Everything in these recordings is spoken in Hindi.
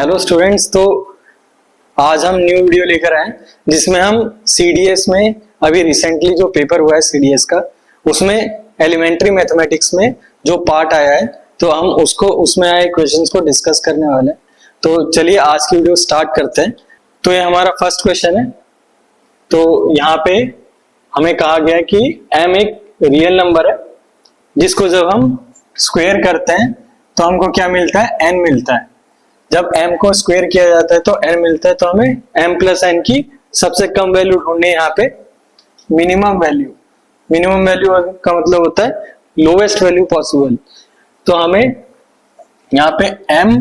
हेलो स्टूडेंट्स, तो आज हम न्यू वीडियो लेकर आए जिसमें हम सीडीएस में अभी रिसेंटली जो पेपर हुआ है सीडीएस का, उसमें एलिमेंट्री मैथमेटिक्स में जो पार्ट आया है तो हम उसमें आए क्वेश्चंस को डिस्कस करने वाले हैं। तो चलिए आज की वीडियो स्टार्ट करते हैं। तो ये हमारा फर्स्ट क्वेश्चन है। तो यहाँ पे हमें कहा गया है कि m एक रियल नंबर है जिसको जब हम स्क्वायर करते हैं तो हमको क्या मिलता है, n मिलता है। जब m को स्क्वायर किया जाता है तो n मिलता है, तो हमें m प्लस n की सबसे कम वैल्यू ढूंढनी है। यहाँ पे मिनिमम वैल्यू का मतलब होता है लोवेस्ट वैल्यू पॉसिबल। तो हमें यहाँ पे m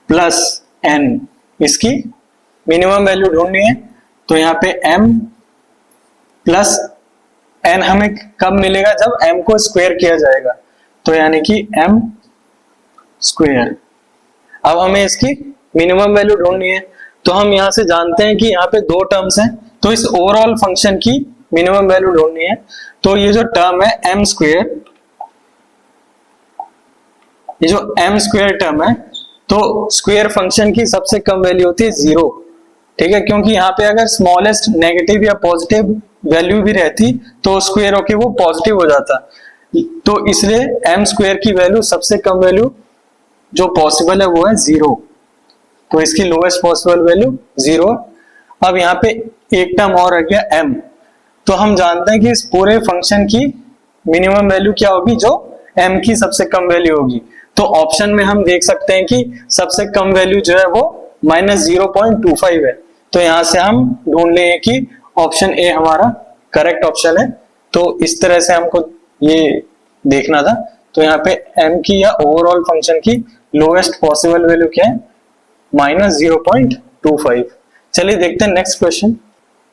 प्लस n इसकी मिनिमम वैल्यू ढूंढनी है। तो यहाँ पे m प्लस n हमें कब मिलेगा, जब m को स्क्वायर किया जाएगा, तो यानी कि m स्क्वायर। अब हमें इसकी मिनिमम वैल्यू ढूंढनी है। तो हम यहाँ से जानते हैं कि यहाँ पे दो टर्म्स हैं, तो इस ओवरऑल फंक्शन की मिनिमम वैल्यू ढूंढनी है। तो ये जो टर्म है m स्क्वायर, ये जो m स्क्वायर टर्म है, तो स्क्वायर फंक्शन की सबसे कम वैल्यू होती है 0, ठीक है। क्योंकि यहाँ पे अगर स्मॉलेस्ट नेगेटिव या पॉजिटिव वैल्यू भी रहती तो स्क्वायर होके वो पॉजिटिव हो जाता। तो इसलिए m स्क्वायर की वैल्यू, सबसे कम वैल्यू जो पॉसिबल है वो है 0। तो इसकी लोएस्ट पॉसिबल वैल्यू 0। अब यहाँ पे एक टर्म और रह गया m। तो हम जानते हैं कि इस पूरे फंक्शन की मिनिमम वैल्यू क्या होगी, जो m की सबसे कम वैल्यू होगी। तो ऑप्शन में हम देख सकते हैं कि सबसे कम वैल्यू जो है वो -0.25 है। तो यहाँ से हम ढूंढ लेंगे कि ऑप्शन ए हमारा करेक्ट ऑप्शन है। तो इस तरह से हमको ये देखना था। तो यहाँ पे m की या ओवरऑल फंक्शन की लोएस्ट पॉसिबल वैल्यू क्या है, -0.25। चलिए देखते हैं नेक्स्ट क्वेश्चन।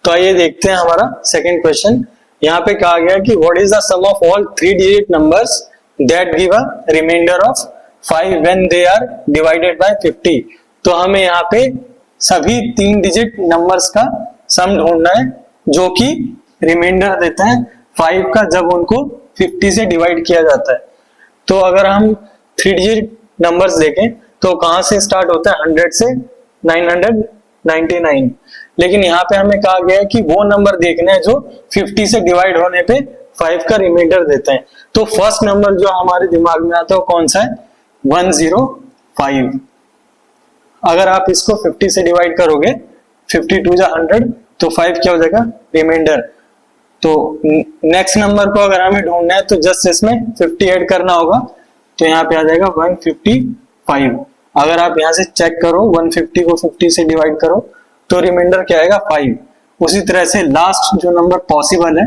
तो आइए देखते हैं हमारा सेकंड क्वेश्चन। यहाँ पे कहा गया कि what is the sum of all 3 digit numbers that give a reminder of 5 when they are divided by 50। तो हमें यहाँ पे सभी 3 डिजिट नंबर्स का सम ढूंढना है जो कि रिमाइंडर देते हैं 5 का, जब उनको 50 से डिवाइड किया जाता है। तो अगर हम 3 डिजिट नंबर्स देखें तो कहां से स्टार्ट होता है, 100 से 999। लेकिन यहाँ पे हमें कहा गया है कि वो नंबर देखने हैं जो 50 से डिवाइड होने पे 5 का रिमाइंडर देते हैं। तो फर्स्ट नंबर जो हमारे दिमाग में आता है वो कौन सा है, 105। अगर आप इसको 50 से डिवाइड करोगे, 52 जा 100, तो 5 क्या हो जाएगा, रिमाइंडर। तो नेक्स्ट नंबर को अगर हमें ढूंढना है तो जस्ट इसमें 50 ऐड करना होगा। तो यहाँ पे आ जाएगा 155। अगर आप यहाँ से चेक करो, 150 को 50 से डिवाइड करो तो रिमाइंडर क्या आएगा, 5। उसी तरह से लास्ट जो नंबर पॉसिबल है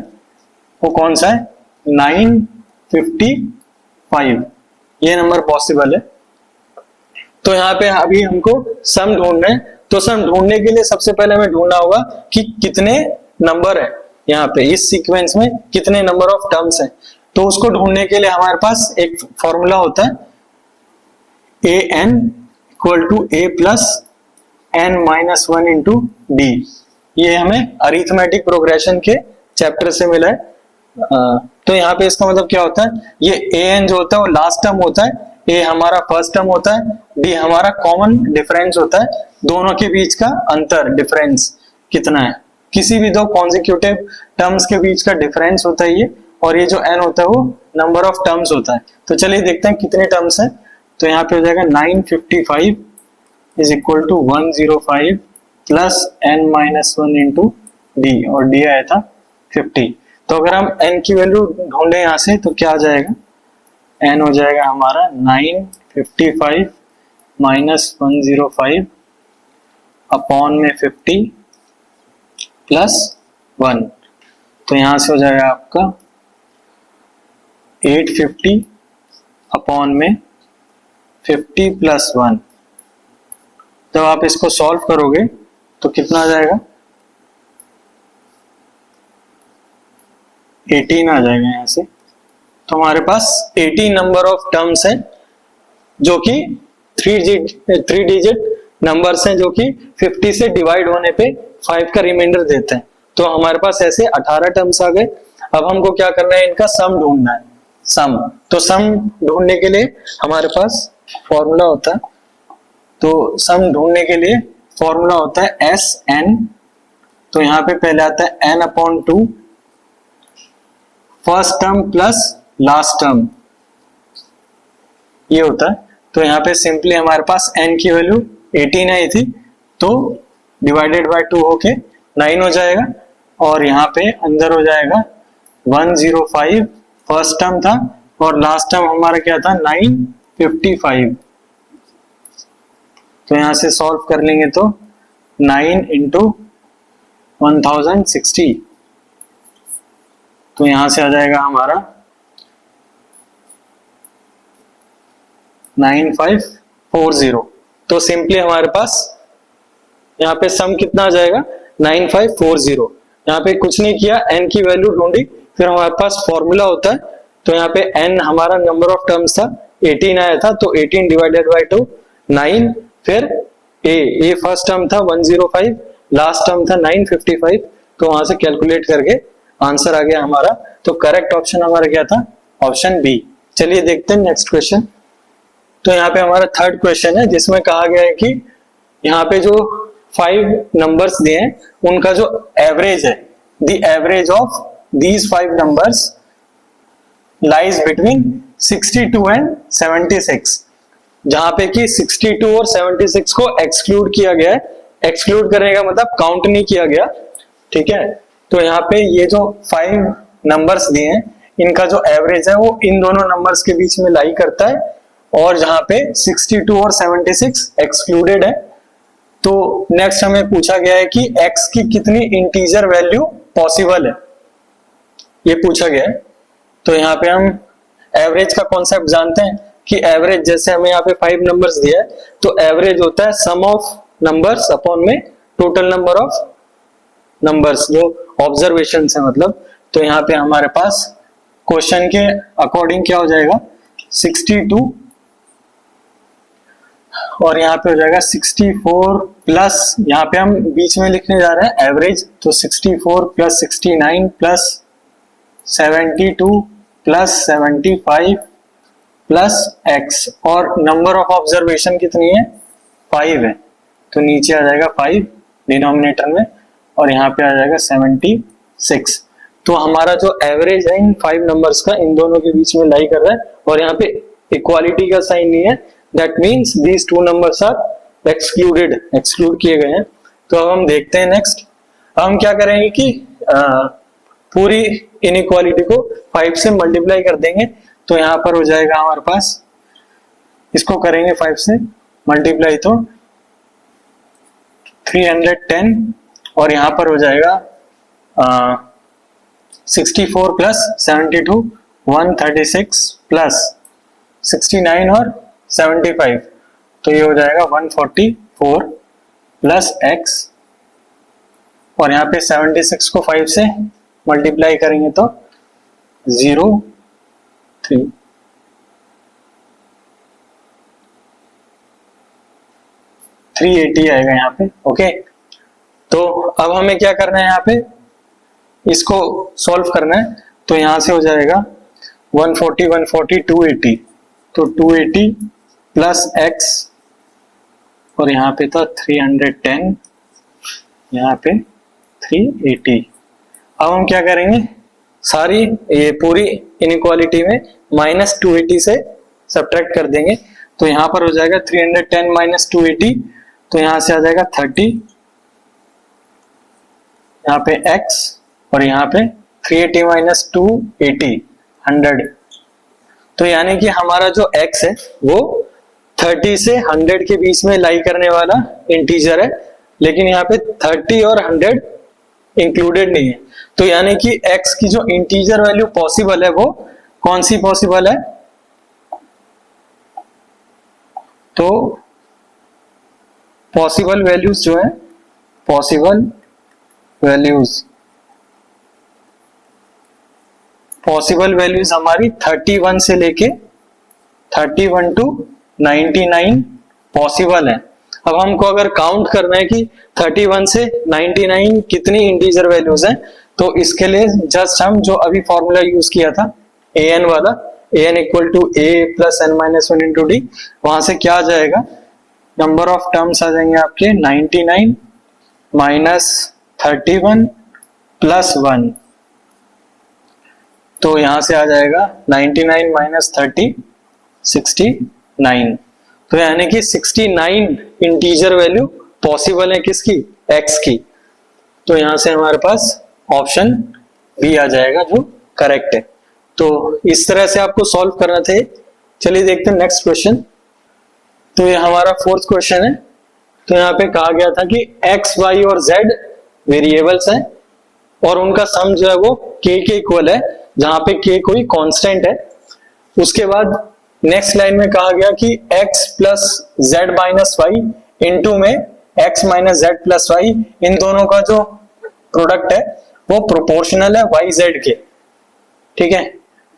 वो कौन सा है, 955। ये नंबर पॉसिबल है। तो यहाँ पे अभी हमको सम ढूंढना है। तो सम ढूंढने के लिए सबसे पहले हमें ढूंढना होगा कि कितने नंबर है, यहाँ पे इस सीक्वेंस में कितने नंबर ऑफ टर्म्स हैं। तो उसको ढूंढने के लिए हमारे पास एक फॉर्मूला होता है, an equal to a plus n-1 into d। ये हमें अरिथमेटिक प्रोग्रेशन के चैप्टर से मिला है। तो यहाँ पे इसका मतलब क्या होता है, ये an जो होता है वो लास्ट टर्म होता है, a हमारा फर्स्ट टर्म होता है, d हमारा कॉमन डिफरेंस होता है, दोनों के बीच का अंतर, डिफरेंस कितना है, किसी भी दो कॉन्जिक्यूटिव टर्म्स के बीच का डिफरेंस होता है ये। और ये जो n होता है वो नंबर ऑफ टर्म्स होता है। तो चलिए देखते हैं कितने टर्म्स हैं। तो यहाँ पे हो जाएगा 955 is equal to 105 plus n-1 into d, और d आया था 50। तो अगर हम n की वैल्यू ढूंढे यहाँ से तो क्या आ जाएगा, n हो जाएगा हमारा 955 माइनस 105 अपॉन में 50 प्लस 1। तो यहां से हो जाएगा आपका 850 अपॉन में 50 प्लस 1। जब आप इसको सॉल्व करोगे तो कितना आ जाएगा, 18 आ जाएगा यहां से। तो हमारे पास 18 नंबर ऑफ टर्म्स हैं जो कि 3 डिजिट नंबर्स हैं जो कि 50 से डिवाइड होने पे 5 का रिमाइंडर देते हैं। तो हमारे पास ऐसे 18 टर्म्स आ गए। अब हमको क्या करना है, इनका सम ढूंढना है, सम। तो सम ढूंढने के लिए हमारे पास फॉर्मूला होता है तो सम ढूंढने के लिए फॉर्मूला होता है एस एन, तो यहाँ पे पहले आता है n upon two, first term plus last term, ये होता है। तो यहाँ पे सिंपली हमारे पास n की वैल्यू 18 आई थी, तो डिवाइडेड बाय 2 होके 9 हो जाएगा, और यहाँ पे अंदर हो जाएगा 105 फर्स्ट टर्म था, और लास्ट टर्म हमारा क्या था 955। तो यहाँ से सॉल्व कर लेंगे तो 9 इंटू 1060, तो यहां से आ जाएगा हमारा 9540। तो सिंपली हमारे पास यहाँ पे सम कितना आ जाएगा 9540। यहाँ पे कुछ नहीं किया, n की वैल्यू ढूंढी, फिर हमारे पास फॉर्मूला होता है, तो यहाँ पे n हमारा नंबर ऑफ टर्म्स था, 18 आया था, तो 18 डिवाइडेड बाय 2 9, फिर a फर्स्ट टर्म था 105, लास्ट टर्म था 955, तो वहां से कैलकुलेट करके आंसर आ गया हमारा। तो करेक्ट ऑप्शन हमारा क्या था, ऑप्शन बी। चलिए देखते हैं नेक्स्ट क्वेश्चन। तो यहाँ पे हमारा थर्ड क्वेश्चन है, जिसमें कहा गया है कि यहाँ पे जो 5 नंबर्स दिए हैं उनका जो एवरेज है, the average of these 5 numbers lies between 62 and 76, जहां पे कि 62 और 76 को एक्सक्लूड किया गया है। एक्सक्लूड करने का मतलब काउंट नहीं किया गया, ठीक है। तो यहाँ पे ये जो 5 नंबर्स दिए हैं इनका जो एवरेज है वो इन दोनों नंबर्स के बीच में लाई करता है, और जहां पे 62 और 76 एक्सक्लूडेड है। तो नेक्स्ट हमें पूछा गया है कि x की कितनी इंटीजर वैल्यू पॉसिबल है, ये पूछा गया है। तो यहाँ पे हम एवरेज का कॉन्सेप्ट जानते हैं कि एवरेज, जैसे हमें यहाँ पे 5 नंबर्स दिया है, तो एवरेज होता है सम ऑफ नंबर्स अपॉन में टोटल नंबर ऑफ नंबर्स, जो ऑब्जर्वेशन है मतलब। तो यहाँ पे हमारे पास क्वेश्चन के अकॉर्डिंग क्या हो जाएगा 62, और यहाँ पे हो जाएगा 64 प्लस, यहाँ पे हम बीच में लिखने जा रहे हैं एवरेज, तो 64 plus 69 plus 72 plus 75 plus x, और नंबर ऑफ ऑब्जर्वेशन कितनी है 5 है, तो नीचे आ जाएगा 5 डिनोमिनेटर में, और यहाँ पे आ जाएगा 76। तो हमारा जो एवरेज है इन 5 नंबर्स का इन दोनों के बीच में लाई कर रहा है, और यहाँ पे इक्वालिटी का साइन नहीं है, that means these 2 numbers are excluded, exclude किए गए हैं। तो अब हम देखते हैं नेक्स्ट, हम क्या करेंगे कि पूरी इनइक्वालिटी को 5 से मल्टीप्लाई कर देंगे। तो यहाँ पर हो जाएगा हमारे पास, इसको करेंगे 5 से मल्टीप्लाई तो 310, और यहाँ पर हो जाएगा 64 प्लस 72 136 प्लस 69 और 75, तो ये हो जाएगा 144 प्लस x, और यहाँ पे 76 को 5 से मल्टीप्लाई करेंगे तो 03 380 आएगा यहाँ पे। ओके, तो अब हमें क्या करना है, यहाँ पे इसको सॉल्व करना है। तो यहाँ से हो जाएगा 140 140 280, तो 280 प्लस x, और यहाँ पे था 310, यहाँ पे 380। अब हम क्या करेंगे, सारी ये पूरी इनइक्वालिटी में माइनस 280 से सब्ट्रैक्ट कर देंगे। तो यहाँ पर हो जाएगा 310 माइनस 280, तो यहाँ से आ जाएगा 30, यहाँ पे x, और यहाँ पे 380 माइनस 280 100। तो यानी कि हमारा जो x है वो 30 से 100 के बीच में लाई करने वाला इंटीजर है, लेकिन यहाँ पे 30 और 100 इंक्लूडेड नहीं है। तो यानी कि x की जो इंटीजर वैल्यू पॉसिबल है वो कौन सी पॉसिबल है, तो पॉसिबल वैल्यूज जो है, पॉसिबल वैल्यूज हमारी 31 से लेके 31 टू 99 पॉसिबल है। अब हमको अगर काउंट करना है कि 31 से 99 कितनी इंटीजर वैल्यूज हैं, तो इसके लिए जस्ट हम जो अभी फॉर्मूला यूज किया था an वाला, an equal to a plus n minus 1 into D, वहां से क्या आ जाएगा नंबर ऑफ टर्म्स आ जाएंगे आपके 99 माइनस 31 प्लस 1, तो यहां से आ जाएगा 99 माइनस 30 69। तो यानी कि 69 इंटीजर वैल्यू पॉसिबल है किसकी, x की। तो यहां से हमारे पास ऑप्शन बी आ जाएगा जो करेक्ट है। तो इस तरह से आपको सॉल्व करना थे। चलिए देखते हैं नेक्स्ट क्वेश्चन। तो ये हमारा फोर्थ क्वेश्चन है। तो यहाँ पे कहा गया था कि x, y और z वेरिएबल्स हैं और उनका सम जो है वो k के इक्वल है, जहां पे k कोई कांस्टेंट है। उसके बाद नेक्स्ट लाइन में कहा गया कि x plus Z minus y into में x minus z plus y, इन दोनों का जो प्रोडक्ट है वो प्रोपोर्शनल है y z के। ठीक है,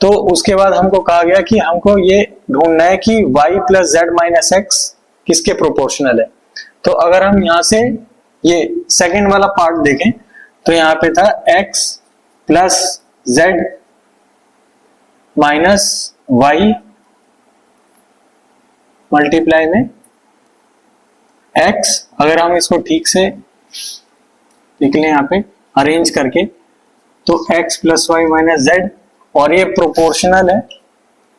तो उसके बाद हमको कहा गया कि हमको ये ढूंढना है कि y plus Z minus x किसके प्रोपोर्शनल है। तो अगर हम यहाँ से ये सेकंड वाला पार्ट देखें तो यहाँ पे था x plus Z minus Y multiply में x। अगर हम इसको ठीक से लिख लें यहाँ पे अरेंज करके, तो x plus Y minus Z, और ये प्रोपोर्शनल है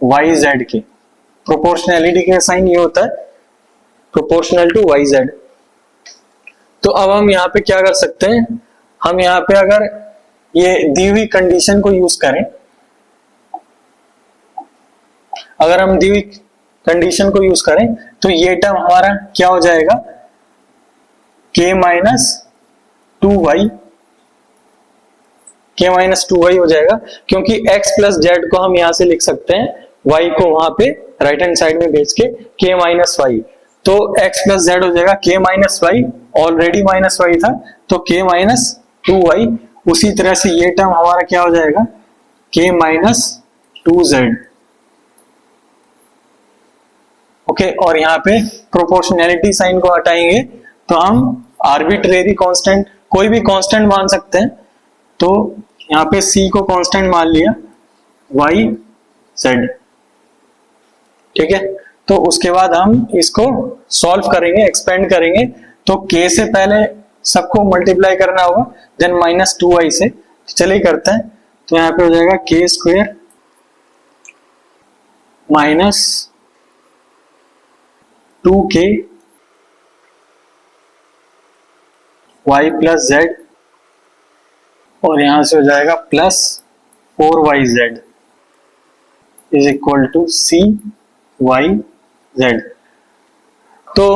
वाई जेड के। प्रोपोर्शनैलिटी का साइन ये होता है प्रोपोर्शनल टू वाई जेड। तो अब हम यहाँ पे क्या कर सकते हैं, हम यहाँ पे अगर ये दी हुई कंडीशन को यूज करें, अगर हम दी हुई कंडीशन को यूज करें तो ये टर्म हमारा क्या हो जाएगा, k minus 2y, k minus 2y हो जाएगा, क्योंकि x प्लस जेड को हम यहां से लिख सकते हैं y को वहां पे राइट हैंड साइड में भेज के k माइनस वाई। तो x प्लस जेड हो जाएगा k minus Y, already minus Y था तो k माइनस 2y। उसी तरह से ये टर्म हमारा क्या हो जाएगा, k माइनस 2z। ओके, और यहाँ पे प्रोपोर्शनैलिटी साइन को हटाएंगे तो हम आर्बिट्रेरी कांस्टेंट, कोई भी कांस्टेंट मान सकते हैं। तो यहाँ पे c को कांस्टेंट मान लिया y z। ठीक है, तो उसके बाद हम इसको सॉल्व करेंगे, एक्सपेंड करेंगे। तो k से पहले सबको मल्टीप्लाई करना होगा, देन माइनस 2y से। चलिए करते हैं। तो यहाँ पे हो जाएगा k square minus 2k y plus Z, और यहां से हो जाएगा plus 4yz is equal to C Y Z. तो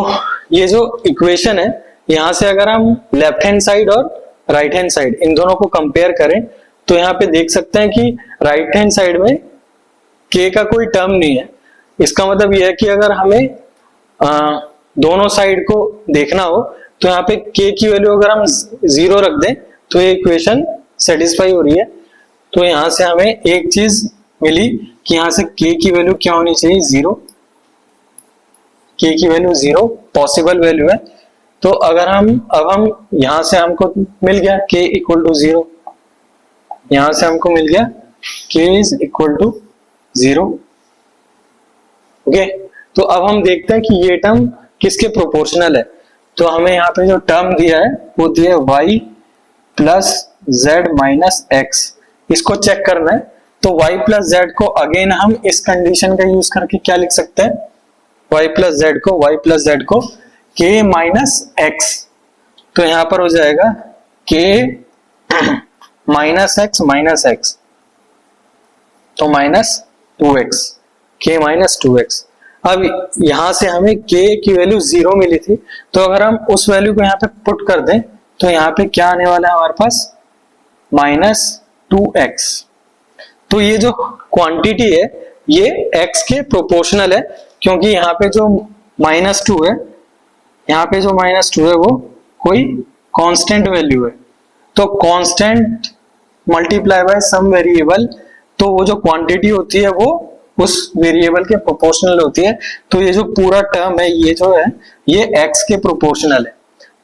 ये जो इक्वेशन है, यहां से अगर हम लेफ्ट हैंड साइड और राइट हैंड साइड इन दोनों को कंपेयर करें तो यहाँ पे देख सकते हैं कि राइट हैंड साइड में k का कोई टर्म नहीं है। इसका मतलब यह है कि अगर हमें दोनों साइड को देखना हो तो यहाँ पे k की वैल्यू अगर हम 0 रख दें तो ये इक्वेशन सेटिस्फाई हो रही है। तो यहाँ से हमें एक चीज मिली कि यहाँ से k की वैल्यू क्या होनी चाहिए, 0। k की वैल्यू 0 पॉसिबल वैल्यू है। तो अगर अब हम यहाँ से हमको मिल गया k इक्वल टू 0, यहाँ से हमको मिल गया k is equal to 0। Okay, तो अब हम देखते हैं कि ये टर्म किसके प्रोपोर्शनल है। तो हमें यहाँ पे जो टर्म दिया है वो दिया है y plus Z minus x, इसको चेक करना है। तो y प्लस जेड को अगेन हम इस कंडीशन का यूज करके क्या लिख सकते हैं, y प्लस जेड को k माइनस एक्स। तो यहाँ पर हो जाएगा k माइनस एक्स, तो minus 2x, k minus 2x। अब यहां से हमें k की वैल्यू 0 मिली थी, तो अगर हम उस वैल्यू को यहाँ पे पुट कर दें तो यहाँ पे क्या आने वाला है हमारे पास, माइनस 2x। तो ये जो क्वांटिटी है ये x के प्रोपोर्शनल है, क्योंकि यहाँ पे जो माइनस 2 है, यहाँ पे जो माइनस 2 है वो कोई कांस्टेंट वैल्यू है। तो constant multiply by some variable, तो वो जो क्वांटिटी होती है वो उस वेरिएबल के प्रोपोर्शनल होती है। तो ये जो पूरा टर्म है ये जो है ये x के प्रोपोर्शनल है।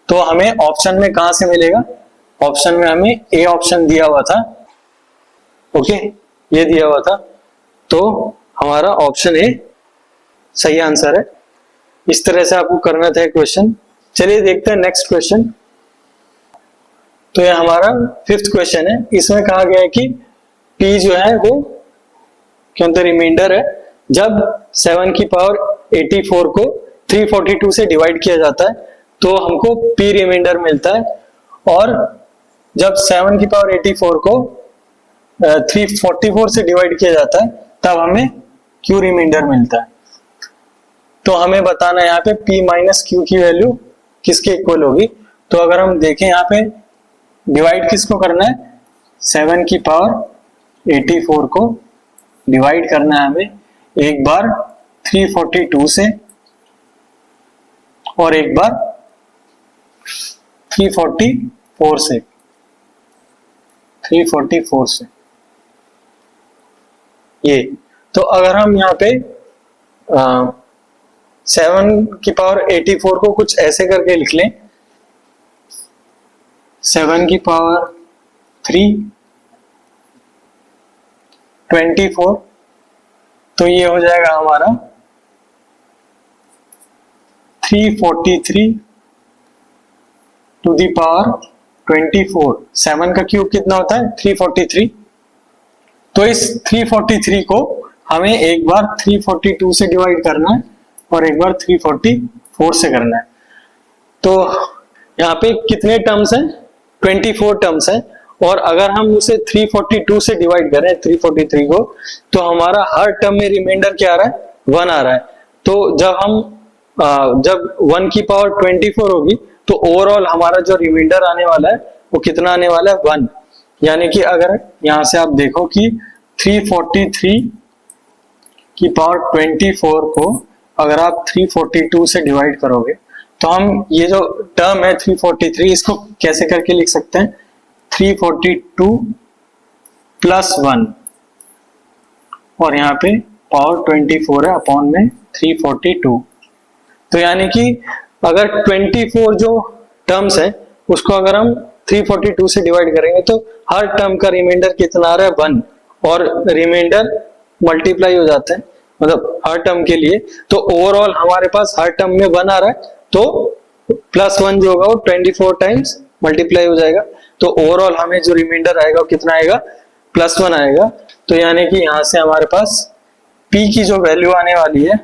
तो हमें ऑप्शन में कहां से मिलेगा, ऑप्शन में हमें ए ऑप्शन दिया हुआ था। ओके, ये दिया हुआ था, तो हमारा ऑप्शन ए सही आंसर है। इस तरह से आपको करना था क्वेश्चन। चलिए देखते हैं नेक्स्ट क्वेश्चन। तो ये हमारा 5th क्वेश्चन है। इसमें कहा गया है कि p जो है वो क्यों तो रिमाइंडर है, जब 7 की पावर 84 को 342 से डिवाइड किया जाता है तो हमको p रिमाइंडर मिलता है, और जब 7 की पावर 84 को 344 से डिवाइड किया जाता है तब हमें q रिमाइंडर मिलता है। तो हमें बताना है यहाँ पे p माइनस क्यू की वैल्यू किसके इक्वल होगी। तो अगर हम देखें यहाँ पे डिवाइड किसको करना है, 7 की पावर 84 को डिवाइड करना है हमें, एक बार 342 से और एक बार 344 से, 344 से ये। तो अगर हम यहाँ पे 7 की पावर 84 को कुछ ऐसे करके लिख लें, 7 की पावर 324, तो ये हो जाएगा हमारा 343 टू दी पावर 24। 7 का क्यूब कितना होता है, 343। तो इस 343 को हमें एक बार 342 से डिवाइड करना है और एक बार 344 से करना है। तो यहाँ पे कितने टर्म्स हैं, 24 टर्म्स हैं, और अगर हम उसे 342 से डिवाइड करें 343 को, तो हमारा हर टर्म में रिमाइंडर क्या आ रहा है, 1 आ रहा है। तो जब 1 की पावर 24 होगी तो ओवरऑल हमारा जो रिमाइंडर आने वाला है वो कितना आने वाला है, 1। यानी कि अगर यहाँ से आप देखो कि 343 की पावर 24 को अगर आप 342 से डिवाइड करोगे तो हम ये जो टर्म है 343, इसको कैसे करके लिख सकते हैं, 342 प्लस 1, और यहाँ पे पावर 24 है अपॉन में 342। तो यानी कि अगर 24 जो टर्म्स है उसको अगर हम 342 से डिवाइड करेंगे तो हर टर्म का रिमाइंडर कितना आ रहा है, 1, और रिमाइंडर मल्टीप्लाई हो जाता है, मतलब हर टर्म के लिए। तो ओवरऑल हमारे पास हर टर्म में 1 आ रहा है, तो प्लस 1 जो होगा वो 24 टाइम्स मल्टीप्लाई हो जाएगा। तो ओवरऑल हमें जो रिमाइंडर आएगा वो कितना आएगा, प्लस 1 आएगा। तो यानी कि यहां से हमारे पास p की जो वैल्यू आने वाली है,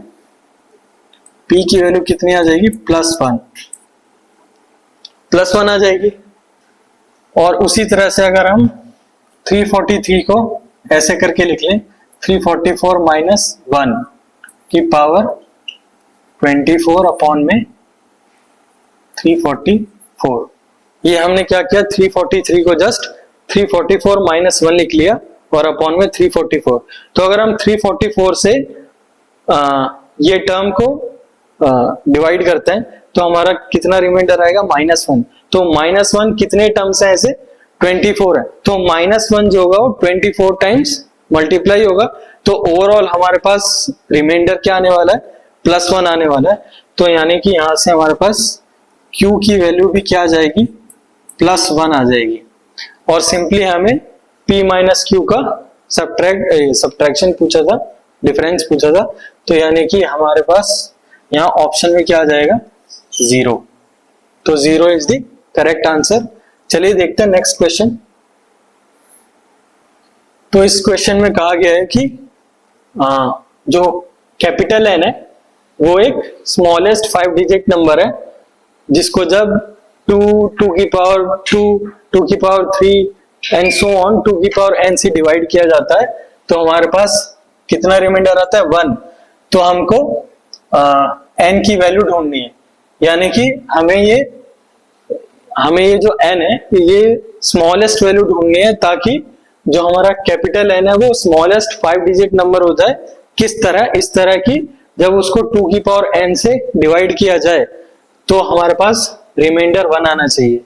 p की वैल्यू कितनी आ जाएगी, प्लस 1 आ जाएगी। और उसी तरह से अगर हम 343 को ऐसे करके लिख लें, 344 माइनस 1 की पावर 24 अपॉन में 344। ये हमने क्या किया, 343 को जस्ट 344 माइनस 1 लिख लिया और अपॉन में 344। तो अगर हम 344 से ये टर्म को डिवाइड करते हैं तो हमारा कितना रिमाइंडर आएगा, -1। तो -1 कितने टर्म्स है ऐसे, 24 है। तो -1 जो होगा वो 24 टाइम्स मल्टीप्लाई होगा। तो ओवरऑल हमारे पास रिमाइंडर क्या आने वाला है, +1 आने वाला है। तो यानी कि यहां से हमारे पास Q की वैल्यू भी क्या आ जाएगी, +1 आ जाएगी। और सिंपली हमें P माइनस Q का सब्ट्रैक्शन पूछा था, डिफरेंस पूछा था। तो यानी कि हमारे पास यहाँ ऑप्शन में क्या आ जाएगा, 0। तो 0 इज द करेक्ट आंसर। चलिए देखते हैं नेक्स्ट क्वेश्चन। तो इस क्वेश्चन में कहा गया है कि जो कैपिटल N है वो एक स्मॉलेस्ट 5 डिजिट नंबर है, जिसको जब 2, 2 की पावर 2, 2 की पावर 3 एंड सो ऑन 2 की पावर n से डिवाइड किया जाता है तो हमारे पास कितना रिमाइंडर आता है, 1। तो हमको n की वैल्यू ढूंढनी है, यानी कि हमें ये जो n है ये स्मॉलेस्ट वैल्यू ढूंढनी है, ताकि जो हमारा कैपिटल N है वो स्मॉलेस्ट 5 डिजिट नंबर हो जाए। किस तरह, इस तरह की जब उसको 2 की पावर n से डिवाइड किया जाए तो हमारे पास रिमाइंडर 1 आना चाहिए।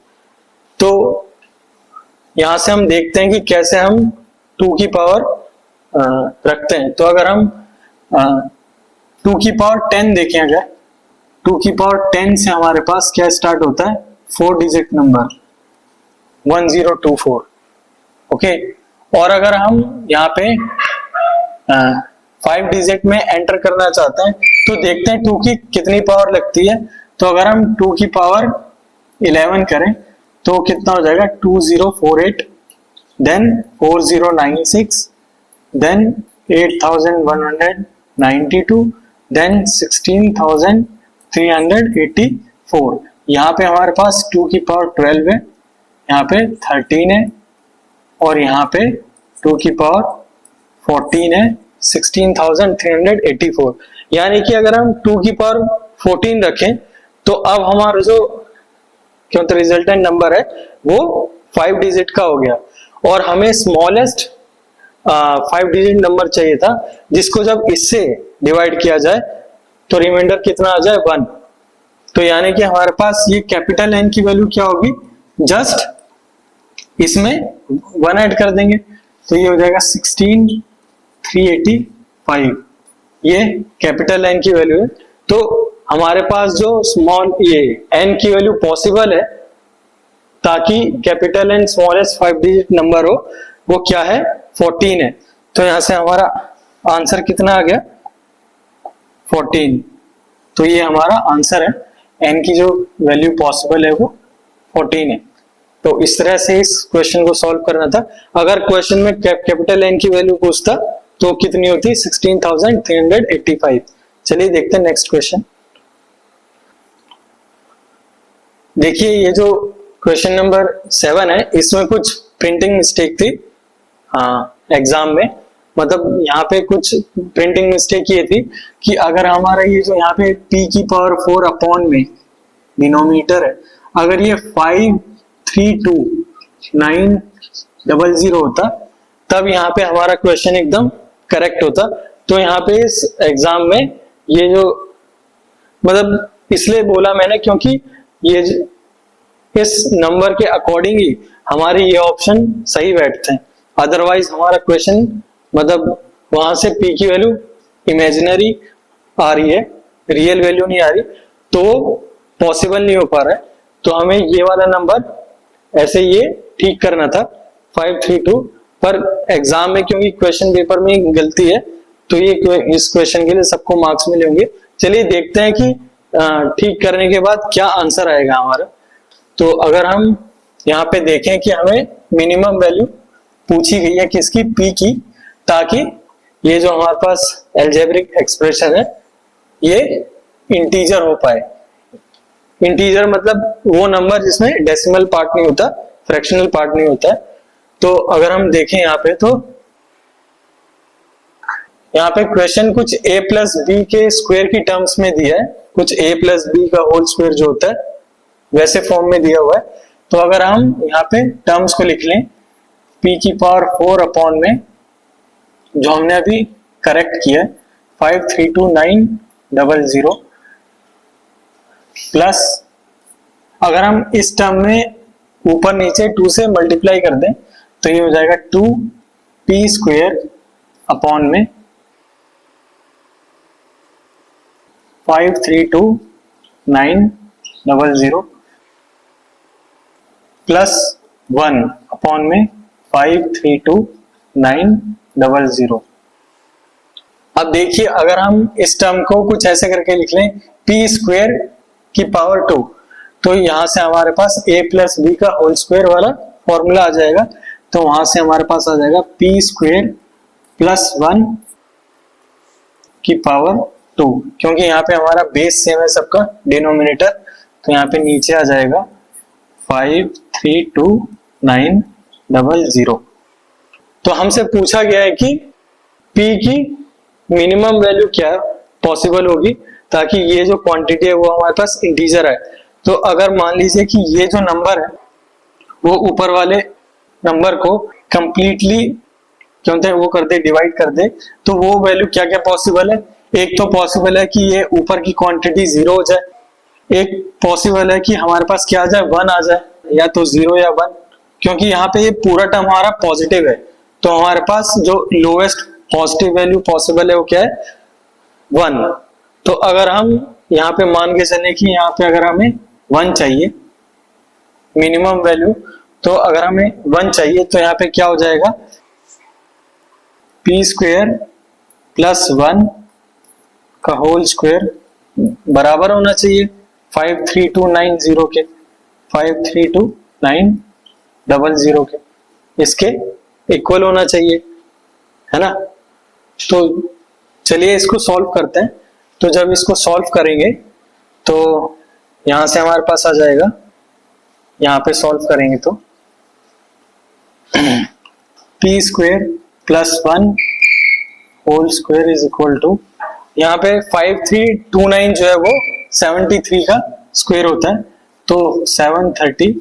तो यहां से हम देखते हैं कि कैसे हम 2 की पावर रखते हैं। तो अगर हम 2 की पावर 10 देखें, अगर 2 की पावर 10 से हमारे पास क्या स्टार्ट होता है, 4 डिजिट नंबर 1024। ओके। और अगर हम यहाँ पे 5 डिजिट में एंटर करना चाहते हैं तो देखते हैं 2 की कितनी पावर लगती है। तो अगर हम 2 की पावर 11 करें तो कितना हो जाएगा, 2048, देन 4096, देन 8192, देन 16384। यहाँ पे हमारे पास 2 की पावर 12 है, यहाँ पे 13 है, और यहाँ पे 2 की पावर 14 है, 16384। यानी कि अगर हम 2 की पावर 14 रखें तो अब हमारा जो क्योंकि रिजल्टेंट नंबर है वो 5 डिजिट का हो गया, और हमें स्मॉलेस्ट 5 डिजिट नंबर चाहिए था जिसको जब इससे डिवाइड किया जाए तो रिमाइंडर कितना आ जाए, 1। तो यानी कि हमारे पास ये कैपिटल एन की वैल्यू क्या होगी, जस्ट इसमें 1 ऐड कर देंगे तो ये हो जाएगा 16385। ये कैपिटल एन की वैल्यू है। तो हमारे पास जो स्मॉल ये एन की वैल्यू पॉसिबल है ताकि capital N smallest 5 digit number हो, वो क्या है, 14 है। तो यहां से हमारा आंसर कितना आ गया, 14। तो ये हमारा आंसर है, एन की जो वैल्यू पॉसिबल है वो 14 है। तो इस तरह से इस क्वेश्चन को सॉल्व करना था। अगर क्वेश्चन में कैपिटल एन की वैल्यू पूछता तो कितनी होती, 16385। चलिए देखते हैं नेक्स्ट क्वेश्चन। देखिए ये जो क्वेश्चन नंबर 7 है, इसमें कुछ प्रिंटिंग मिस्टेक थी एग्जाम में। मतलब यहाँ पे कुछ प्रिंटिंग मिस्टेक ये थी कि अगर हमारा ये जो यहाँ पे p की पावर 4 अपॉन में डिनोमिनेटर है, अगर ये 532900 होता तब यहाँ पे हमारा क्वेश्चन एकदम करेक्ट होता। तो यहाँ पे इस एग्जाम में ये जो मतलब इसलिए बोला मैंने क्योंकि ये इस नंबर के अकॉर्डिंग ही हमारे ये ऑप्शन सही बैठते हैं। अदरवाइज हमारा क्वेश्चन मतलब वहां से p की वैल्यू इमेजिनरी आ रही है, रियल वैल्यू नहीं आ रही, तो पॉसिबल नहीं हो पा रहा है। तो हमें ये वाला नंबर ऐसे ये ठीक करना था 532, पर एग्जाम में क्योंकि क्वेश्चन पेपर में गलती है तो ये इस क्वेश्चन के लिए सबको मार्क्स मिले होंगे। चलिए देखते हैं कि ठीक करने के बाद क्या आंसर आएगा हमारा। तो अगर हम यहाँ पे देखें कि हमें मिनिमम वैल्यू पूछी गई है किसकी, p की, ताकि ये जो हमारे पास एल्जेब्रिक एक्सप्रेशन है ये इंटीजर हो पाए। इंटीजर मतलब वो नंबर जिसमें डेसिमल पार्ट नहीं होता, फ्रैक्शनल पार्ट नहीं होता है। तो अगर हम देखें यहाँ पे तो यहाँ पे क्वेश्चन कुछ a प्लस बी के स्क्वायर की टर्म्स में दिया है, कुछ a प्लस बी का होल स्क्वायर जो होता है वैसे फॉर्म में दिया हुआ है। तो अगर हम यहाँ पे टर्म्स को लिख लें, p की पावर 4 अपॉन में जो हमने अभी करेक्ट किया 532900 प्लस अगर हम इस टर्म में ऊपर नीचे 2 से मल्टीप्लाई कर दें तो ये हो जाएगा 2p स्क्वायर अपॉन में 532900 प्लस 1 अपॉन में 532900। अब देखिए अगर हम इस टर्म को कुछ ऐसे करके लिख लें p स्क्वायर की पावर 2, तो यहां से हमारे पास a प्लस बी का होल स्क्वायर वाला फॉर्मूला आ जाएगा। तो वहां से हमारे पास आ जाएगा p स्क्वायर प्लस 1 की पावर 2, क्योंकि यहाँ पे हमारा बेस सेम है सबका, डिनोमिनेटर, तो यहाँ पे नीचे आ जाएगा 532900। तो हमसे पूछा गया है कि p की मिनिमम वैल्यू क्या पॉसिबल होगी ताकि ये जो क्वांटिटी है वो हमारे पास इंटीजर है। तो अगर मान लीजिए कि ये जो नंबर है वो ऊपर वाले नंबर को कंप्लीटली क्योंकि वो कर दे, डिवाइड कर दे, तो वो वैल्यू क्या क्या पॉसिबल है। एक तो पॉसिबल है कि ये ऊपर की क्वांटिटी 0 हो जाए, एक पॉसिबल है कि हमारे पास क्या आ जाए, 1 आ जाए, या तो 0 या 1, क्योंकि यहाँ पे ये पूरा टर्म हमारा पॉजिटिव है। तो हमारे पास जो लोएस्ट पॉजिटिव वैल्यू पॉसिबल है वो क्या है, 1। तो अगर हम यहाँ पे मान के चले कि यहाँ पे अगर हमें 1 चाहिए मिनिमम वैल्यू, तो अगर हमें 1 चाहिए तो यहाँ पे क्या हो जाएगा, p स्क्वायर प्लस 1 का होल स्क्वायर बराबर होना चाहिए 53290 के, 53290 के, इसके इक्वल होना चाहिए, है ना। तो चलिए इसको सॉल्व करते हैं। तो जब इसको सॉल्व करेंगे तो यहां से हमारे पास आ जाएगा, यहां पे सॉल्व करेंगे तो p square plus 1 whole square is equal to, यहाँ पे 5329 जो है वो 73 का स्क्वायर होता है, तो 730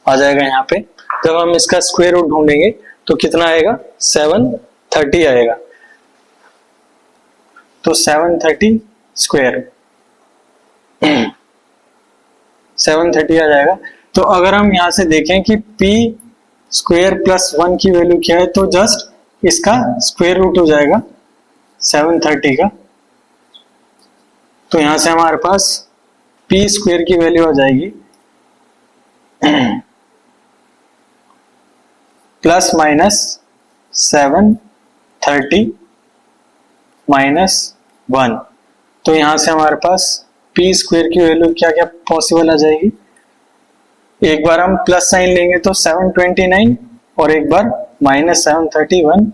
आ जाएगा यहाँ पे। जब हम इसका स्क्वायर रूट ढूंढेंगे तो कितना आएगा, 730 आएगा। तो 730 स्क्वायर 730 आ जाएगा। तो अगर हम यहां से देखें कि p स्क्वायर प्लस 1 की वैल्यू क्या है, तो जस्ट इसका स्क्वायर रूट हो जाएगा 730 का। तो यहां से हमारे पास p स्क्वायर की वैल्यू आ जाएगी प्लस माइनस 730 माइनस 1। तो यहां से हमारे पास p स्क्वायर की वैल्यू क्या क्या पॉसिबल आ जाएगी, एक बार हम प्लस साइन लेंगे तो 729 और एक बार माइनस 731,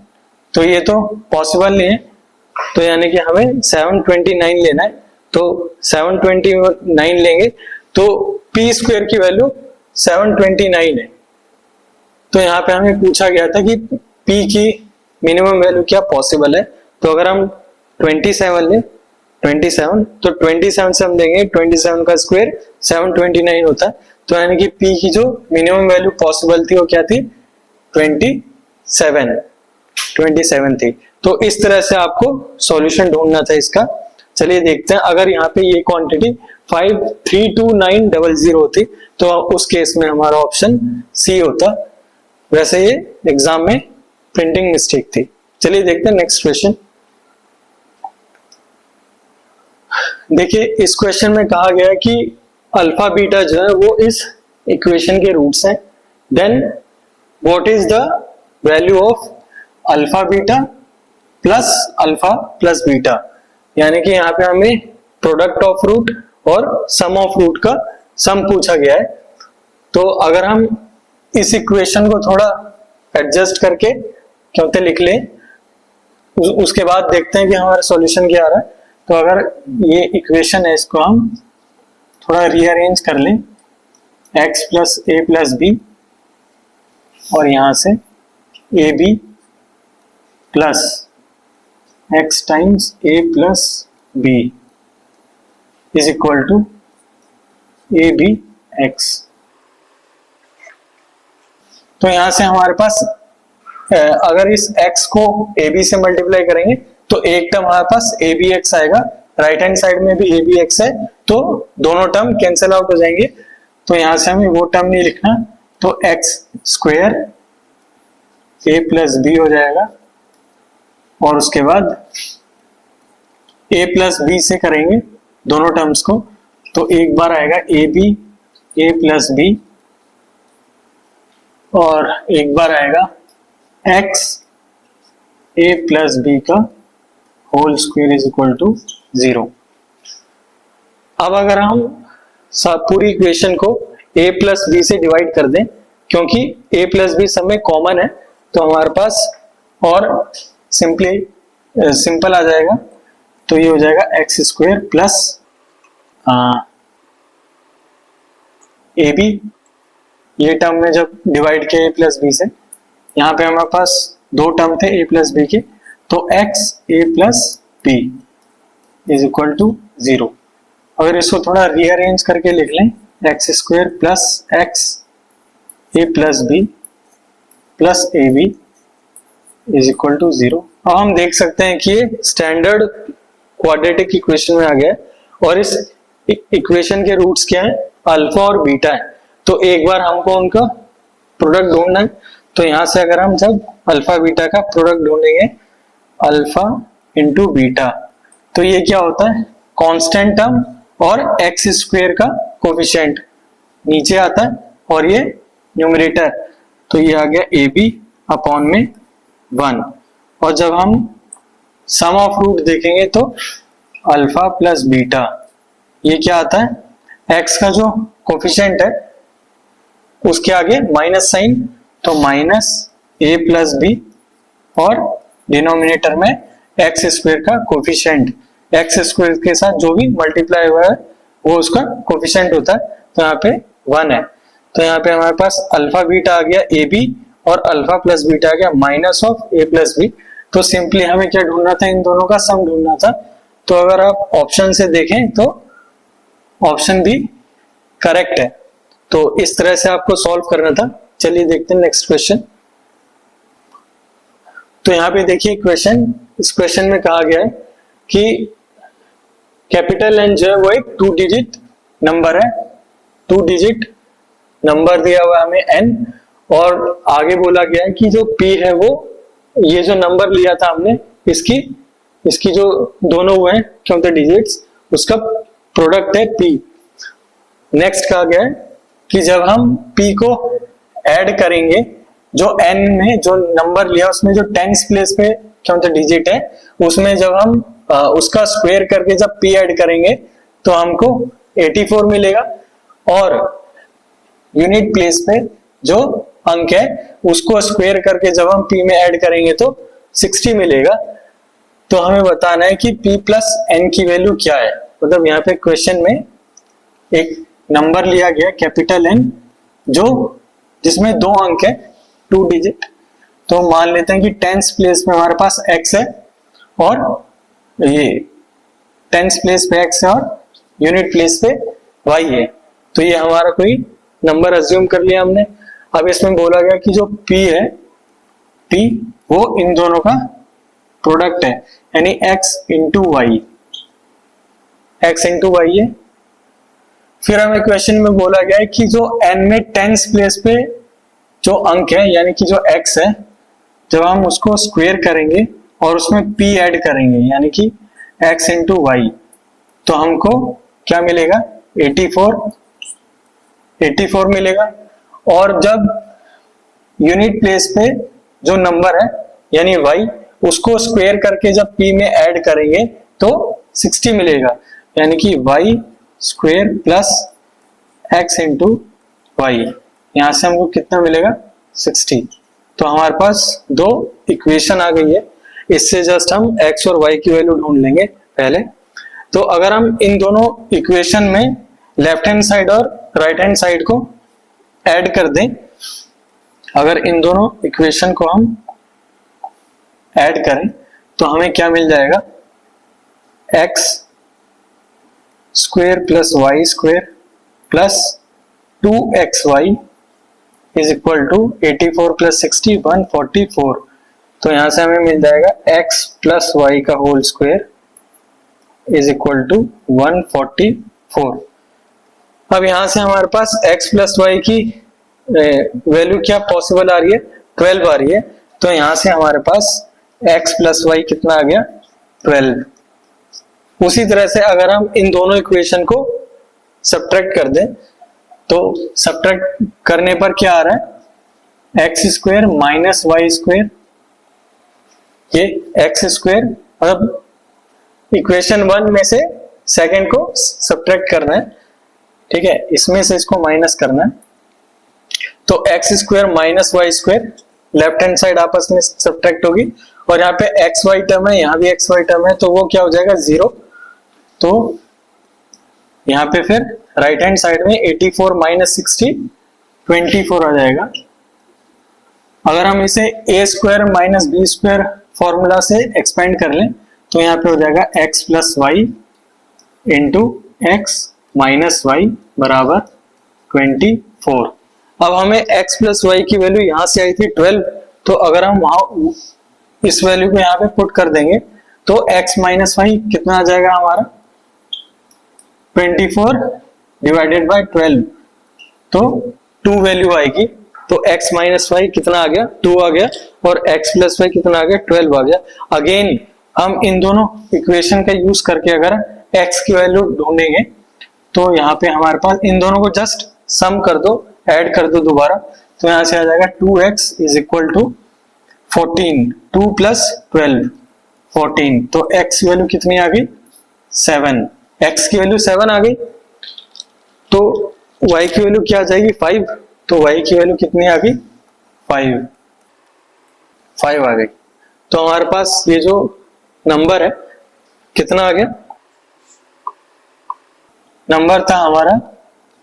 तो ये तो पॉसिबल नहीं है, तो यानी कि हमें 729 लेना है। तो 729 लेंगे तो p स्क्वायर की वैल्यू 729 है। तो यहाँ पे हमें पूछा गया था कि p की मिनिमम वैल्यू क्या पॉसिबल है। तो अगर हम 27 ले 27, तो 27 से हम देंगे 27 का स्क्वायर 729 होता है। तो यानी कि p की जो मिनिमम वैल्यू पॉसिबल थी वो क्या थी, 27 थी। तो इस तरह से आपको सॉल्यूशन ढूंढना था इसका। चलिए देखते हैं, अगर यहाँ पे ये क्वांटिटी 532900 होती तो उस केस में हमारा ऑप्शन सी होता। वैसे ये एग्जाम में प्रिंटिंग मिस्टेक थी। चलिए देखते हैं नेक्स्ट क्वेश्चन। देखिए इस क्वेश्चन में कहा गया है कि अल्फा बीटा जो है वो इस इक्वेशन के रूट्स हैं। Then what is the value of alpha beta plus alpha plus beta, यानी कि यहाँ पे हमें प्रोडक्ट ऑफ रूट और सम ऑफ रूट का सम पूछा गया है। तो अगर हम इस इक्वेशन को थोड़ा एडजस्ट करके क्योंकि लिख लें, उसके बाद देखते हैं कि हमारा सॉल्यूशन क्या आ रहा है। तो अगर ये इक्वेशन है इसको हम थोड़ा रीअरेंज कर लें, x plus A plus B और यहां से A B plus x times A plus B is equal to A B X. तो यहां से हमारे पास अगर इस x को ए बी से मल्टीप्लाई करेंगे तो एक टर्म हमारे पास ए बी एक्स आएगा, राइट हैंड साइड में भी ए बी एक्स है, तो दोनों टर्म कैंसिल आउट हो जाएंगे। तो यहां से हमें वो टर्म नहीं लिखना, तो एक्स स्क्वायर ए प्लस बी हो जाएगा और उसके बाद ए प्लस बी से करेंगे दोनों टर्म्स को, तो एक बार आएगा A B A plus B और एक बार आएगा एक्स ए प्लस बी का whole square is equal to 0। अब अगर हम पूरी इक्वेशन को a प्लस बी से डिवाइड कर दें, क्योंकि a प्लस बी सब में कॉमन है, तो हमारे पास और सिंपल आ जाएगा। तो ये हो जाएगा X square plus A B, ये टर्म में जब डिवाइड किया a प्लस बी से, यहाँ पे हमारे पास दो टर्म थे a प्लस बी के, तो x a plus B is equal to 0। अगर इसको थोड़ा रीअरेंज करके लिख लें, X square plus X A plus B plus A B is equal to 0। अब हम देख सकते हैं कि ये स्टैंडर्ड क्वाड्रेटिक इक्वेशन में आ गया है और इस इक्वेशन के रूट्स क्या है, अल्फा और बीटा है। तो एक बार हमको उनका प्रोडक्ट ढूंढना है। तो यहां से अगर हम जब अल्फा बीटा का प्रोडक्ट ढूंढेंगे, अल्फा इंटू बीटा, तो ये क्या होता है, कांस्टेंट टर्म और एक्स स्क्वायर का कोफिशिएंट नीचे आता है और ये न्यूमरेटर, तो ये आ गया ए बी अपॉन में 1। और जब हम सम ऑफ रूट देखेंगे तो अल्फा प्लस बीटा, ये क्या आता है, एक्स का जो कोफिशिएंट है उसके आगे माइनस साइन, तो माइनस ए प्लस बी, और डिनोमिनेटर में एक्स स्क्वायर का कोफिशिएंट, एक्स स्क्वायर के साथ जो भी मल्टीप्लाई हुआ है वो उसका कोफिशिएंट होता है, तो यहाँ पे 1 है। तो यहाँ पे हमारे पास अल्फा बीटा आ गया ए बी, और अल्फा प्लस बीटा आ गया minus of A plus B. तो सिंपली हमें क्या ढूंढना था, इन दोनों का सम ढूंढना था। तो अगर आप ऑप्शन से देखें तो ऑप्शन भी करेक्ट है। तो इस तरह से आपको सॉल्व करना था। चलिए देखते हैं नेक्स्ट क्वेश्चन। तो यहाँ पे देखिए क्वेश्चन, इस क्वेश्चन में कहा गया है कि कैपिटल एन जो है वो एक 2 डिजिट नंबर है, 2 डिजिट नंबर दिया हुआ है हमें एन, और आगे बोला गया है कि जो पी है वो, ये जो नंबर लिया था हमने इसकी जो दोनों हुए हैं क्योंकि डिजिट्स, उसका प्रोडक्ट है पी। नेक्स्ट कहा गया है कि जब हम पी को ऐड करेंगे, जो एन में जो नंबर लिया उसमें जो टेंस प्लेस पे क्योंकि डिजिट है, उसमें जब हम उसका स्क्वायर करके जब पी ऐड करेंगे तो हमको 84 मिलेगा, और यूनिट प्लेस पे जो अंक है उसको स्क्वायर करके जब हम पी में ऐड करेंगे तो 60 मिलेगा। तो हमें बताना है कि p प्लस एन की वैल्यू क्या है। मतलब यहाँ पे क्वेश्चन में एक नंबर लिया गया कैपिटल एन, जो जिसमें 2 अंक है 2 डिजिट। तो मान लेते हैं कि टेंस प्लेस में हमारे पास x है, और ये टेंस प्लेस पे x है और यूनिट प्लेस पे y है। तो ये हमारा कोई नंबर अज्यूम कर लिया हमने। अब इसमें बोला गया कि जो p है, p वो इन दोनों का प्रोडक्ट है, यानी x into Y, x into Y है। फिर हमें क्वेश्चन में बोला गया है कि जो n में टेंस प्लेस पे जो अंक है यानी कि जो x है, जब हम उसको स्क्वायर करेंगे और उसमें p ऐड करेंगे यानी कि x इंटू वाई, तो हमको क्या मिलेगा, 84 मिलेगा। और जब यूनिट प्लेस पे जो नंबर है यानी y, उसको स्क्वायर करके जब p में ऐड करेंगे तो 60 मिलेगा, यानी कि y square plus x into Y, यहां से हमको कितना मिलेगा, 60। तो हमारे पास 2 इक्वेशन आ गई है। इससे जस्ट हम x और y की वैल्यू ढूंढ लेंगे पहले। तो अगर हम इन दोनों इक्वेशन में लेफ्ट हैंड साइड और राइट हैंड साइड को ऐड कर दें, अगर इन दोनों इक्वेशन को हम ऐड करें तो हमें क्या मिल जाएगा, x square plus Y square plus 2xy is equal to 84 plus 60 144। तो यहां से हमें मिल जाएगा x प्लस वाई का whole square is equal to 144। अब यहां से हमारे पास x प्लस वाई की वैल्यू क्या पॉसिबल आ रही है, 12 आ रही है। तो यहां से हमारे पास x प्लस वाई कितना आ गया, 12। उसी तरह से अगर हम इन दोनों इक्वेशन को सब्ट्रैक्ट कर दें तो सब्ट्रैक्ट करने पर क्या आ रहा है, x square minus Y square, ये एक्स स्क्वायर, मतलब इक्वेशन 1 में से सेकंड को सब्ट्रैक्ट करना है, ठीक है, इसमें से इसको माइनस करना है। तो X square minus Y square left hand side आपस में सब्ट्रैक्ट होगी, और यहाँ पे एक्स वाई टर्म है, यहाँ भी एक्स वाई टर्म है, तो वो क्या हो जाएगा, 0। तो यहाँ पे फिर राइट हैंड साइड में 84 माइनस 60 24 आ जाएगा। अगर हम इसे A square minus B square formula से एक्सपेंड कर लें तो यहाँ पे हो जाएगा X plus Y into X minus Y बराबर 24। अब हमें x प्लस वाई की वैल्यू यहां से आई थी 12, तो अगर हम वहां इस वैल्यू को यहाँ पे पुट कर देंगे तो x माइनस वाई कितना आ जाएगा हमारा, 24 डिवाइडेड बाय 12, तो 2 वैल्यू आएगी। तो x माइनस वाई कितना आ गया, 2 आ गया, और x प्लस वाई कितना आ गया, 12 आ गया। अगेन हम इन दोनों इक्वेशन का यूज करके अगर x की वैल्यू ढूंढेंगे तो यहाँ पे हमारे पास इन दोनों को जस्ट सम कर दो, ऐड कर दो दोबारा, तो यहां से आ जाएगा 2x is equal to 14, 2 plus 12 14, तो x की वैल्यू कितनी आ गई 7, x की वैल्यू 7 आ गई, तो y की वैल्यू क्या आ जाएगी 5, तो y की वैल्यू कितनी आ गई 5 आ गई। तो हमारे पास ये जो नंबर है कितना आ गया, नंबर था हमारा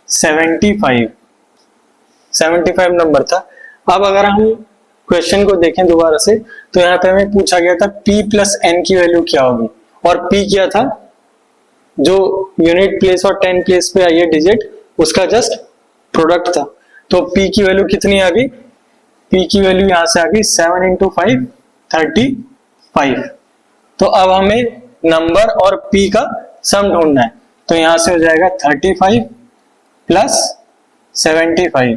75 नंबर था। अब अगर हम क्वेश्चन को देखें दोबारा से, तो यहाँ पे हमें पूछा गया था p प्लस n की वैल्यू क्या होगी, और p क्या था, जो यूनिट प्लेस और 10 प्लेस पे आई है डिजिट, उसका जस्ट प्रोडक्ट था। तो p की वैल्यू कितनी आ गई, p की वैल्यू यहां से आ गई 7 इंटू 5 35। तो अब हमें नंबर और p का सम ढूंढना है, तो यहां से हो जाएगा 35 प्लस 75,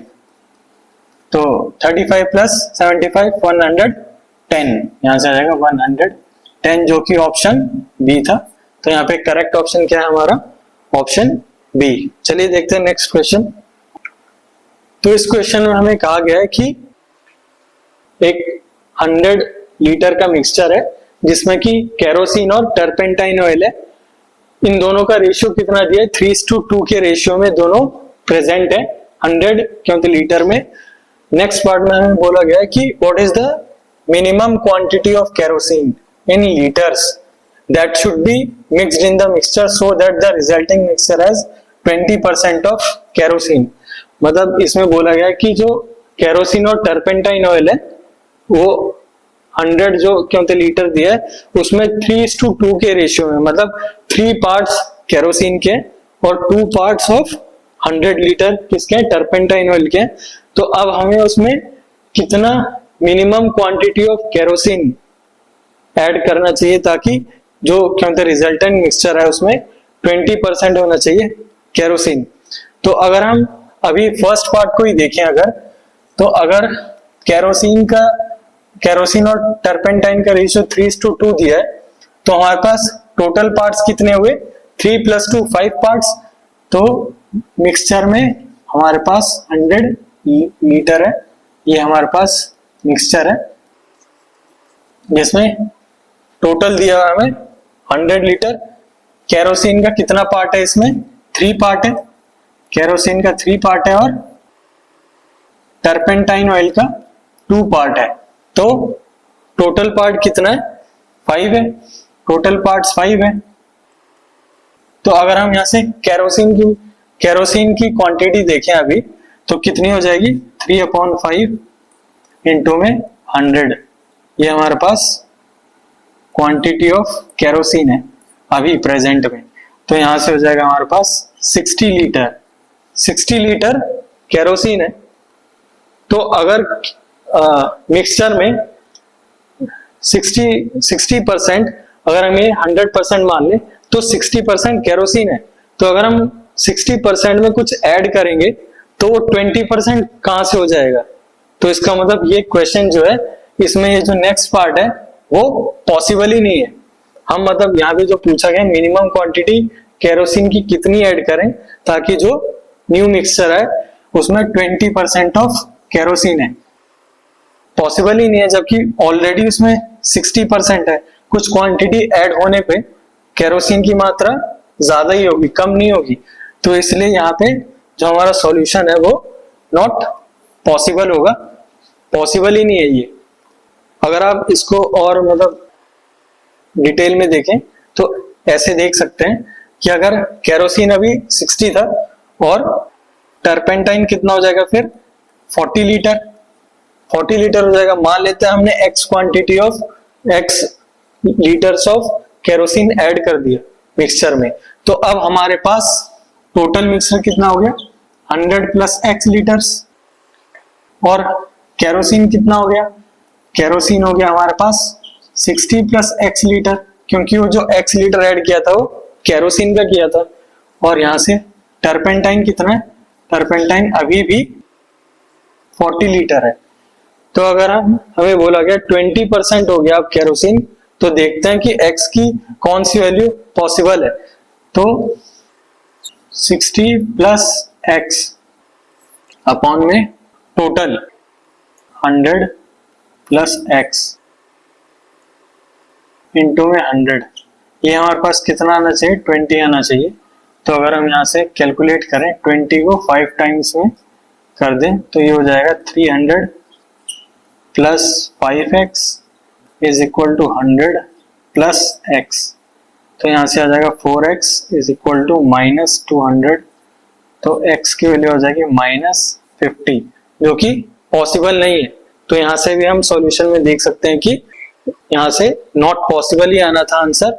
तो 35 प्लस 75 110, यहां से आ जाएगा 110, जो कि ऑप्शन बी था। तो यहाँ पे करेक्ट ऑप्शन क्या है हमारा, ऑप्शन बी। चलिए देखते हैं नेक्स्ट क्वेश्चन। तो इस क्वेश्चन में हमें कहा गया है कि एक 100 लीटर का मिक्सचर है जिसमें कि केरोसिन और टर्पेंटाइन ऑयल है, इन दोनों का रेशियो कितना दिया है, 3:2 के रेशियो में दोनों प्रेजेंट है 100 क्योंकि लीटर में। नेक्स्ट पार्ट में हमें बोला गया है कि what is the minimum quantity of kerosene in litres that should be mixed in the mixture so that the resulting mixture has 20% of kerosene. मतलब इसमें बोला गया है कि जो केरोसिन और टर्पेंटाइन ऑयल है वो 100 जो क्योंकि लीटर दिया है उसमें 3:2 के रेशियो में, मतलब 3 पार्ट्स केरोसिन के और 2 पार्ट्स ऑफ 100 लीटर किसके टर्पेंटाइन ऑयल के। तो अब हमें उसमें कितना minimum quantity of kerosene add करना चाहिए ताकि जो क्योंकि रिजल्टेंट मिक्सचर है उसमें 20% होना चाहिए केरोसिन। तो अगर हम अभी फर्स्ट पार्ट को ही देखें अगर, तो अगर केरोसिन और टर्पेंटाइन का रेशियो 3:2 दिया है, तो हमारे पास टोटल पार्ट्स कितने हुए 3 + 2 5 पार्ट्स। तो मिक्सचर में हमारे पास 100 लीटर है, ये हमारे पास मिक्सचर है जिसमें टोटल दिया हुआ हमें 100 लीटर। केरोसिन का कितना पार्ट है इसमें, 3 पार्ट है, केरोसिन का 3 पार्ट है और टर्पेंटाइन ऑयल का 2 पार्ट है। तो टोटल पार्ट कितना है 5 है, टोटल पार्ट्स 5 है। तो अगर हम यहां से केरोसिन की क्वांटिटी देखें अभी तो कितनी हो जाएगी 3/5 इंटू में 100, ये हमारे पास क्वांटिटी ऑफ केरोसिन है अभी प्रेजेंट में। तो यहां से हो जाएगा हमारे पास 60 लीटर केरोसिन है। तो अगर मिक्सचर में 60% अगर हमें 100% मान ले तो 60% केरोसिन है। तो अगर हम 60% में कुछ ऐड करेंगे तो 20% कहां से हो जाएगा। तो इसका मतलब ये क्वेश्चन जो है इसमें ये जो नेक्स्ट पार्ट है वो पॉसिबल ही नहीं है। हम मतलब यहाँ पे जो पूछा गया मिनिमम क्वांटिटी केरोसिन की कितनी ऐड करें ताकि जो न्यू मिक्सचर है उसमें 20% ऑफ केरोसिन है, पॉसिबल ही नहीं है जबकि ऑलरेडी उसमें 60% है। कुछ क्वांटिटी ऐड होने पे केरोसिन की मात्रा ज्यादा ही होगी, कम नहीं होगी। तो इसलिए यहाँ पे जो हमारा सॉल्यूशन है वो नॉट पॉसिबल होगा, पॉसिबल ही नहीं है ये। अगर आप इसको और मतलब डिटेल में देखें तो ऐसे देख सकते हैं कि अगर केरोसिन अभी 60 था और टर्पेंटाइन कितना हो जाएगा फिर 40 लीटर हो जाएगा। मान लेते हैं हमने x quantity of x litres of kerosene add कर दिया मिक्सचर में। तो अब हमारे पास टोटल मिक्सचर कितना हो गया 100 + x लीटर्स, और केरोसिन कितना हो गया, केरोसिन हो गया हमारे पास 60 + x लीटर, क्योंकि वो जो x लीटर ऐड किया था वो केरोसिन का किया था। और यहां से टर्पेंटाइन कितना है, टर्पेंटाइन अभी भी 40 लीटर है। तो अगर हमें बोला गया 20% हो गया अब केरोसिन, तो देखते हैं कि x की कौन सी वैल्यू पॉसिबल है। तो 60 + x अपॉन में टोटल 100 + x इंटू में 100, ये हमारे पास कितना आना चाहिए, 20 आना चाहिए। तो अगर हम यहाँ से कैलकुलेट करें 20 को 5 टाइम्स में कर दें तो ये हो जाएगा 300 plus 5x is equal to 100 plus x। तो यहाँ से आ जाएगा 4x is equal to minus 200। तो x की वैल्यू हो जाएगी -50, जो कि पॉसिबल नहीं है। तो यहाँ से भी हम सॉल्यूशन में देख सकते हैं कि यहाँ से नॉट पॉसिबल ही आना था आंसर,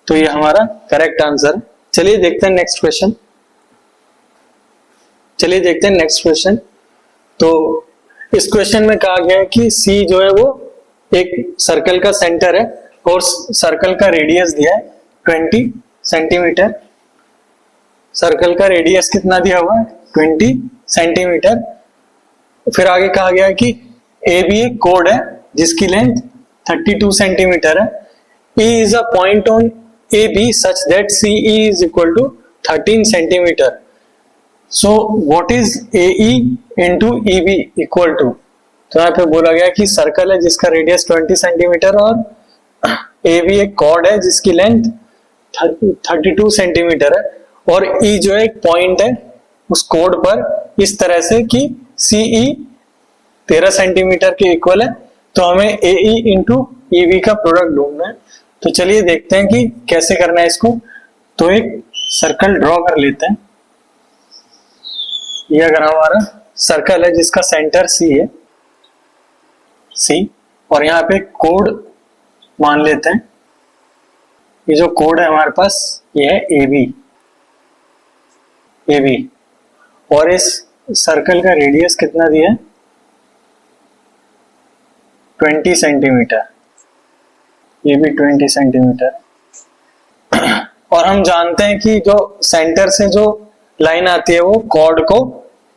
तो ये हमारा करेक्ट आंसर है। चलिए देखते हैं नेक्स्ट क्वेश्चन। तो इस क्वेश्चन में कहा गया है कि C जो है वो एक सर्कल का सेंटर है और सर्कल का रेडियस दिया है 20 सेंटीमीटर। सर्कल का रेडियस कितना दिया हुआ है, 20 सेंटीमीटर। फिर आगे कहा गया है कि ए बी एक कोड है जिसकी लेंथ 32 सेंटीमीटर है। E is a point on AB such that CE is equal to 13 centimeter. So what is AE into EB equal to? तो यहाँ पे बोला गया कि सर्कल है जिसका रेडियस 20 सेंटीमीटर और AB एक कॉर्ड है जिसकी लेंथ 32 सेंटीमीटर है और E जो है एक पॉइंट है उस कोड पर इस तरह से कि CE 13 सेंटीमीटर के इक्वल है। तो हमें AE इंटू EB का प्रोडक्ट ढूंढना है। तो चलिए देखते हैं कि कैसे करना है इसको। तो एक सर्कल ड्रॉ कर लेते हैं। ये अगर हमारा सर्कल है जिसका सेंटर C है, C, और यहाँ पे कोड मान लेते हैं। ये जो कोड है हमारे पास ये है AB और इस सर्कल का रेडियस कितना दिया है, 20 सेंटीमीटर, ये भी 20 सेंटीमीटर। और हम जानते हैं कि जो सेंटर से जो लाइन आती है वो कॉर्ड को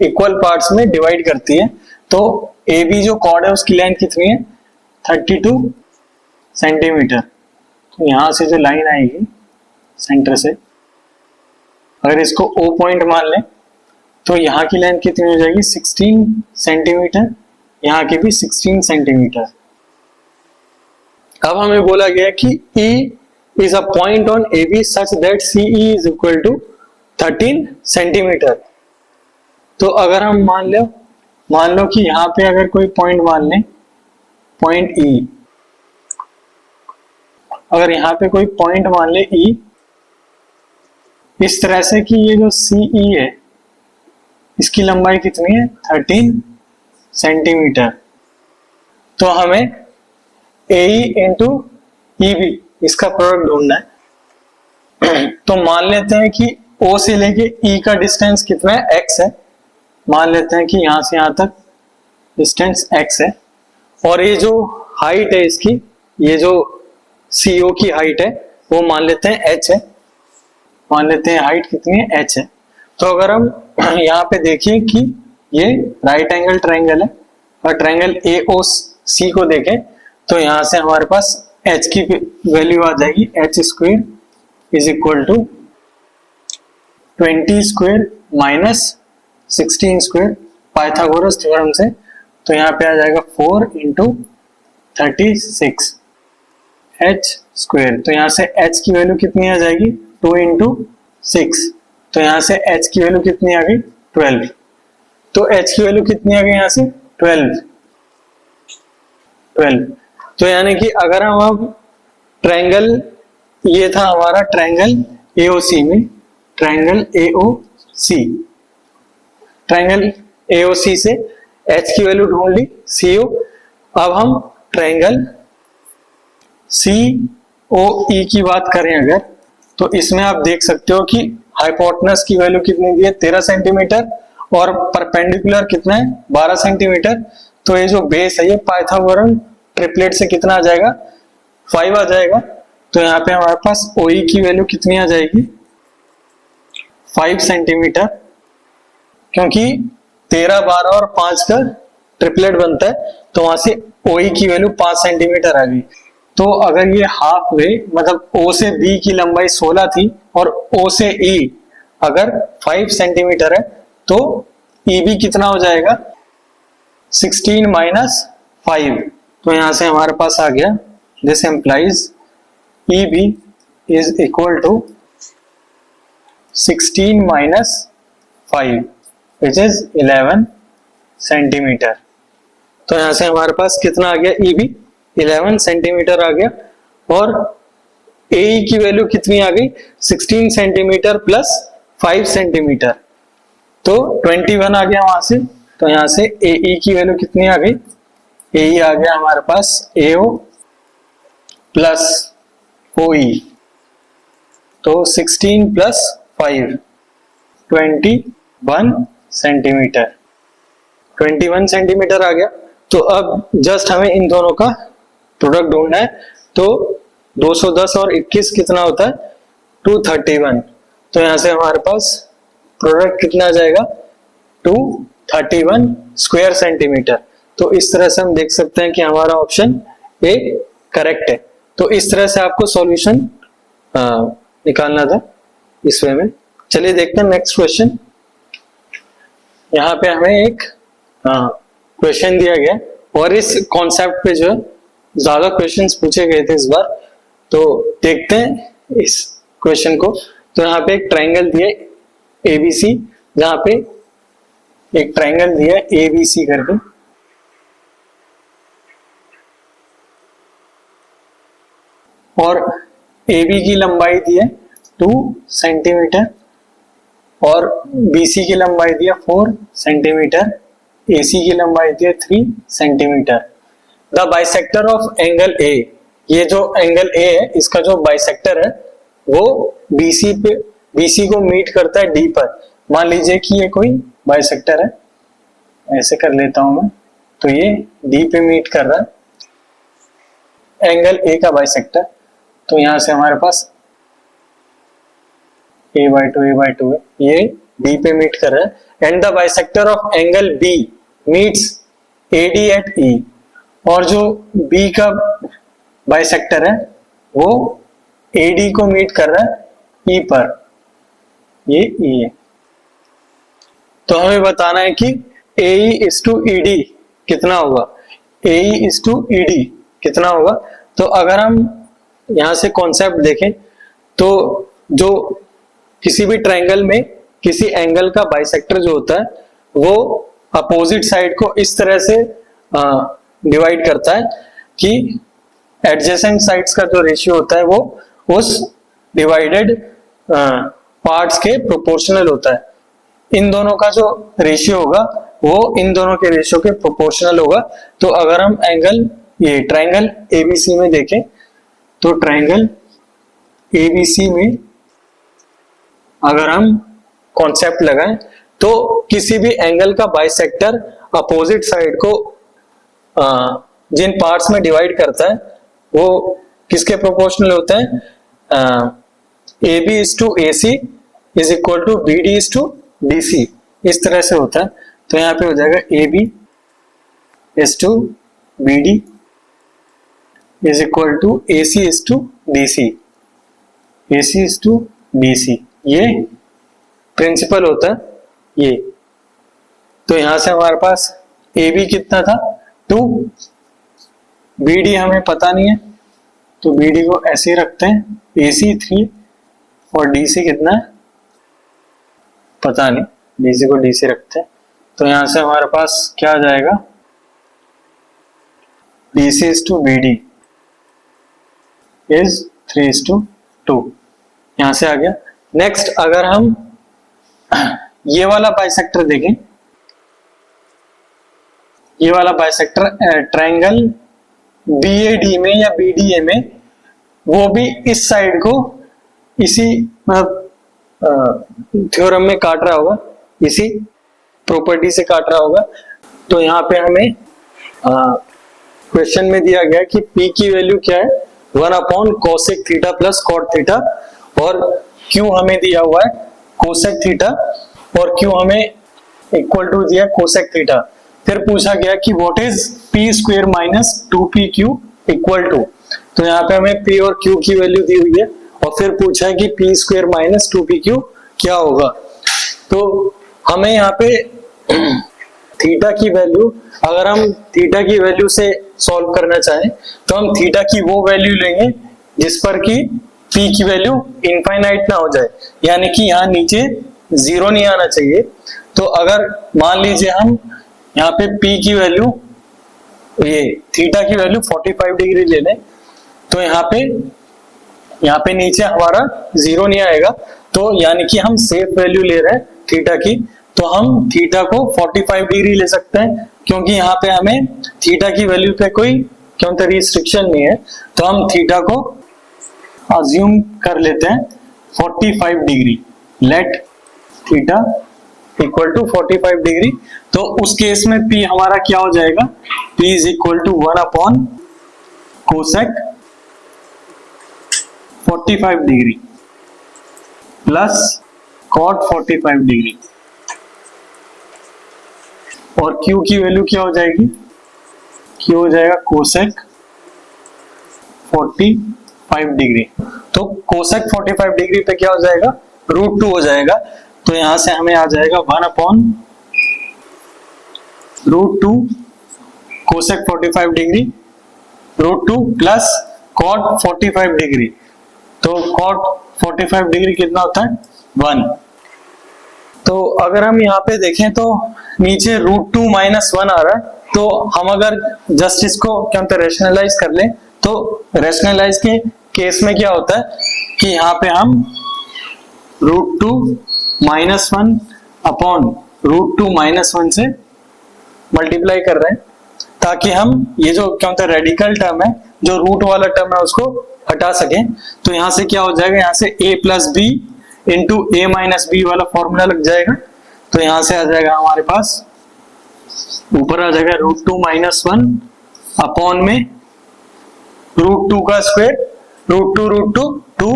इक्वल पार्ट्स में डिवाइड करती है। तो ए बी जो कॉर्ड है उसकी लेंथ कितनी है, 32 सेंटीमीटर। तो यहां से जो लाइन आएगी सेंटर से, अगर इसको ओ पॉइंट मान लें तो यहाँ की लेंथ कितनी हो जाएगी, 16 सेंटीमीटर, यहाँ की भी 16 सेंटीमीटर। अब हमें बोला गया कि E is a point on AB such that CE is equal to 13 centimetre. तो अगर हम मान लो कि यहाँ पे अगर कोई पॉइंट मान लें, पॉइंट E, अगर यहाँ पे कोई पॉइंट मान ले E इस तरह से कि ये जो CE है इसकी लंबाई कितनी है, 13 सेंटीमीटर। तो हमें AE इंटू EB इसका प्रोडक्ट ढूंढना है। तो मान लेते हैं कि O से लेके E का डिस्टेंस कितना है, X है। मान लेते हैं कि यहां से यहां तक डिस्टेंस X है और ये जो हाइट है इसकी, ये जो CO की हाइट है वो मान लेते हैं H है। मान लेते हैं हाइट कितनी है, H है। तो अगर हम यहाँ पे देखिए कि ये राइट एंगल ट्रायंगल है और ट्रायंगल AOC को देखें तो यहाँ से हमारे पास H की वैल्यू आ जाएगी, H square is equal to 20 square minus 16 square Pythagoras theorem से। तो यहाँ पे आ जाएगा 4 इंटू 36 H स्क्वायर। तो यहाँ से H की वैल्यू कितनी आ जाएगी, 2 इंटू 6। तो यहाँ से H की वैल्यू कितनी आ गई, 12। तो H की वैल्यू कितनी आ गई यहाँ से, 12। तो यानी कि अगर हम अब ट्रायंगल, ये था हमारा ट्रायंगल AOC में, ट्रायंगल AOC से H की वैल्यू ढूंढ ली, CO। अब हम ट्रायंगल COE की बात करें अगर, तो इसमें आप देख सकते हो कि हाइपोटेनस की वैल्यू कितनी दी है, 13 सेंटीमीटर और परपेंडिकुलर कितना है, 12 सेंटीमीटर। तो ये जो बेस है ये पाइथागोरन ट्रिपलेट से कितना आ जाएगा, 5 आ जाएगा। तो यहाँ पे हमारे पास OE की वैल्यू कितनी आ जाएगी, 5 सेंटीमीटर, क्योंकि 13, 12 और 5 का ट्रिपलेट बनता है। तो वहां से OE की वैल्यू 5 सेंटीमीटर आ गई। तो अगर ये हाफ वे, मतलब O से B की लंबाई 16 थी और O से E अगर 5 सेंटीमीटर है तो EB कितना हो जाएगा, 16 माइनस 5। तो यहां से हमारे पास आ गया, this implies EB is equal to 16 minus 5 which is 11 centimetre. तो यहां से हमारे पास कितना आ गया, EB 11 सेंटीमीटर आ गया, और AE की वैल्यू कितनी आ गई, 16 सेंटीमीटर प्लस 5 सेंटीमीटर, तो 21 आ गया वहां से। तो यहां से AE की वैल्यू कितनी आ गई, AE आ गया हमारे पास AO प्लस OE, तो 16 प्लस 5 21 सेंटीमीटर, 21 सेंटीमीटर आ गया। तो अब जस्ट हमें इन दोनों का प्रोडक्ट ढूंढना है। तो 210 और 21 कितना होता है, 231। तो यहां से हमारे पास प्रोडक्ट कितना आ जाएगा, 231 स्क्वायर सेंटीमीटर। तो इस तरह से हम देख सकते हैं कि हमारा ऑप्शन ए करेक्ट है। तो इस तरह से आपको सॉल्यूशन निकालना था इस वे में। चलिए देखते हैं नेक्स्ट क्वेश्चन। यहाँ पे हमें एक क्वेश्चन दिया गया, और इस कॉन्सेप्ट पे जो है ज्यादा क्वेश्चंस पूछे गए थे इस बार। तो देखते हैं इस क्वेश्चन को। तो यहाँ पे एक ट्रायंगल दिया ABC, जहाँ पे एक ट्रायंगल दिया ABC करके, और AB की लंबाई दी है 2 सेंटीमीटर और BC की लंबाई दी है 4 सेंटीमीटर, AC की लंबाई दी है 3 centimetre. The bisector of angle A, ये जो एंगल A है इसका जो बाइसेक्टर है वो BC को मीट करता है D पर। मान लीजिए कि ये कोई बाइसेक्टर है, ऐसे कर लेता हूं मैं, तो ये D पे मीट कर रहा है एंगल A का बाइसेक्टर। तो यहां से हमारे पास a/2 है, ये D पे मीट कर रहा है। And the bisector of angle B meets AD at E, और जो B का बाइसेक्टर है वो AD को मीट कर रहा है E पर, ये E है। तो हमें बताना है कि AE is to ED कितना होगा, AE is to ED कितना होगा। तो अगर हम यहां से कॉन्सेप्ट देखें तो जो किसी भी ट्रायंगल में किसी एंगल का बाइसेक्टर जो होता है वो अपोजिट साइड को इस तरह से डिवाइड करता है कि एडजेसेंट साइड्स का जो रेशियो होता है वो उस डिवाइडेड पार्ट्स के प्रोपोर्शनल होता है। इन दोनों का जो रेशियो होगा वो इन दोनों के रेशियो के प्रोपोर्शनल होगा। तो अगर हम ये ट्रायंगल ABC में देखें तो ट्रायंगल ABC में अगर हम कॉन्सेप्ट लगाएं तो किसी भी एंगल का बाइसेक्टर अपोजिट साइड को जिन पार्ट्स में डिवाइड करता है वो किसके प्रोपोर्शनल होता है, AB is to AC is equal to BD is to DC, इस तरह से होता है। तो यहाँ पे हो जाएगा AB is to BD is equal to AC is to DC, AC is to DC, ये प्रिंसिपल होता है ये। तो यहां से हमारे पास AB कितना था 2, BD हमें पता नहीं है तो BD को ऐसे ही रखते हैं, AC 3 और DC कितना है पता नहीं, DC को DC रखते हैं। तो यहां से हमारे पास क्या आ जाएगा, DC is to BD is 3:2, यहां से आ गया। नेक्स्ट अगर हम ये वाला बाइसेक्टर देखें, ये वाला बाइसेक्टर ट्रायंगल BAD में या BDA में, वो भी इस साइड को इसी थ्योरम में काट रहा होगा, इसी प्रॉपर्टी से काट रहा होगा। तो यहाँ पे हमें क्वेश्चन में दिया गया कि P की वैल्यू क्या है, 1/cosec theta plus cot theta, और Q हमें दिया हुआ है कोसेक थीटा, और Q हमें इक्वल टू दिया कोसेक थीटा। फिर पूछा गया कि what is P square minus 2PQ equal to. तो यहाँ पे हमें P और Q की वैल्यू दी हुई है, और फिर पूछा है कि P स्क्वायर माइनस 2PQ क्या होगा। तो हमें यहाँ पे थीटा की वैल्यू, अगर हम थीटा की वैल्यू से सॉल्व करना चाहें तो हम थीटा की वो वैल्यू लेंगे जिस पर कि p की वैल्यू इनफाइनाइट ना हो जाए, यानी कि यहाँ नीचे जीरो नहीं आना चाहिए। तो अगर मान लीजिए हम यहाँ पे p की वैल्यू, ये थीटा की वैल्यू 45 डिग्री ले लें, तो यहाँ पे नीचे हमारा जीरो नहीं आएगा, तो यानी कि हम सेफ वैल्यू ले रहे हैं थीटा की, तो हम थीटा को 45 डिग्री ले सकते हैं, क्योंकि यहाँ पे हमें थीटा की वैल्यू पे कोई क्योंकि रिस्ट्रिक्शन नहीं है, तो हम थीटा को अज्यूम कर लेते हैं 45 degree, let theta equal to 45 degree. तो उस केस में P हमारा क्या हो जाएगा, P is equal to 1 upon cosec 45 degree plus cot 45 degree, और Q की वैल्यू क्या हो जाएगी, Q हो जाएगा कोसेक 45 डिग्री। तो कोसेक 45 डिग्री पे क्या हो जाएगा, √2 हो जाएगा। तो यहां से हमें आ जाएगा 1 upon √2 cosec 45 degree √2 plus cot 45 degree. तो कॉट 45 डिग्री कितना होता है, 1। तो अगर हम यहाँ पे देखें तो नीचे √2 - 1 आ रहा है, तो हम अगर जस्ट इसको क्या होता है रेशनलाइज कर लें, तो रेशनलाइज के केस में क्या होता है कि यहाँ पे हम √2 - 1 अपॉन √2 - 1 से मल्टीप्लाई कर रहे हैं, ताकि हम ये जो क्या होता है रेडिकल टर्म है, जो रूट वाला टर्म है, उसको हटा सकें। तो यहाँ से क्या हो जाएगा, यहाँ से a + b into a - b वाला फॉर्मूला लग जाएगा। तो यहाँ से आ जाएगा हमारे पास, ऊपर आ जाएगा √2 - 1 अपॉन में √2 का स्क्वायर, √2 2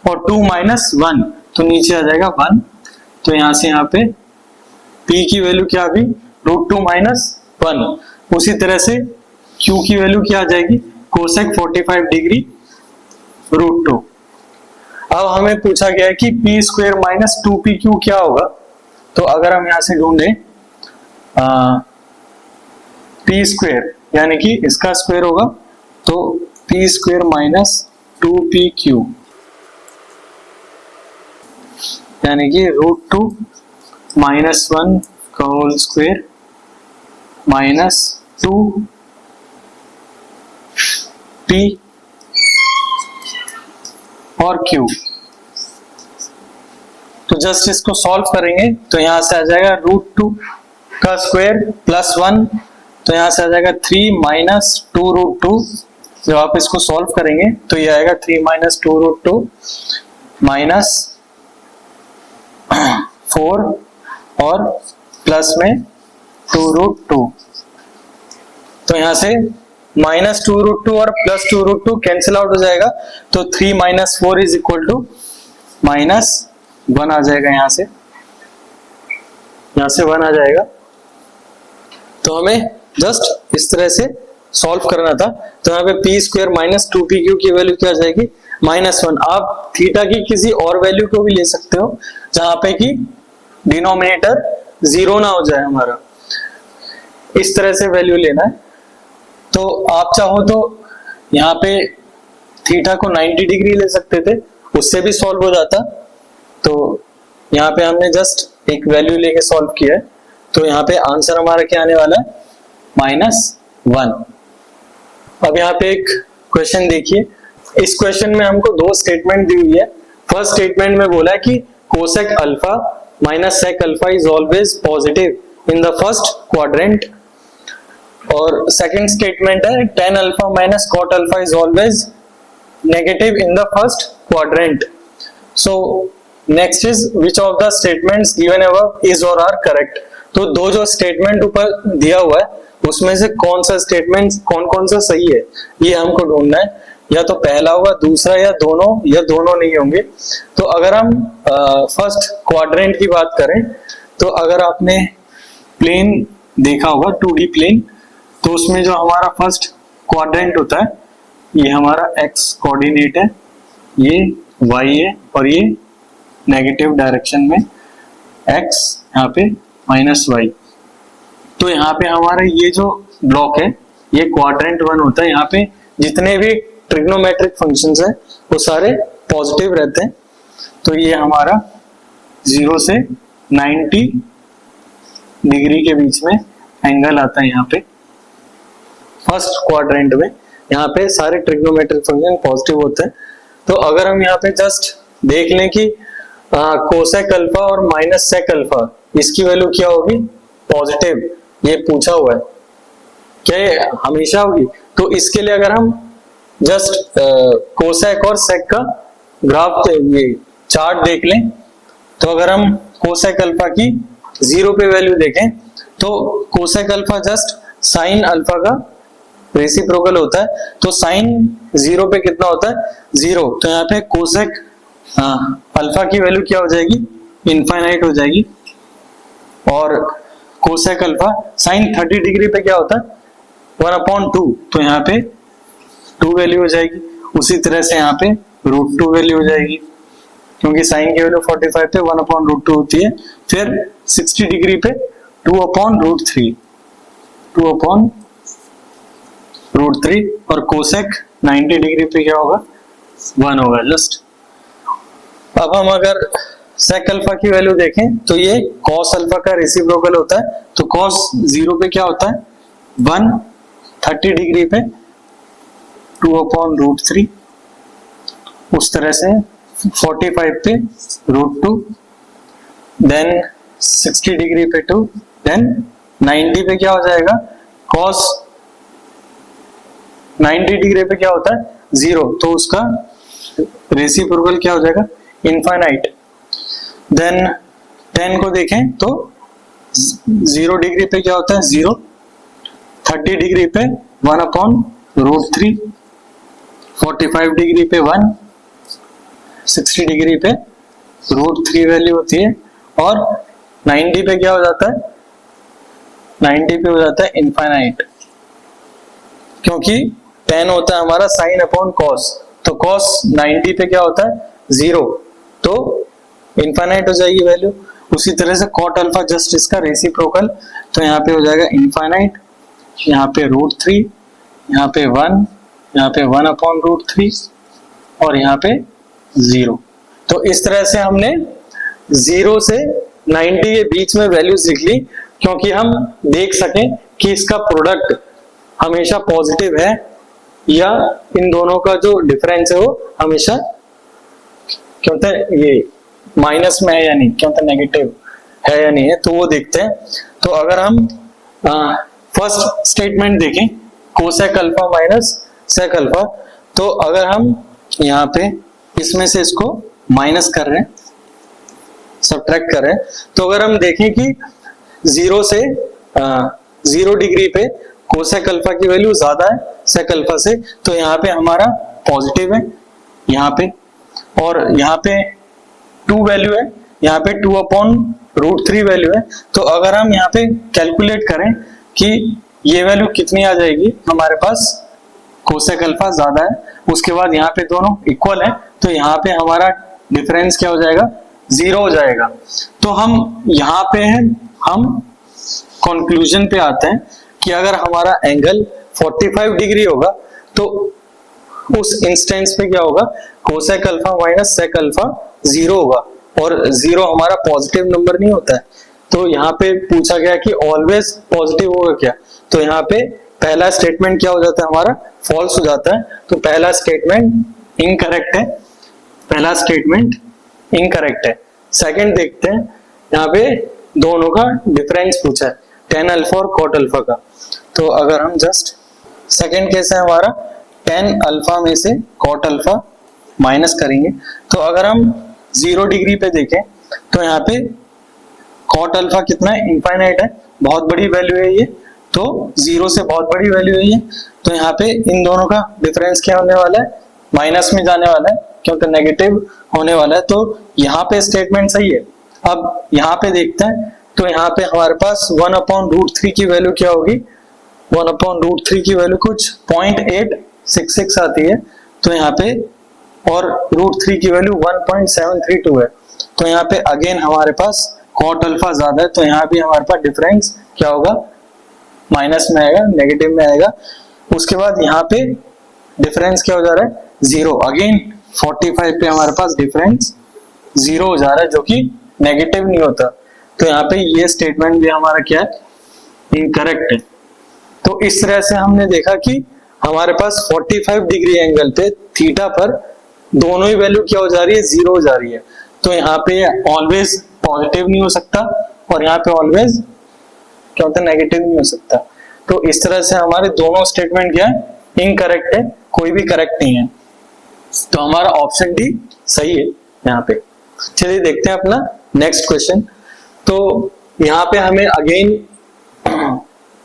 और 2 - 1, तो नीचे आ जाएगा 1। तो यहाँ से यहाँ पे p की वैल्यू क्या आ गई, √2 - 1। उसी तरह से q की वैल्यू क्या आ जाएगी, कोसेक 45 डिग्री √2। अब हमें पूछा गया है कि p² - 2pq क्या होगा। तो अगर हम यहां से ढूंढें p² यानी कि इसका स्क्वायर होगा, तो p² - 2pq यानी कि √2 - 1 का होल स्क्वायर माइनस 2p और q। तो जस्ट इसको सॉल्व करेंगे, तो यहां से आ जाएगा √2 का स्क्वायर प्लस 1, तो यहां से आ जाएगा 3 - 2√2। जब आप इसको सॉल्व करेंगे तो ये आएगा 3 - 2√2 माइनस 4 और प्लस में 2√2। तो यहां से -2√2 और +2√2 कैंसिल आउट हो जाएगा, तो 3 - 4 इज इक्वल टू -1 आ जाएगा। यहाँ से 1 आ जाएगा। तो हमें जस्ट इस तरह से सॉल्व करना था। तो यहाँ पे p² - 2pq की वैल्यू क्या आ जाएगी, -1। आप थीटा की किसी और वैल्यू को भी ले सकते हो, जहां पे कि डिनोमिनेटर 0 ना हो जाए हमारा, इस तरह से वैल्यू लेना है। तो आप चाहो तो यहाँ पे थीटा को 90 डिग्री ले सकते थे, उससे भी सॉल्व हो जाता। तो यहाँ पे हमने जस्ट एक वैल्यू लेके सॉल्व किया है, तो यहाँ पे आंसर हमारा क्या आने वाला है, -1। अब यहाँ पे एक क्वेश्चन देखिए। इस क्वेश्चन में हमको 2 स्टेटमेंट दी हुई है। फर्स्ट स्टेटमेंट में बोला है कि cosec alpha minus sec alpha is always positive in the first quadrant, और सेकंड स्टेटमेंट है tan alpha minus cot alpha is always negative in the first quadrant. So next is which of the statements given above is or are correct. तो दो जो स्टेटमेंट ऊपर दिया हुआ है उसमें से कौन सा स्टेटमेंट कौन सा सही है, ये हमको ढूंढना है। या तो पहला होगा, दूसरा, या दोनों नहीं होंगे। तो अगर हम फर्स्ट क्वाड्रेंट की बात करें, तो अगर आपने प्लेन देखा होगा 2D प्लेन, तो उसमें जो हमारा फर्स्ट क्वाड्रेंट होता है, ये हमारा x कोऑर्डिनेट है, ये y है, और ये नेगेटिव डायरेक्शन में x यहाँ पे -y। तो यहाँ पे हमारा ये जो ब्लॉक है ये क्वाड्रेंट 1 होता है। यहाँ पे जितने भी ट्रिग्नोमेट्रिक फंक्शंस है वो सारे पॉजिटिव रहते हैं। तो ये हमारा 0 से 90 डिग्री के बीच में एंगल आता है यहाँ पे फर्स्ट क्वाड्रेंट में। यहाँ पे सारे ट्रिग्नोमेट्रिक फंक्शन पॉजिटिव होते हैं। तो अगर हम यहाँ पे जस्ट देख लें कि कोसेक अल्फा और माइनस सेक अल्फा इसकी वैल्यू क्या होगी, पॉजिटिव, ये पूछा हुआ है, क्या ये हमेशा होगी? तो इसके लिए अगर हम जस्ट कोसेक और सेक का ग्राफ ये चार्ट देख लें, तो अगर हम कोसेक अल्फा की 0 पे वैल्यू देखें तो cosec alpha just sine alpha का रेसिप्रोकल होता है। तो साइन 0 पे कितना होता है, 0। तो यहाँ पे कोसेक अल्फा की वैल्यू क्या हो जाएगी, इनफाइनाइट हो जाएगी। और कोसेक अल्फा साइन 30 डिग्री पे क्या होता है, 1/2। तो यहाँ पे 2 वैल्यू हो जाएगी। उसी तरह से यहाँ पे √2 वैल्यू हो जाएगी, क्योंकि साइन की वैल्यू 45 पे 1/√2 होती है। फिर 60 डिग्री पे 2/√3, 2/√3। और कोसेक 90 डिग्री पे क्या होगा, 1 होगा जस्ट। अब हम अगर सेक अल्फा की वैल्यू देखें तो ये कॉस अल्फा का रेसिप्रोकल होता है। तो कॉस 0 पे क्या होता है, 1, 30 डिग्री पे 2/√3, उस तरह से 45 पे √2, देन 60 डिग्री पे 2, देन 90 पे क्या हो जाएगा, कॉस 90 डिग्री पे क्या होता है, 0। तो उसका रेसिप्रोकल क्या हो जाएगा, इनफाइनाइट। देन 10 को देखें तो 0 डिग्री पे क्या होता है, 0। 30 डिग्री पे 1/√3, 45 डिग्री पे 1, 60 डिग्री पे √3 वैल्यू होती है। और 90 पे क्या हो जाता है, 90 पे हो जाता है इनफाइनाइट, क्योंकि 10 होता है हमारा साइन अपॉन कॉस। तो कॉस 90 पे क्या होता है, 0। तो इनफाइनाइट हो जाएगी वैल्यू। उसी तरह से कॉट अल्फा जस्ट इसका रेसिप्रोकल, तो यहाँ पे हो जाएगा इनफाइनाइट, यहाँ पे √3, यहाँ पे 1, यहाँ पे 1/√3 और यहाँ पे 0। तो इस तरह से हमने 0 से 90 के बीच में वैल्यूज लिख ली, क्योंकि हम देख सकें कि इसका प्रोडक्ट हमेशा पॉजिटिव है या इन दोनों का जो डिफरेंस है वो हमेशा क्योंकि ये माइनस में है या नहीं, क्योंकि नेगेटिव है या नहीं है, तो वो देखते हैं। तो अगर हम फर्स्ट स्टेटमेंट देखें, cosec alpha minus sec alpha, तो अगर हम यहाँ पे इसमें से इसको माइनस कर रहे हैं, सब्ट्रैक्ट कर रहे हैं, तो अगर हम देखें कि 0 से 0 डिग्री पे कोसेक अल्फा की वैल्यू ज्यादा है सेक अल्फा से, तो यहाँ पे हमारा पॉजिटिव है यहाँ पे, और यहाँ पे 2 वैल्यू है, यहाँ पे 2/√3 वैल्यू है। तो अगर हम यहाँ पे कैलकुलेट करें कि ये वैल्यू कितनी आ जाएगी, हमारे पास कोसेक अल्फा ज्यादा है, उसके बाद यहाँ पे दोनों इक्वल है, तो यहाँ पे हमारा डिफरेंस क्या हो जाएगा, 0 हो जाएगा। तो हम यहाँ पे हैं, हम कंक्लूजन पे आते हैं कि अगर हमारा एंगल 45 डिग्री होगा तो उस इंस्टेंस पे क्या होगा, cosec alpha minus sec alpha 0 होगा, और 0 हमारा पॉजिटिव नंबर नहीं होता है। तो यहाँ पे पूछा गया कि ऑलवेज पॉजिटिव होगा क्या, तो यहाँ पे पहला स्टेटमेंट क्या हो जाता है, हमारा फॉल्स हो जाता है। तो पहला स्टेटमेंट इनकरेक्ट है, पहला स्टेटमेंट इनकरेक्ट है। सेकंड देखते हैं, यहाँ पे दोनों का डिफरेंस पूछा है, tan अल्फा और cot अल्फा का। तो अगर हम जस्ट सेकंड केस है हमारा, tan अल्फा में से cot अल्फा माइनस करेंगे, तो अगर हम 0 डिग्री पे देखें तो यहाँ पे cot अल्फा कितना है, इनफाइनाइट है, बहुत बड़ी वैल्यू है ये, तो 0 से बहुत बड़ी वैल्यू है ये। तो यहाँ पे इन दोनों का डिफरेंस क्या होने वाला है, माइनस में जाने वाला है, क्योंकि नेगेटिव होने वाला है। तो यहाँ पे स्टेटमेंट सही है। अब यहाँ पे देखते हैं, तो यहाँ पे हमारे पास 1/√3 की वैल्यू क्या होगी, 1/√3 की वैल्यू कुछ 0.866 आती है, तो यहाँ पे, और √3 की वैल्यू 1.732 है। तो यहाँ पे अगेन हमारे पास cot अल्फा ज्यादा है, तो यहाँ भी हमारे पास डिफरेंस क्या होगा, माइनस में आएगा, नेगेटिव में आएगा। उसके बाद यहाँ पे डिफरेंस क्या हो जा रहा है, 0। अगेन 45 पे हमारे पास डिफरेंस 0 हो जा रहा है, जो कि नेगेटिव नहीं होता। तो यहाँ पे ये स्टेटमेंट भी हमारा क्या है, इनकरेक्ट है। तो इस तरह से हमने देखा कि हमारे पास 45 डिग्री एंगल पे थीटा पर दोनों ही वैल्यू क्या हो जा रही है, 0 हो जा रही है। तो यहाँ पे ऑलवेज पॉजिटिव नहीं हो सकता और यहाँ पे ऑलवेज क्या होता है, नेगेटिव नहीं हो सकता। तो इस तरह से हमारे दोनों स्टेटमेंट क्या है, इनकरेक्ट है, कोई भी करेक्ट नहीं है। तो हमारा ऑप्शन डी सही है यहाँ पे। चलिए देखते हैं अपना नेक्स्ट क्वेश्चन। तो यहाँ पे हमें अगेन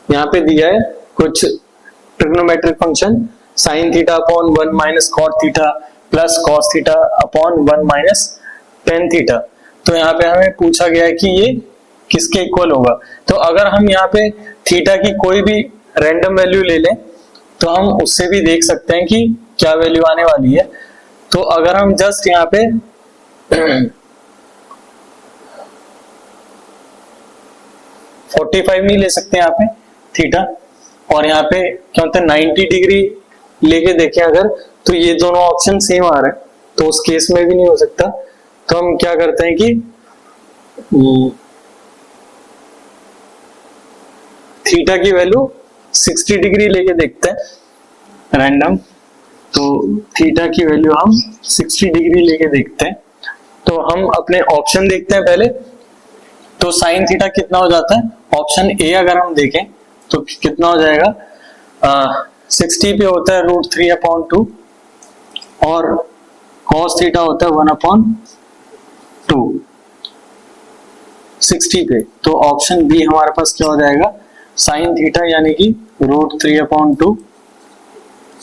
यहाँ पे दिया है कुछ trigonometric function sin theta upon 1 minus cot theta plus cos theta upon 1 minus tan theta. तो यहाँ पे हमें पूछा गया है कि ये किसके इक्वल होगा। तो अगर हम यहाँ पे थीटा की कोई भी रैंडम वैल्यू ले लें तो हम उससे भी देख सकते हैं कि क्या वैल्यू आने वाली है। तो अगर हम जस्ट यहाँ पे 45 नहीं ले सकते यहाँ पे थीटा, और यहाँ पे क्या होता है 90 डिग्री लेके देखें अगर, तो ये दोनों ऑप्शन सेम आ रहे हैं, तो उस केस में भी नहीं हो सकता। तो हम क्या करते हैं कि थीटा की वैल्यू 60 डिग्री लेके देखते हैं रैंडम। तो थीटा की वैल्यू हम 60 डिग्री लेके देखते हैं। तो हम अपने ऑप्शन देखते हैं पहले। तो साइन थीटा कितना हो जाता है, ऑप्शन ए अगर हम देखें तो कितना हो जाएगा, 60 पे होता है √3/2 और cos थीटा होता है 1/2 60 पे। तो ऑप्शन बी हमारे पास क्या हो जाएगा, साइन थीटा यानी कि √3/2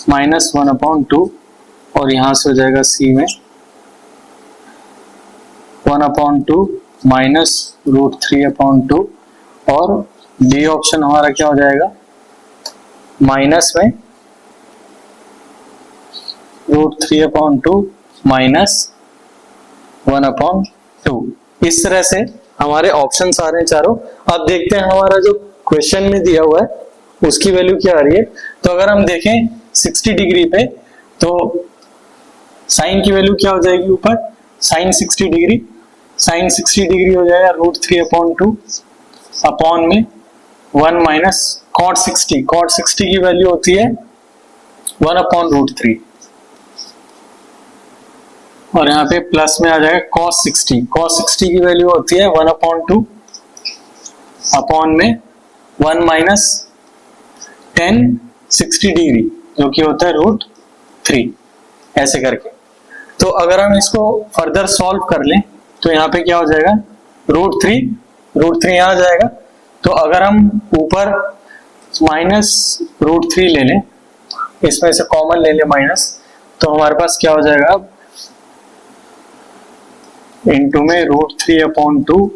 माइनस 1/2, और यहां से हो जाएगा सी में 1/2 माइनस √3/2, और डी ऑप्शन हमारा क्या हो जाएगा, माइनस में √3/2 माइनस 1/2। इस तरह से हमारे ऑप्शन आ रहे हैं चारों। अब देखते हैं हमारा जो क्वेश्चन में दिया हुआ है उसकी वैल्यू क्या आ रही है। तो अगर हम देखें 60 डिग्री पे, तो साइन की वैल्यू क्या हो जाएगी ऊपर, साइन 60 डिग्री, साइन 60 डिग्री हो जाएगा √3/2 अपॉन में 1 माइनस कॉट 60। कॉट 60 की वैल्यू होती है 1/√3, और यहाँ पे प्लस में आ जाएगा cos 60। cos 60 की वैल्यू होती है 1/2 अपॉन में 1 माइनस tan 60 डिग्री जो कि होता है √3, ऐसे करके। तो अगर हम इसको फर्दर सॉल्व कर लें तो यहाँ पे क्या हो जाएगा, √3 यहाँ आ जाएगा। तो अगर हम ऊपर माइनस √3 ले लें, इसमें से कॉमन ले लें माइनस, तो हमारे पास क्या हो जाएगा, इनटू में √3/2,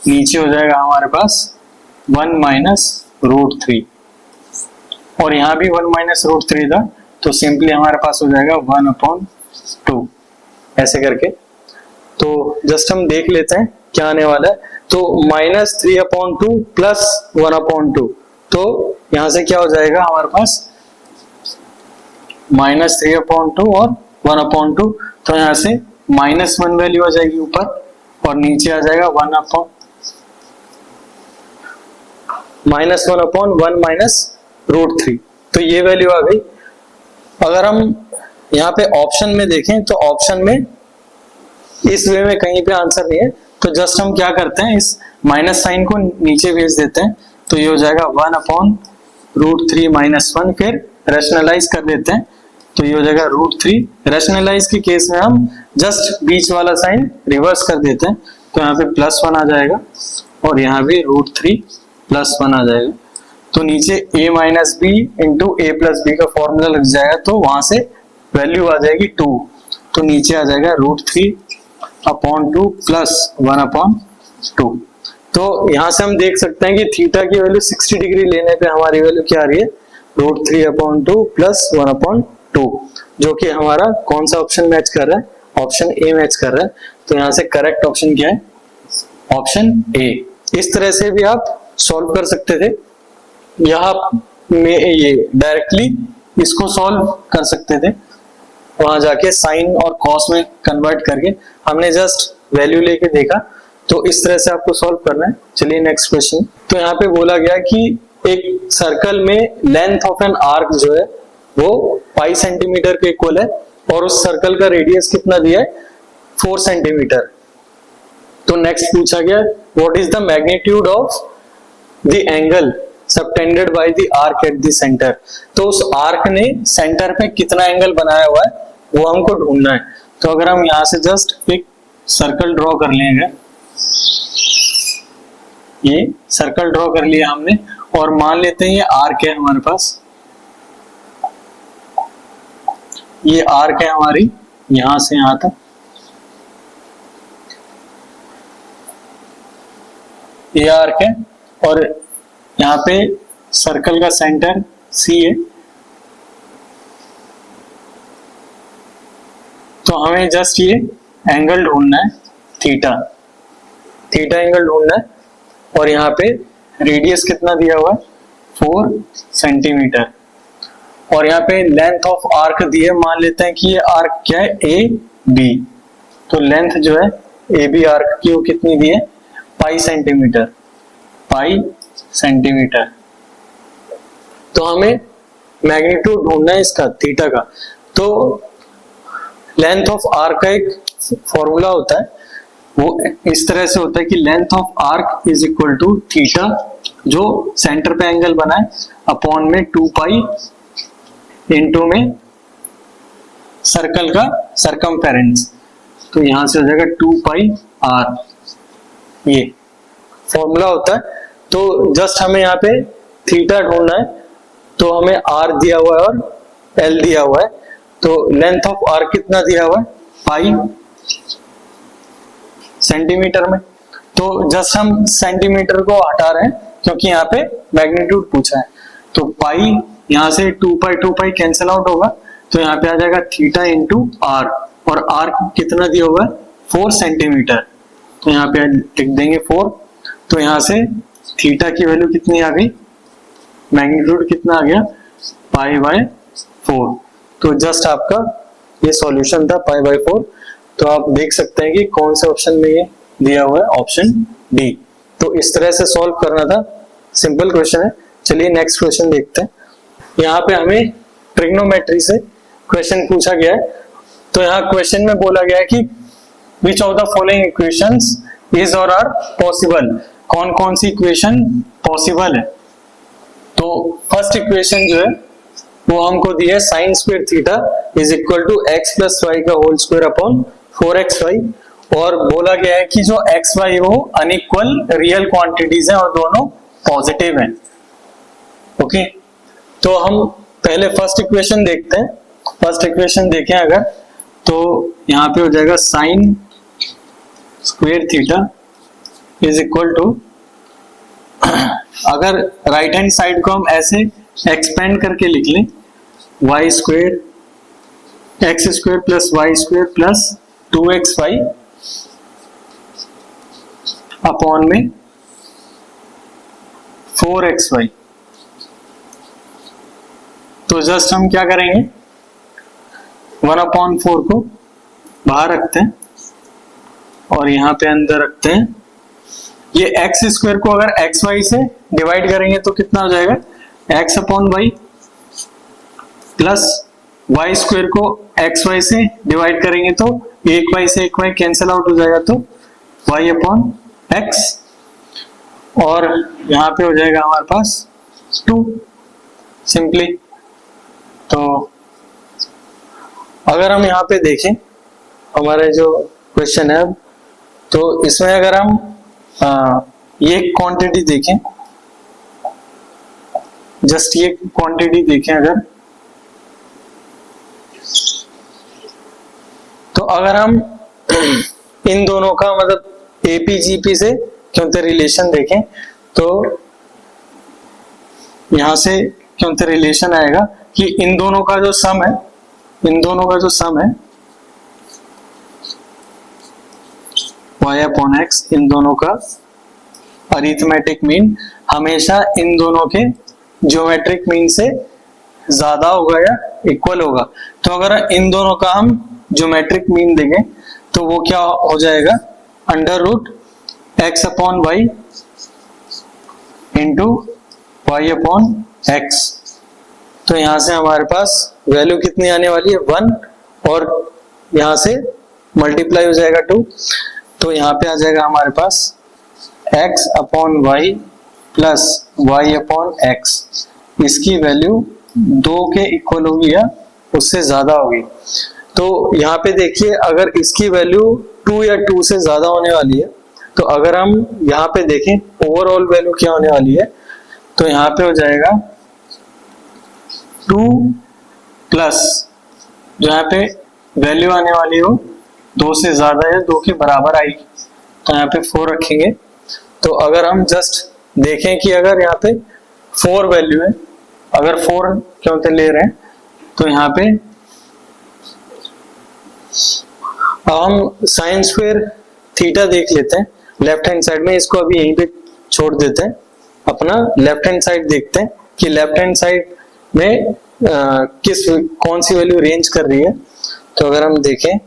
नीचे हो जाएगा हमारे पास 1 माइनस √3, और यहाँ भी 1 माइनस √3 था, तो सिंपली हमारे पास हो जाएगा 1/2, ऐसे करके। तो जस्ट हम देख लेते हैं क्या आने वाला है। तो -3/2 प्लस 1/2, तो यहां से क्या हो जाएगा हमारे पास -3/2 और 1/2, तो यहां से -1 वैल्यू आ जाएगी ऊपर, और नीचे आ जाएगा -1/1 माइनस √3। तो ये वैल्यू आ गई। अगर हम यहाँ पे ऑप्शन में देखें तो ऑप्शन में इस वे में कहीं पे आंसर नहीं है, तो जस्ट हम क्या करते हैं, इस माइनस साइन को नीचे भेज देते हैं। तो ये हो जाएगा 1/√3 माइनस 1, फिर रैशनलाइज कर देते हैं, तो ये हो जाएगा √3। रैशनलाइज के केस में हम जस्ट बीच वाला साइन रिवर्स कर देते हैं, तो यहाँ पे +1 आ जाएगा, और यहाँ भी √3 +1 आ जाएगा। तो नीचे a minus B into a plus B का फॉर्मूला लग जाएगा, तो वहां से वैल्यू आ जाएगी 2, तो नीचे आ जाएगा √3/2 प्लस 1/2। तो यहां से हम देख सकते हैं कि थीटा की वैल्यू 60 डिग्री लेने पे हमारी वैल्यू क्या आ रही है, √3/2 प्लस 1/2, जो कि हमारा कौन सा ऑप्शन मैच कर रहा है, ऑप्शन ए मैच कर रहा है। तो यहाँ से करेक्ट ऑप्शन क्या है, ऑप्शन ए। इस तरह से भी आप सॉल्व कर सकते थे। यहाँ में ये डायरेक्टली इसको सॉल्व कर सकते थे वहां जाके साइन और कॉस में कन्वर्ट करके, हमने जस्ट वैल्यू लेके देखा। तो इस तरह से आपको सॉल्व करना है। चलिए नेक्स्ट क्वेश्चन। तो यहाँ पे बोला गया कि एक सर्कल में लेंथ ऑफ एन आर्क जो है वो पाई सेंटीमीटर के इक्वल है और उस सर्कल का रेडियस कितना दिया है 4 सेंटीमीटर। तो नेक्स्ट पूछा गया what is the magnitude of the angle subtended by the arc at the centre. तो उस आर्क ने सेंटर पे कितना एंगल बनाया हुआ है वो हमको ढूंढना है। तो अगर हम यहाँ से जस्ट एक सर्कल ड्रॉ कर लेंगे, ये सर्कल ड्रॉ कर लिया हमने और मान लेते हैं ये आर्क है हमारे पास, ये आर्क है हमारी यहां से यहां तक, ये आर्क है और यहाँ पे सर्कल का सेंटर सी है। तो हमें जस्ट ये एंगल ढूंढना है थीटा, थीटा एंगल ढूंढना है और यहाँ पे रेडियस कितना दिया हुआ है 4 सेंटीमीटर और यहाँ पे लेंथ ऑफ आर्क दी है, मान लेते हैं कि ये आर्क क्या है ए बी। तो लेंथ जो है ए बी आर्क की वो कितनी दी है पाई सेंटीमीटर, पाई सेंटीमीटर। तो हमें मैग्नीट्यूड ढूंढना है इसका थीटा का। तो लेंथ ऑफ आर्क का एक फॉर्मूला होता है, वो इस तरह से होता है कि length of arc is equal to theta जो सेंटर पे एंगल बना है अपॉन में 2 पाई इंटू में सर्कल का सरकमफेरेंस। तो यहां से हो जाएगा 2 पाई आर, ये फॉर्मूला होता है। तो जस्ट हमें यहाँ पे थीटा ढूंढना है, तो हमें आर दिया हुआ है और एल दिया हुआ है। तो लेंथ ऑफ आर कितना दिया हुआ है पाई सेंटीमीटर में। तो जस्ट हम सेंटीमीटर को हटा रहे हैं क्योंकि यहाँ पे मैग्नीट्यूड पूछा है। तो पाई यहाँ से 2 पाई कैंसिल आउट होगा, तो यहाँ पे आ जाएगा थीटा इंटू आर और आर कितना दिया हुआ है 4 सेंटीमीटर। तो यहाँ पे लिख देंगे 4। तो यहाँ से थीटा की वैल्यू कितनी आ गई, मैग्नीट्यूड कितना आ गया पाई बाय 4। तो जस्ट आपका ये सॉल्यूशन था पाई बाय 4। तो आप देख सकते हैं कि कौन से ऑप्शन में ये दिया हुआ है, ऑप्शन डी। तो इस तरह से सॉल्व करना था, सिंपल क्वेश्चन है। चलिए नेक्स्ट क्वेश्चन देखते हैं। यहाँ पे हमें ट्रिग्नोमेट्री से क्वेश्चन पूछा गया है। तो यहाँ क्वेश्चन में बोला गया है कि विच of the following equations is or are possible, कौन कौन सी इक्वेशन पॉसिबल है। तो फर्स्ट इक्वेशन जो है वो हमको दी है sine square theta is equal to X plus Y का होल स्क्वायर अपॉन 4xy और बोला गया है कि जो एक्स वाई वो अनइक्वल रियल क्वांटिटीज हैं और दोनों पॉजिटिव हैं। ओके, तो हम पहले फर्स्ट इक्वेशन देखते हैं। फर्स्ट इक्वेशन देखें अगर, तो यहाँ पे हो जाएगा sine square theta is equal to, अगर राइट हैंड साइड को हम ऐसे एक्सपेंड करके लिख लें Y square X square plus Y square plus 2xy upon में 4xy। तो जस्ट हम क्या करेंगे 1/4 को बाहर रखते हैं और यहाँ पे अंदर रखते हैं। ये एक्स स्क्वायर को अगर एक्स वाई से डिवाइड करेंगे तो कितना हो जाएगा X upon Y, plus Y square को एक्स वाई से डिवाइड करेंगे तो एक वाई से एक वाई कैंसिल आउट हो जाएगा, तो वाई अपॉन एक्स और यहाँ पे हो जाएगा हमारे पास 2 सिंपली। तो अगर हम यहाँ पे देखें हमारे जो क्वेश्चन है, तो इसमें अगर हम ये क्वांटिटी देखें, जस्ट ये क्वांटिटी देखें अगर, तो अगर हम इन दोनों का मतलब एपीजीपी से क्योंकि रिलेशन देखें तो यहां से क्योंकि रिलेशन आएगा कि इन दोनों का जो सम है, इन दोनों का जो सम है y अपॉन एक्स, इन दोनों का अरिथमेटिक मीन हमेशा इन दोनों के ज्योमेट्रिक मीन से ज्यादा होगा या इक्वल होगा। तो अगर इन दोनों का हम ज्योमेट्रिक मीन देखें तो वो क्या हो जाएगा, under root X upon Y into Y upon X. तो यहां से हमारे पास वैल्यू कितनी आने वाली है 1 और यहां से मल्टीप्लाई हो जाएगा 2। तो यहाँ पे आ जाएगा हमारे पास x upon Y plus Y upon X, इसकी वैल्यू 2 के इक्वल होगी या उससे ज्यादा होगी। तो यहाँ पे देखिए अगर इसकी वैल्यू 2 या 2 से ज्यादा होने वाली है, तो अगर हम यहाँ पे देखें ओवरऑल वैल्यू क्या होने वाली है, तो यहाँ पे हो जाएगा 2 प्लस जो यहाँ पे वैल्यू आने वाली हो 2 से ज्यादा या 2 के बराबर आएगी, तो यहाँ पे 4 रखेंगे। तो अगर हम जस्ट देखें कि अगर यहाँ पे 4 वैल्यू है, अगर 4 क्यों ले रहे हैं, तो यहाँ पे अब हम साइन स्क्वायर थीटा देख लेते हैं लेफ्ट हैंड साइड में। इसको अभी यहीं पे छोड़ देते हैं, अपना लेफ्ट हैंड साइड देखते हैं कि लेफ्ट हैंड साइड में कौन सी वैल्यू रेंज कर रही है। तो अगर हम देखें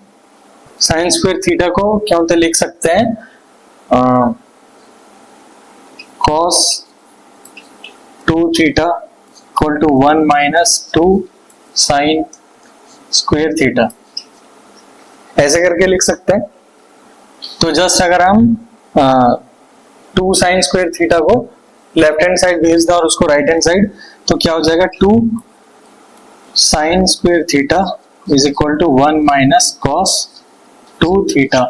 साइन स्क्वायर थीटा को क्या होता है, लिख सकते हैं cos 2 theta equal to 1 minus 2 sine square theta, ऐसे करके लिख सकते हैं। तो जस्ट अगर हम 2 साइन स्क्वायर थीटा को लेफ्ट हैंड साइड भेज दें और उसको राइट हैंड साइड, तो क्या हो जाएगा 2 sine square theta is equal to 1 minus cos 2 theta,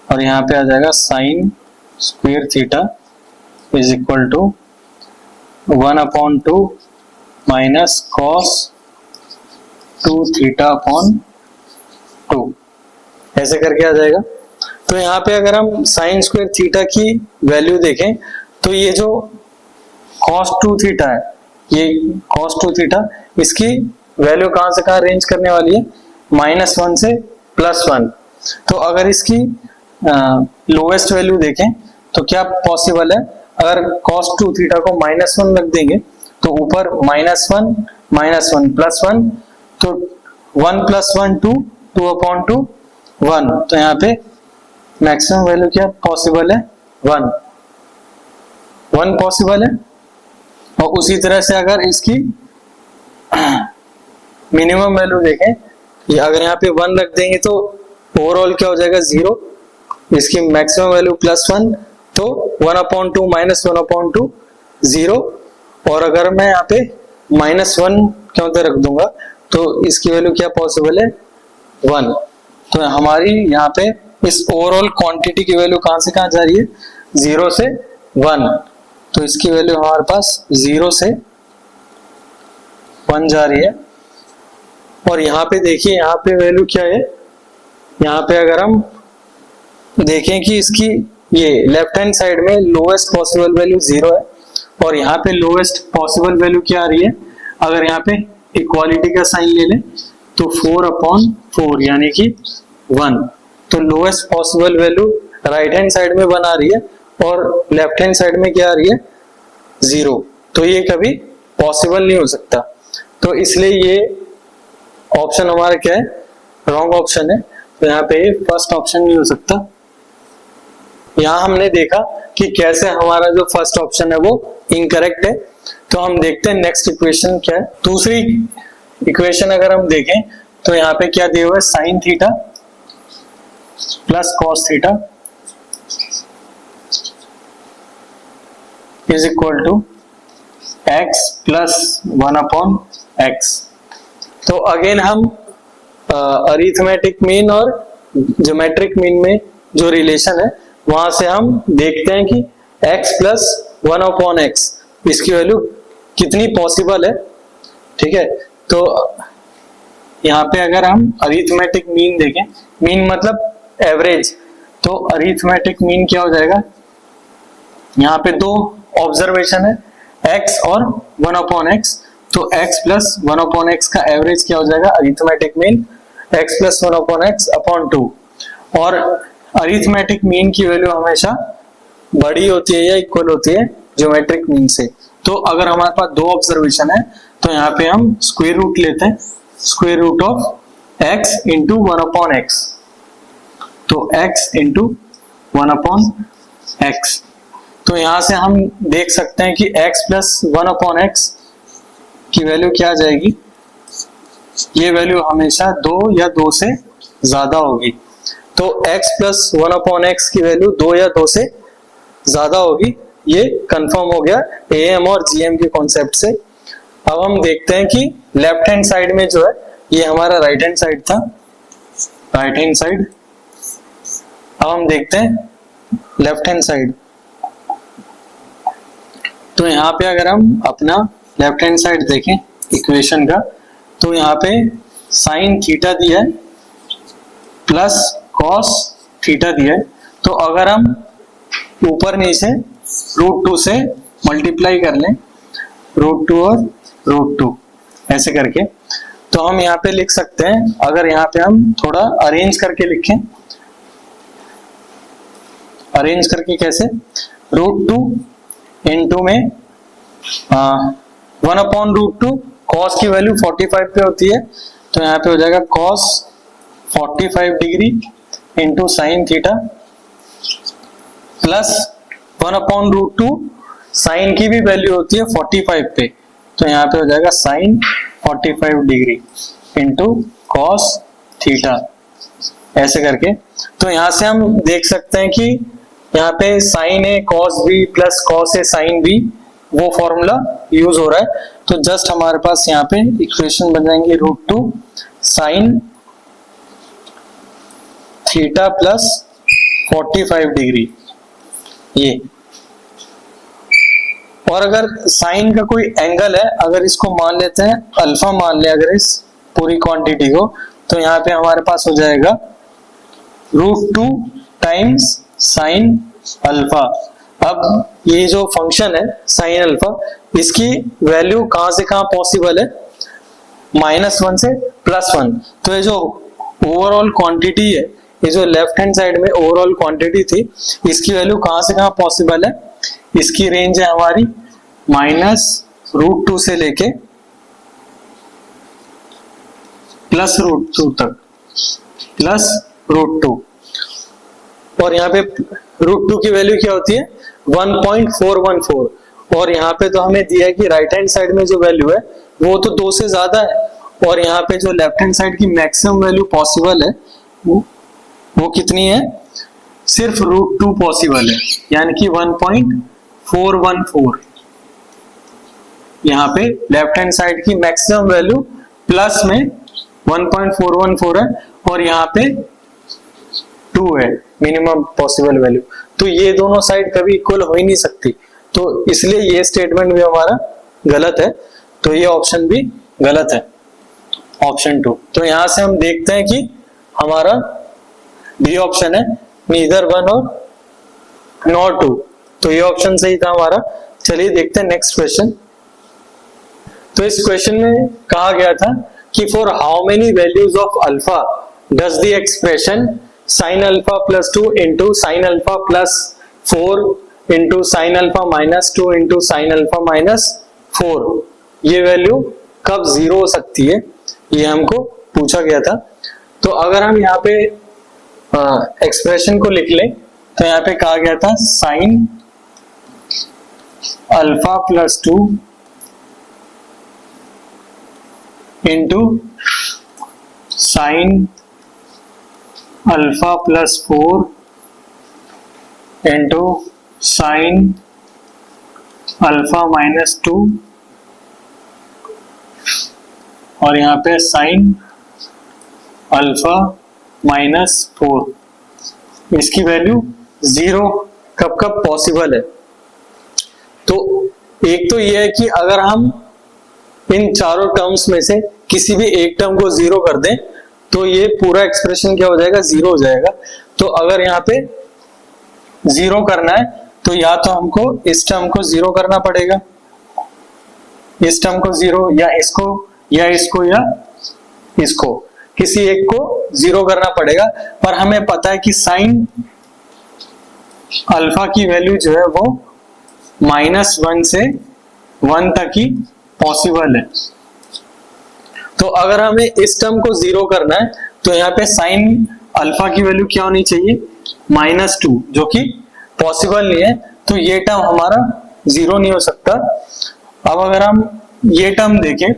और यहाँ पे आ जाएगा sine square theta is equal to 1 upon 2 minus cos 2 theta upon 2, ऐसे करके आ जाएगा। तो यहाँ पे अगर हम साइन स्क्वायर थीटा की वैल्यू देखें तो ये जो कॉस 2 थीटा है, ये कॉस 2 थीटा, इसकी वैल्यू कहां से कहां रेंज करने वाली है, -1 से +1। तो अगर इसकी लोवेस्ट वैल्यू देखें तो क्या पॉसिबल है, अगर cos 2 थीटा को -1 रख देंगे तो ऊपर -1 -1 +1, तो 1 + 1 2, 2 अपॉन 2 1। तो यहाँ पे मैक्सिमम वैल्यू क्या पॉसिबल है, 1 पॉसिबल है। और उसी तरह से अगर इसकी मिनिमम वैल्यू देखें, ये अगर यहाँ पे 1 रख देंगे तो ओवरऑल क्या हो जाएगा 0, इसकी मैक्सिमम वैल्यू +1, तो 1 अपॉन 2 माइनस 1 अपॉन 2 0। और अगर मैं यहाँ पे -1 क्यों रख दूंगा तो इसकी वैल्यू क्या पॉसिबल है, 1। तो हमारी यहाँ पे इस ओवरऑल क्वांटिटी की वैल्यू कहां से कहां जा रही है, 0 से 1। तो इसकी वैल्यू हमारे पास 0 से 1 जा रही है। और यहाँ पे देखिए यहाँ पे वैल्यू क्या है, यहाँ पे अगर हम देखें कि इसकी ये लेफ्ट हैंड साइड में लोएस्ट पॉसिबल वैल्यू 0 है और यहाँ पे लोएस्ट पॉसिबल वैल्यू क्या आ रही है, अगर यहाँ पे इक्वालिटी का साइन ले लें तो 4 अपॉन 4 यानी कि 1। तो lowest possible value right hand side में 1 आ रही है और लेफ्ट हैंड साइड में क्या आ रही है, 0। तो ये कभी पॉसिबल नहीं हो सकता। तो इसलिए ये ऑप्शन हमारा क्या है, रॉन्ग ऑप्शन है। तो यहाँ पे फर्स्ट ऑप्शन नहीं हो सकता। यहाँ हमने देखा कि कैसे हमारा जो फर्स्ट ऑप्शन है वो इनकरेक्ट है। तो हम देखते हैं नेक्स्ट इक्वेशन क्या है। दूसरी इक्वेशन अगर हम देखें तो यहाँ पे क्या दिया हुआ है, sine theta plus cos theta is equal to X plus 1 upon X. तो अगेन हम अरिथमेटिक मीन और ज्योमेट्रिक मीन में जो रिलेशन है वहां से हम देखते हैं कि x प्लस 1 अपॉन एक्स इसकी वैल्यू कितनी पॉसिबल है। ठीक है, तो यहाँ पे अगर हम अरिथमेटिक मीन देखें, मीन मतलब एवरेज, तो अरिथमेटिक मीन क्या हो जाएगा, यहाँ पे 2 ऑब्जर्वेशन है x और 1 अपॉन एक्स। तो x प्लस 1 अपॉन एक्स का एवरेज क्या हो जाएगा, arithmetic mean x plus 1 upon x upon 2। और अरिथमेटिक मीन की वैल्यू हमेशा बड़ी होती है या इक्वल होती है ज्योमेट्रिक मीन से। तो अगर हमारे पास 2 ऑब्जर्वेशन है तो यहाँ पे हम स्क्वायर रूट लेते हैं, square root of x into 1/x, तो x इंटू 1/x। तो यहां से हम देख सकते हैं कि x प्लस 1/x की वैल्यू क्या आ जाएगी, ये वैल्यू हमेशा 2 या 2 से ज्यादा होगी। तो x प्लस 1/x की वैल्यू 2 या 2 से ज्यादा होगी, ये कंफर्म हो गया AM और GM के कॉन्सेप्ट से। अब हम देखते हैं कि लेफ्ट हैंड साइड में जो है, ये हमारा राइट हैंड साइड था, राइट हैंड साइड। अब हम देखते हैं लेफ्ट हैंड साइड। तो यहाँ पे अगर हम अपना लेफ्ट हैंड साइड देखें इक्वेशन का, तो यहाँ पे साइन थीटा दिया है प्लस कॉस थीटा दिया है। तो अगर हम ऊपर नीचे √2 से मल्टीप्लाई कर लें, √2 और √2 ऐसे करके, तो हम यहाँ पे लिख सकते हैं। अगर यहाँ पे हम थोड़ा अरेंज करके लिखें, अरेंज करके कैसे, √2 इंटू में 1/√2, कॉस की वैल्यू 45 पे होती है, तो यहाँ पे हो जाएगा cos 45 degree into sine theta plus 1/√2, sine की भी वैल्यू होती है 45 पे, तो यहाँ पे हो जाएगा sine 45 degree into cos theta, ऐसे करके। तो यहाँ से हम देख सकते हैं कि यहाँ पे sign A cos B plus cos A sine B, वो फॉर्मूला यूज हो रहा है। तो जस्ट हमारे पास यहाँ पे इक्वेशन बन जाएंगे √2 साइन थीटा प्लस 45 डिग्री, ये। और अगर साइन का कोई एंगल है, अगर इसको मान लेते हैं अल्फा मान ले अगर इस पूरी क्वांटिटी को, तो यहाँ पे हमारे पास हो जाएगा √2 टाइम्स साइन अल्फा। अब ये जो फंक्शन है साइन अल्फा, इसकी वैल्यू कहां से कहां पॉसिबल है, -1 से +1। तो ये जो ओवरऑल क्वांटिटी है, ये जो लेफ्ट हैंड साइड में ओवरऑल क्वांटिटी थी, इसकी वैल्यू कहां से कहां पॉसिबल है, इसकी रेंज है हमारी -√2 से लेके +√2 तक, +√2। और यहाँ पे √2 की वैल्यू क्या होती है 1.414, और यहाँ पे तो हमें दिया है कि राइट हैंड साइड में जो वैल्यू है वो तो 2 से ज्यादा है, और यहाँ पे जो लेफ्ट हैंड साइड की मैक्सिमम वैल्यू पॉसिबल है वो कितनी है, सिर्फ √2 पॉसिबल है, यानी कि 1.414। यहाँ पे लेफ्ट हैंड साइड की मैक्सिमम वैल्यू प्लस में 1.414 है, और यहाँ पे 2 है मिनिमम पॉसिबल वैल्यू। तो ये दोनों साइड कभी इक्वल हो ही नहीं सकती, तो इसलिए ये स्टेटमेंट भी हमारा गलत है, तो ये ऑप्शन भी गलत है, ऑप्शन 2। तो यहां से हम देखते हैं कि हमारा बी ऑप्शन है, नीदर 1 और नॉट 2, तो ये ऑप्शन सही था हमारा। चलिए देखते हैं नेक्स्ट क्वेश्चन। तो इस क्वेश्चन में कहा गया था कि for how many values of alpha does the expression sin alpha plus 2 into sine alpha plus 4 into sine alpha minus 2 into sine alpha minus 4, ये वैल्यू कब 0 हो सकती है, ये हमको पूछा गया था। तो अगर हम यहाँ पे एक्सप्रेशन को लिख लें, तो यहाँ पे कहा गया था sine alpha plus 2 into sine alpha plus 4 into sine alpha minus 2, और यहाँ पे साइन अल्फा माइनस 4, इसकी वैल्यू 0 कब कब पॉसिबल है। तो एक तो ये है कि अगर हम इन चारों टर्म्स में से किसी भी एक टर्म को 0 कर दें, तो ये पूरा एक्सप्रेशन क्या हो जाएगा, 0 हो जाएगा। तो अगर यहाँ पे 0 करना है, तो या तो हमको इस टर्म को 0 करना पड़ेगा, इस टर्म को 0, या इसको या इसको या इसको, किसी एक को 0 करना पड़ेगा। पर हमें पता है कि साइन अल्फा की वैल्यू जो है वो -1 से 1 तक ही पॉसिबल है। तो अगर हमें इस टर्म को जीरो करना है तो यहाँ पे साइन अल्फा की वैल्यू क्या होनी चाहिए, -2, जो कि पॉसिबल नहीं है, तो ये टर्म हमारा जीरो नहीं हो सकता। अब अगर हम ये टर्म देखें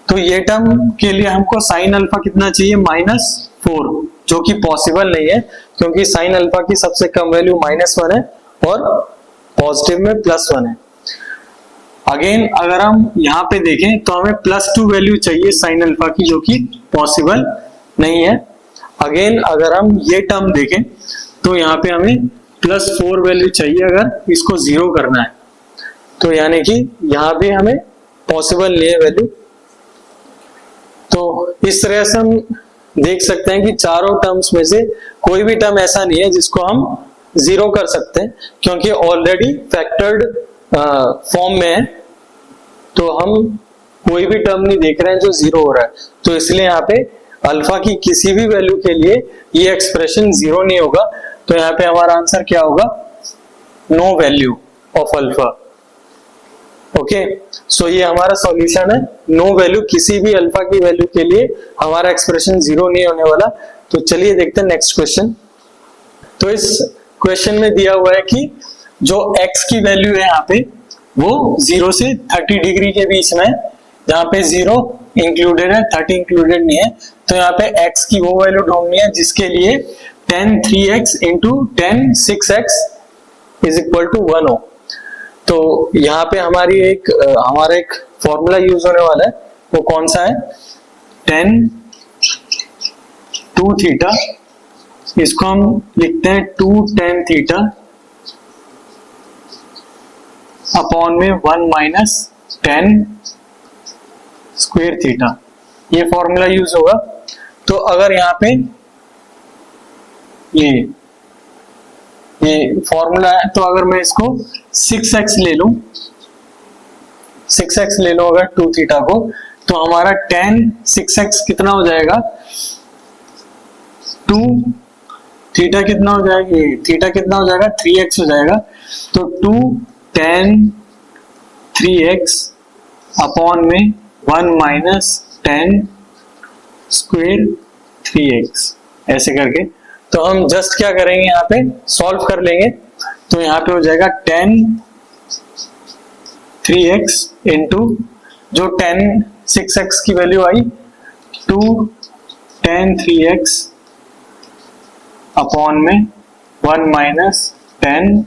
तो ये टर्म के लिए हमको साइन अल्फा कितना चाहिए, -4, जो कि पॉसिबल नहीं है क्योंकि साइन अल्फा की सबसे कम वैल्यू -1 है और पॉजिटिव में +1 है। अगेन अगर हम यहाँ पे देखें तो हमें +2 वैल्यू चाहिए साइन अल्फा की, जो कि पॉसिबल नहीं है। अगेन अगर हम ये टर्म देखें तो यहाँ पे हमें +4 वैल्यू चाहिए अगर इसको जीरो करना है, तो यानी कि यहाँ भी हमें पॉसिबल नहीं है वैल्यू। तो इस तरह से हम देख सकते हैं कि चारों टर्म्स में से कोई भी टर्म ऐसा नहीं है जिसको हम जीरो कर सकते हैं, क्योंकि ऑलरेडी फैक्टर्ड फॉर्म में है, तो हम कोई भी टर्म नहीं देख रहे हैं जो जीरो हो रहा है। तो इसलिए यहाँ पे अल्फा की किसी भी वैल्यू के लिए ये एक्सप्रेशन जीरो नहीं होगा। तो यहाँ पे हमारा आंसर क्या होगा, no value of alpha. Okay, so ये हमारा सॉल्यूशन है, नो वैल्यू, किसी भी अल्फा की वैल्यू के लिए हमारा एक्सप्रेशन जीरो नहीं होने वाला। तो चलिए देखते हैं नेक्स्ट क्वेश्चन। तो इस क्वेश्चन में दिया हुआ है कि जो x की वैल्यू है यहाँ पे वो 0 से 30 डिग्री के बीच में, जहाँ पे 0 इंक्लूडेड है, 30 इंक्लूडेड नहीं है। तो यहाँ पे x की वो वैल्यू ढूंढनी है जिसके लिए tan 3x into tan 6x is equal to 1 हो। तो यहाँ पे हमारा एक फॉर्मूला यूज होने वाला है, वो कौन सा है, tan 2 थीटा, इसको हम लिखते हैं 2 tan थीटा अपॉन में 1 माइनस tan स्क्वायर थीटा, ये फॉर्मूला यूज होगा। तो अगर यहाँ पे ये फॉर्मूला है, तो अगर मैं इसको 6x ले लूं, 6x ले लो अगर 2 थीटा को, तो हमारा tan 6x कितना हो जाएगा, 2 थीटा कितना हो जाएगा, थीटा कितना हो जाएगा, 3x हो जाएगा। तो 2 tan 3x अपॉन में 1 माइनस tan स्क्वायर 3x, ऐसे करके। तो हम जस्ट क्या करेंगे, यहाँ पे सॉल्व कर लेंगे। तो यहाँ पे हो जाएगा tan 3x इंटू जो tan 6x की वैल्यू आई 2 tan 3x अपॉन में 1 minus tan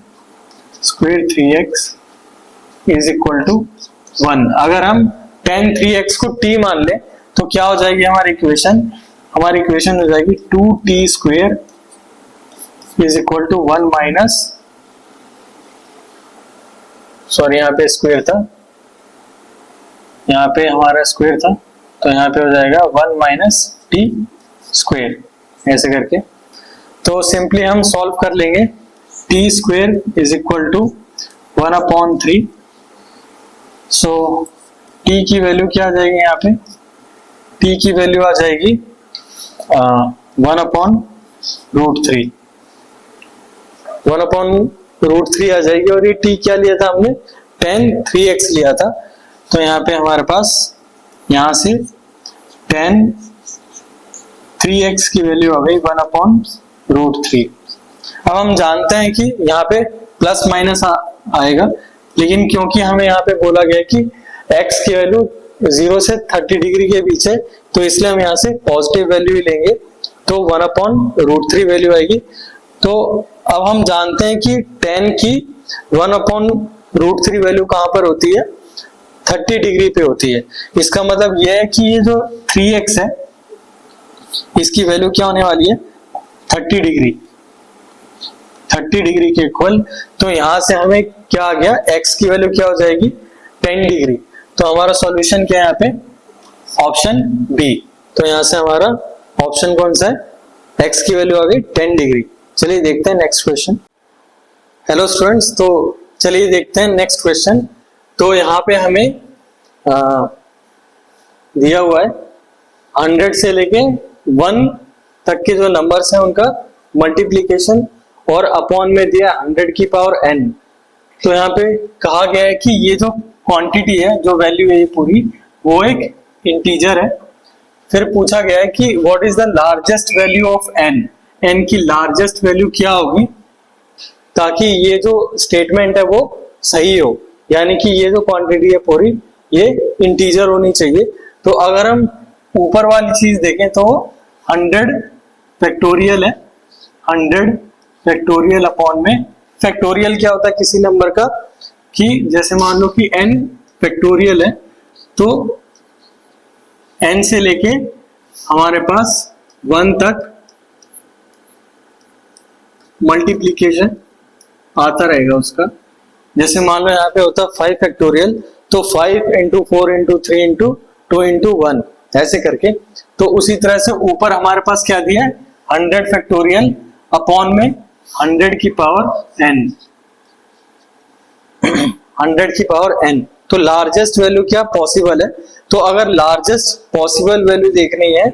square 3x is equal to 1। अगर हम tan 3x को t मान ले तो क्या हो जाएगी हमारी इक्वेशन, हमारी इक्वेशन हो जाएगी 2t square is equal to 1 minus, sorry यहाँ पे स्क्वायर था, यहाँ पे हमारा स्क्वायर था, तो यहाँ पे हो जाएगा 1 माइनस टी स्क्वायर, ऐसे करके। तो सिंपली हम सॉल्व कर लेंगे, t square is equal to 1 upon 3। So t की वैल्यू क्या आ जाएगी, यहाँ पे टी की वैल्यू आ जाएगी 1 अपॉन √3, 1 अपॉन √3 आ जाएगी। और ये t क्या लिया था हमने, tan 3x लिया था। तो यहाँ पे हमारे पास यहाँ से tan 3x की वैल्यू आ गई 1 अपॉन √3। अब हम जानते हैं कि यहाँ पे प्लस माइनस आएगा, लेकिन क्योंकि हमें यहाँ पे बोला गया कि x की वैल्यू 0 से 30 डिग्री के बीच है, तो इसलिए हम यहाँ से पॉजिटिव वैल्यू ही लेंगे, तो 1 अपॉन √3 वैल्यू आएगी। तो अब हम जानते हैं कि tan की 1 अपॉन √3 वैल्यू कहां पर होती है, 30 डिग्री पे होती है। इसका मतलब यह है कि ये जो 3x है इसकी वैल्यू क्या होने वाली है, 30 डिग्री, 30 डिग्री के इक्वल। तो यहां से हमें क्या आ गया, x की वैल्यू क्या हो जाएगी, 10 डिग्री। तो हमारा सॉल्यूशन क्या है यहाँ पे, ऑप्शन बी। तो यहां से हमारा ऑप्शन कौन सा है, x की वैल्यू आ गई 10 डिग्री। चलिए देखते हैं नेक्स्ट क्वेश्चन। हेलो स्टूडेंट्स, तो चलिए देखते हैं नेक्स्ट क्वेश्चन। तो यहाँ पे हमें दिया हुआ है 100 से लेके 1 तक के जो नंबर्स हैं उनका मल्टीप्लीकेशन, और अपॉन में दिया 100 की पावर n। तो यहाँ पे कहा गया है कि ये जो क्वांटिटी है, जो वैल्यू है ये पूरी, वो एक इंटीजर है। फिर पूछा गया है कि what is the largest value of n, n की लार्जेस्ट वैल्यू क्या होगी ताकि ये जो स्टेटमेंट है वो सही हो, यानी कि ये जो क्वांटिटी है पूरी ये इंटीजर होनी चाहिए। तो अगर हम ऊपर वाली चीज देखें तो 100 फैक्टोरियल है, 100 फैक्टोरियल अपॉन में, फैक्टोरियल क्या होता है किसी नंबर का, कि जैसे मान लो कि n फैक्टोरियल है तो n से लेके हमारे पास 1 तक मल्टीप्लीकेशन आता रहेगा उसका। जैसे मान लो यहाँ पे होता है 5 फैक्टोरियल, तो 5 इंटू 4 इंटू 3 इंटू 2 इंटू 1 ऐसे करके। तो उसी तरह से ऊपर हमारे पास क्या दिया है 100 फैक्टोरियल अपॉन में 100 की पावर n, 100 की पावर n। तो लार्जेस्ट वैल्यू क्या पॉसिबल है, तो अगर लार्जेस्ट पॉसिबल वैल्यू देखनी है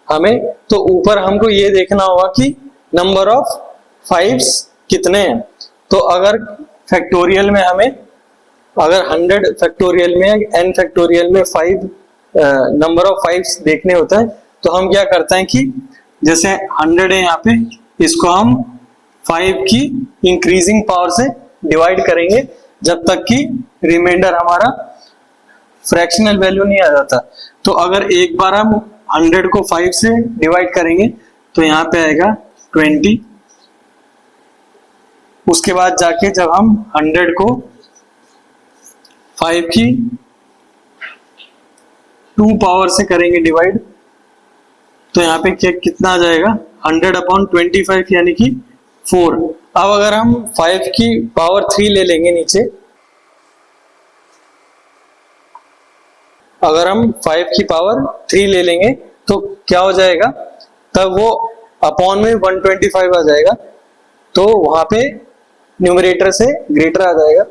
हमें तो ऊपर हमको ये देखना होगा कि नंबर ऑफ फाइव्स कितने हैं। तो अगर फैक्टोरियल में हमें, अगर 100 फैक्टोरियल में n फैक्टोरियल में 5 नंबर ऑफ फाइव्स देखने होता है तो हम क्या करते हैं कि जैसे 100 है यहाँ पे, इसको हम 5 की इंक्रीजिंग पावर से डिवाइड करेंगे जब तक कि रिमाइंडर हमारा फ्रैक्शनल वैल्यू नहीं आ जाता। तो अगर एक बार हम 100 को 5 से डिवाइड करेंगे तो यहाँ पे आएगा 20। उसके बाद जाके जब हम 100 को 5 की 2 पावर से करेंगे डिवाइड तो यहाँ पे क्या कितना आ जाएगा 100 अपॉन 25 यानी कि 4। अब अगर हम 5 की पावर 3 ले लेंगे नीचे, अगर हम 5 की पावर 3 ले लेंगे तो क्या हो जाएगा, तब वो अपॉन में 125 आ जाएगा, तो वहां पे न्यूमरेटर से ग्रेटर आ जाएगा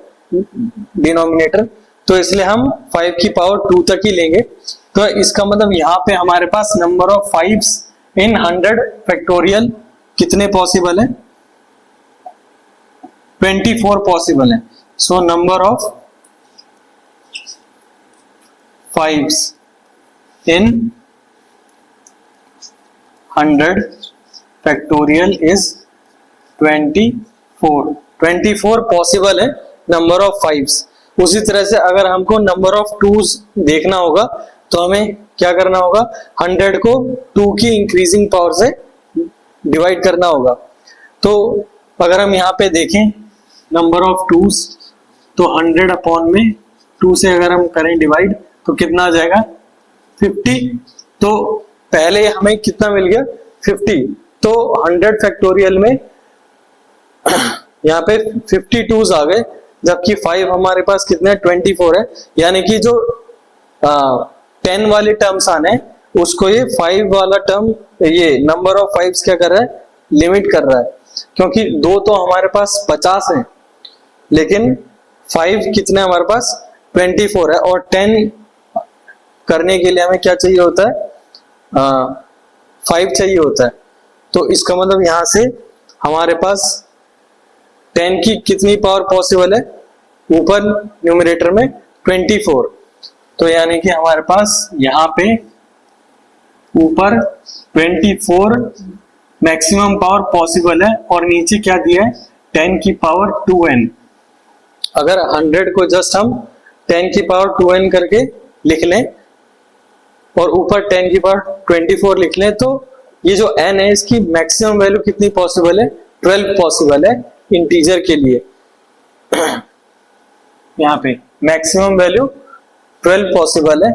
डिनोमिनेटर, तो इसलिए हम 5 की पावर 2 तक ही लेंगे। तो इसका मतलब यहाँ पे हमारे पास number of fives in 100 factorial कितने पॉसिबल है, 24 पॉसिबल है। So number of fives in 100 factorial is 24 possible है नंबर ऑफ फाइव्स। उसी तरह से अगर हमको नंबर ऑफ टूज देखना होगा तो हमें क्या करना होगा, 100 को 2 की इंक्रीजिंग पावर से डिवाइड करना होगा। तो अगर हम यहाँ पे देखें नंबर ऑफ टूज तो 100 अपॉन में 2 से अगर हम करें डिवाइड तो कितना आ जाएगा 50। तो पहले हमें कितना मिल गया 50, तो 100 फैक्टोरियल में यहाँ पे 52 आ गए, जबकि 5 हमारे पास कितने 24 है, यानी कि जो 10 वाले टर्म्स आने उसको ये 5 वाला टर्म, ये नंबर ऑफ फाइव्स क्या कर रहा है लिमिट कर रहा है, क्योंकि 2 तो हमारे पास 50 है लेकिन 5 कितने हमारे पास 24 है, और 10 करने के लिए हमें क्या चाहिए होता है 5 चाहिए होता है। तो इसका मतलब यहां से हमारे पास 10 की कितनी पावर पॉसिबल है, ऊपर न्यूमरेटर में 24, तो यानी कि हमारे पास यहाँ पे ऊपर 24 मैक्सिमम पावर पॉसिबल है और नीचे क्या दिया है 10 की पावर 2n। अगर 100 को जस्ट हम 10 की पावर 2n करके लिख लें और ऊपर 10 की पावर 24 लिख लें तो ये जो n है इसकी मैक्सिमम वैल्यू कितनी पॉसिबल है 12 पॉसिबल है इंटीजर के लिए। यहाँ पे मैक्सिमम वैल्यू 12 पॉसिबल है,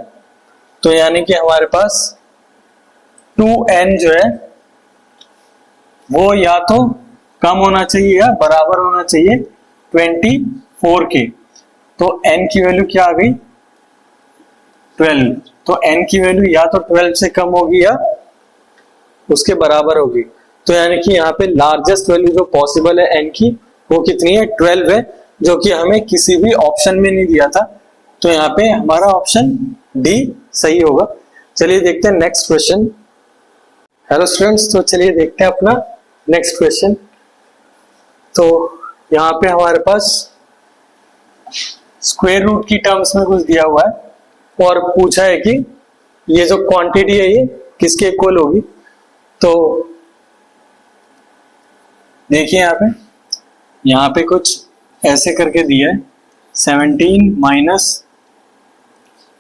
तो यानी कि हमारे पास 2n जो है वो या तो कम होना चाहिए या बराबर होना चाहिए 24 के। तो n की वैल्यू क्या आ गई 12, तो n की वैल्यू या तो 12 से कम होगी या उसके बराबर होगी। तो यानी कि यहाँ पे लार्जेस्ट वैल्यू जो पॉसिबल है n की वो कितनी है 12 है, जो कि हमें किसी भी ऑप्शन में नहीं दिया था। तो यहाँ पे हमारा ऑप्शन डी सही होगा। चलिए देखते हैं नेक्स्ट क्वेश्चन। हेलो स्टूडेंट्स, तो चलिए देखते हैं अपना नेक्स्ट क्वेश्चन। तो यहाँ पे हमारे पास स्क्वायर रूट की टर्म्स में कुछ दिया हुआ है और पूछा है कि ये जो क्वांटिटी है ये किसके इक्वल होगी। तो देखिए यहाँ पे कुछ ऐसे करके दिया है 17 minus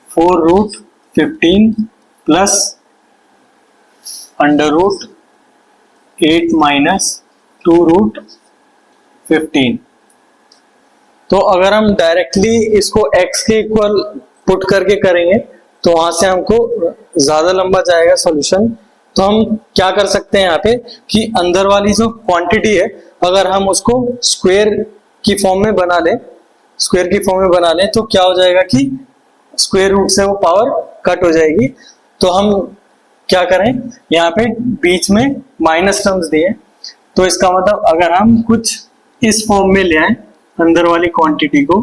4 root 15 plus under root 8 minus 2 root 15। तो अगर हम डायरेक्टली इसको x के इक्वल पुट करके करेंगे तो वहां से हमको ज्यादा लंबा जाएगा सॉल्यूशन। तो हम क्या कर सकते हैं यहाँ पे कि अंदर वाली जो क्वांटिटी है अगर हम उसको स्क्वायर की फॉर्म में बना लें, स्क्वायर की फॉर्म में बना लें तो क्या हो जाएगा कि स्क्वायर रूट से वो पावर कट हो जाएगी। तो हम क्या करें, यहाँ पे बीच में माइनस टर्म्स दिए, तो इसका मतलब अगर हम कुछ इस फॉर्म में ले आए अंदर वाली क्वांटिटी को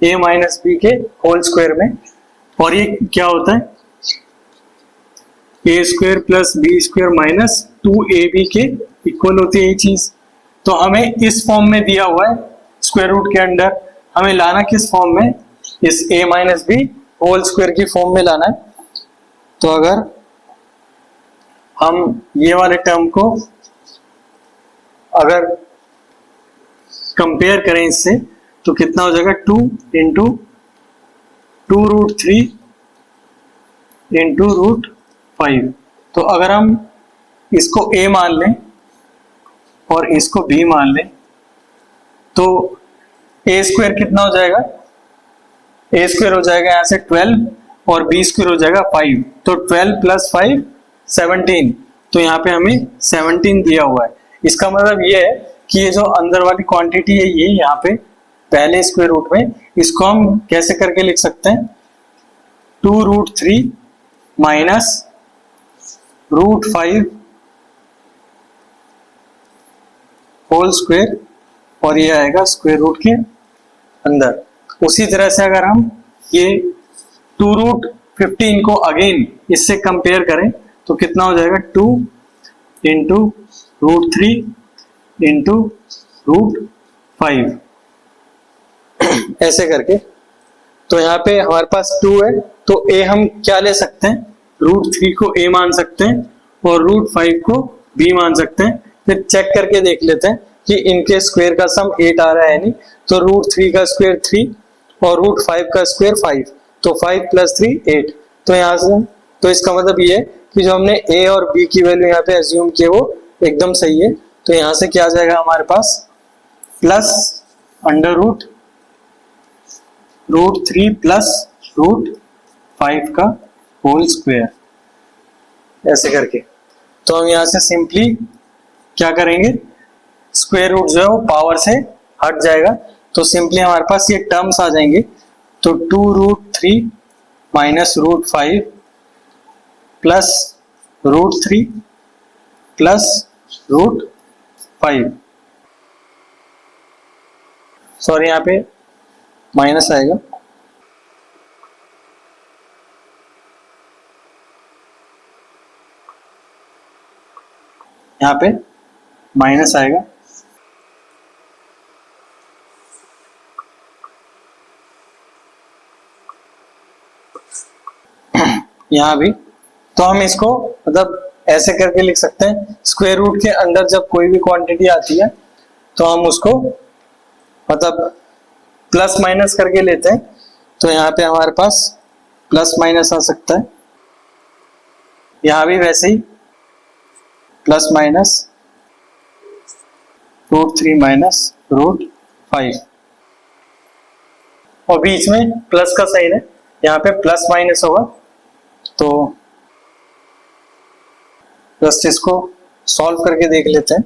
a माइनस बी के होल स्क्वायर में, और ये क्या होता है A square plus B square minus 2ab के इक्वल होती है ये चीज। तो हमें इस फॉर्म में दिया हुआ है स्क्वायर रूट के अंडर, हमें लाना किस फॉर्म में, इस a minus b whole square की फॉर्म में लाना है। तो अगर हम ये वाले टर्म को अगर कंपेयर करें इससे तो कितना हो जाएगा 2 इंटू 2 रूट 3 इंटू रूट 5। तो अगर हम इसको a मान लें और इसको b मान लें तो a स्क्वायर कितना हो जाएगा, a स्क्वायर हो जाएगा यहाँ से 12 और b स्क्वायर हो जाएगा 5। तो 12 प्लस 5 17। तो यहाँ पे हमें 17 दिया हुआ है। इसका मतलब ये है कि ये जो अंदर वाली क्वांटिटी है ये यहाँ पे पहले स्क्वायर रूट में, इसको हम कैसे करके लिख सकते हैं 2 root 3 minus root 5 whole square और ये आएगा स्क्वायर रूट के अंदर। उसी तरह से अगर हम ये 2 रूट 15 को अगेन इससे कंपेयर करें तो कितना हो जाएगा 2 इंटू रूट 3 इंटू रूट 5 ऐसे करके। तो यहाँ पे हमारे पास 2 है तो a हम क्या ले सकते हैं, रूट 3 को a मान सकते हैं और रूट 5 को b मान सकते हैं। फिर चेक करके देख लेते हैं कि इनके स्क्वायर का सम 8 आ रहा है नहीं। तो रूट 3 का स्क्वायर 3 और रूट 5 का स्क्वायर 5, तो 5 प्लस 3 8। तो यहाँ से तो इसका मतलब ये है कि जो हमने a और b की वैल्यू यहाँ पे एज्यूम की है वो एकदम सही है। तो यहाँ से क्या आ जाएगा हमारे पास plus under root 3 plus root 5 का होल स्क्वायर ऐसे करके। तो हम यहाँ से सिंपली क्या करेंगे, स्क्वायर रूट जो है वो पावर से हट जाएगा तो सिंपली हमारे पास ये टर्म्स आ जाएंगे। तो 2 root 3 minus root 5 plus root 3 plus root 5, sorry यहाँ पे माइनस आएगा, यहाँ पे माइनस आएगा। यहाँ भी तो हम इसको मतलब ऐसे करके लिख सकते हैं, स्क्वायर रूट के अंदर जब कोई भी क्वांटिटी आती है तो हम उसको मतलब प्लस माइनस करके लेते हैं। तो यहाँ पे हमारे पास प्लस माइनस आ सकता है, यहाँ भी वैसे ही plus minus root 3 minus root 5 और बीच में प्लस का साइन है, यहाँ पे प्लस माइनस होगा। तो जस्ट इसको सॉल्व करके देख लेते हैं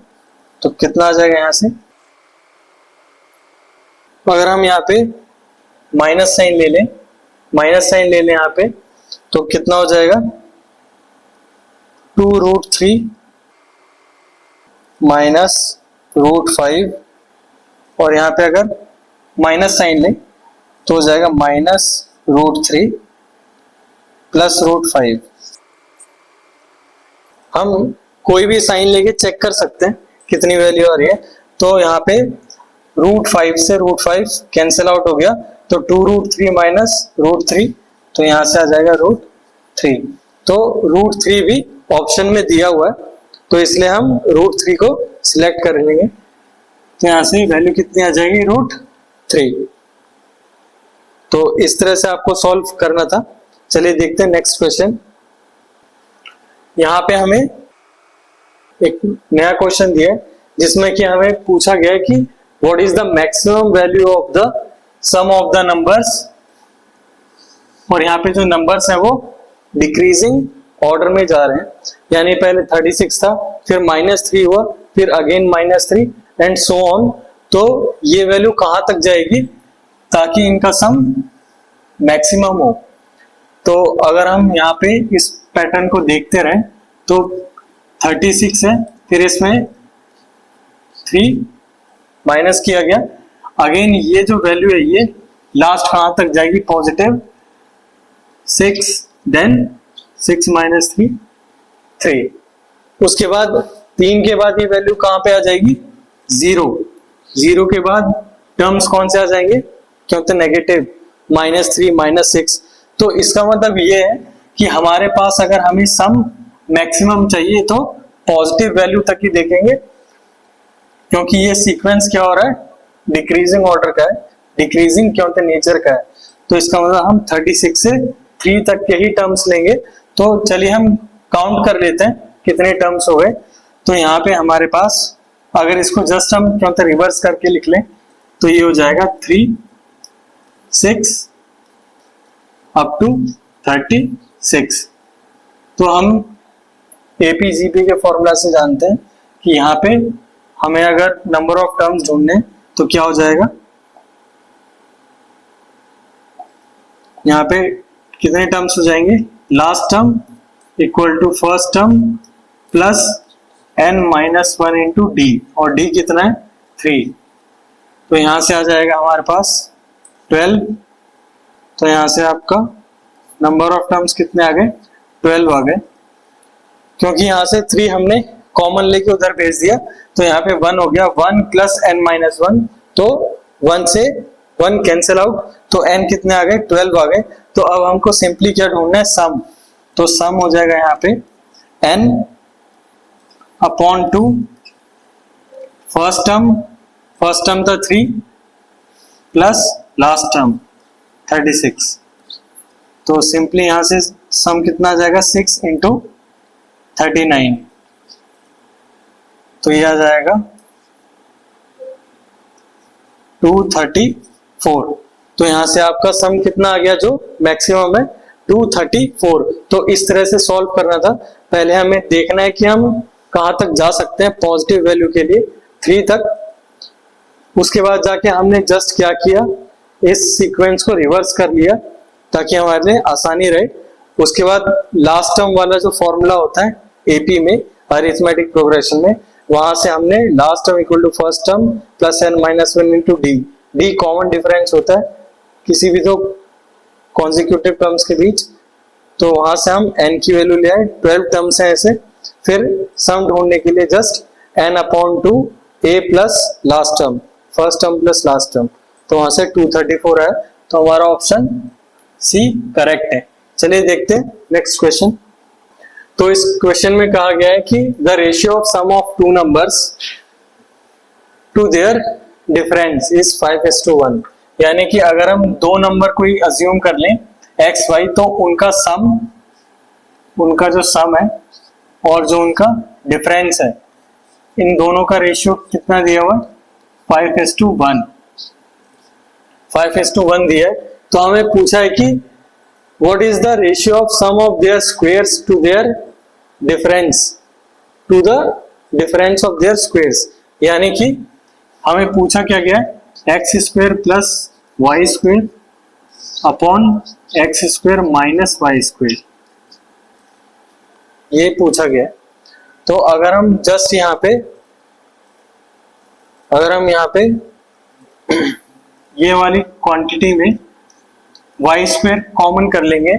तो कितना आ जाएगा यहाँ से। तो अगर हम यहाँ पे माइनस साइन ले लें, माइनस साइन ले लें यहाँ पे तो कितना हो जाएगा 2 रूट 3 माइनस रूट 5 और यहाँ पे अगर माइनस साइन लें तो हो जाएगा माइनस रूट 3 प्लस रूट 5। हम कोई भी साइन लेके चेक कर सकते हैं कितनी वैल्यू आ रही है। तो यहाँ पे रूट 5 से रूट 5 कैंसिल आउट हो गया तो 2√3 माइनस √3, तो यहाँ से आ जाएगा √3। तो √3 भी ऑप्शन में दिया हुआ है, तो इसलिए हम √3 को सिलेक्ट कर लेंगे। तो यहाँ से वैल्यू कितनी आ जाएगी, √3। तो इस तरह से आपको सॉल्व करना था। चलिए देखते हैं नेक्स्ट क्वेश्चन। यहाँ पे हमें एक नया क्वेश्चन दिया है जिसमें कि हमें पूछा गया है कि what is the maximum value of the sum of the numbers, और यहाँ पे जो नंबर्स हैं वो डिक्रीजिंग ऑर्डर में जा रहे हैं, यानी पहले 36 था, फिर -3 हुआ, फिर अगेन -3 एंड सो ऑन। तो ये वैल्यू कहां तक जाएगी ताकि इनका सम मैक्सिमम हो। तो अगर हम यहाँ पे इस पैटर्न को देखते रहें तो 36 है, फिर इसमें 3 माइनस किया गया, अगेन ये जो वैल्यू है ये लास्ट कहां तक जाएगी, पॉजिटिव 6, देन 6 - 3 3, उसके बाद 3 के बाद ये वैल्यू कहां पे आ जाएगी, 0। 0 के बाद टर्म्स कौन से आ जाएंगे, क्योंकि नेगेटिव -3 -6। तो इसका मतलब ये है कि हमारे पास अगर हमें सम मैक्सिमम चाहिए तो पॉजिटिव वैल्यू तक ही देखेंगे, क्योंकि ये सीक्वेंस क्या हो रहा है, डिक्रीजिंग ऑर्डर का है, डिक्रीजिंग क्योंकि नेचर का है। तो इसका मतलब हम 36 से 3 तक के ही टर्म्स लेंगे। तो चलिए हम काउंट कर लेते हैं कितने टर्म्स हो गए। तो यहाँ पे हमारे पास अगर इसको जस्ट हम क्योंकि रिवर्स करके लिख लें तो ये हो जाएगा 3 6 अप टू 36। तो हम एपीजीपी के फॉर्मूला से जानते हैं कि यहाँ पे हमें अगर नंबर ऑफ टर्म्स ढूंढने तो क्या हो जाएगा, यहाँ पे कितने टर्म्स हो जाएंगे, last term equal to first term plus n-1 into d, और डी कितना है 3। तो यहां से आ जाएगा हमारे पास 12। तो यहां से आपका नंबर ऑफ टर्म्स कितने आ गए, 12 आ गए, क्योंकि यहां से 3 हमने कॉमन लेके उधर भेज दिया। तो यहाँ पे 1 हो गया, 1 प्लस n-1, तो 1 से 1 कैंसिल आउट, तो n कितने आ गए, 12 आ गए। तो अब हमको सिंपली क्या ढूंढना है, सम। तो सम हो जाएगा यहाँ पे n अपॉन 2, फर्स्ट टर्म था 3 प्लस लास्ट टर्म 36। तो सिंपली यहां से सम कितना आ जाएगा, 6 इंटू 39, तो ये आ जाएगा 234। तो यहां से आपका सम कितना आ गया, जो मैक्सिमम है 234। तो इस तरह से सॉल्व करना था। पहले हमें देखना है कि हम कहां तक जा सकते हैं पॉजिटिव वैल्यू के लिए, 3 तक। उसके बाद जाके हमने जस्ट क्या किया, इस सीक्वेंस को रिवर्स कर लिया ताकि हमारे लिए आसानी रहे। उसके बाद लास्ट टर्म वाला जो फॉर्मूला होता है एपी में, अरिथमेटिक प्रोग्रेशन में, वहां से हमने last term equal to first term plus n-1 into d. D common difference होता है किसी भी दो कॉन्जिक्यूटिव टर्म्स के बीच। तो वहां से हम n की वैल्यू ले आए, 12 टर्म्स हैं ऐसे। फिर सम ढूंढने के लिए just n upon 2 a plus last term, first term plus last term, तो वहां से 234 है। तो हमारा ऑप्शन सी करेक्ट है। चलिए देखते हैं नेक्स्ट क्वेश्चन। तो इस क्वेश्चन में कहा गया है कि the ratio of sum of two numbers to their difference is 5:1, यानी कि अगर हम दो नंबर को ही अज्यूम कर लें x y, तो उनका सम, उनका जो सम है और जो उनका डिफरेंस है, इन दोनों का रेशियो कितना दिया हुआ, 5:1, 5:1 दिया है। तो हमें पूछा है कि what is the ratio of sum of their squares to their difference, to the difference of their squares, यानी कि हमें पूछा क्या गया है, x square plus Y square upon x square minus Y square, ये पूछा गया है। तो अगर हम जस्ट यहाँ पे, अगर हम यहाँ पे ये वाली क्वांटिटी में वाई स्क्वायर कॉमन कर लेंगे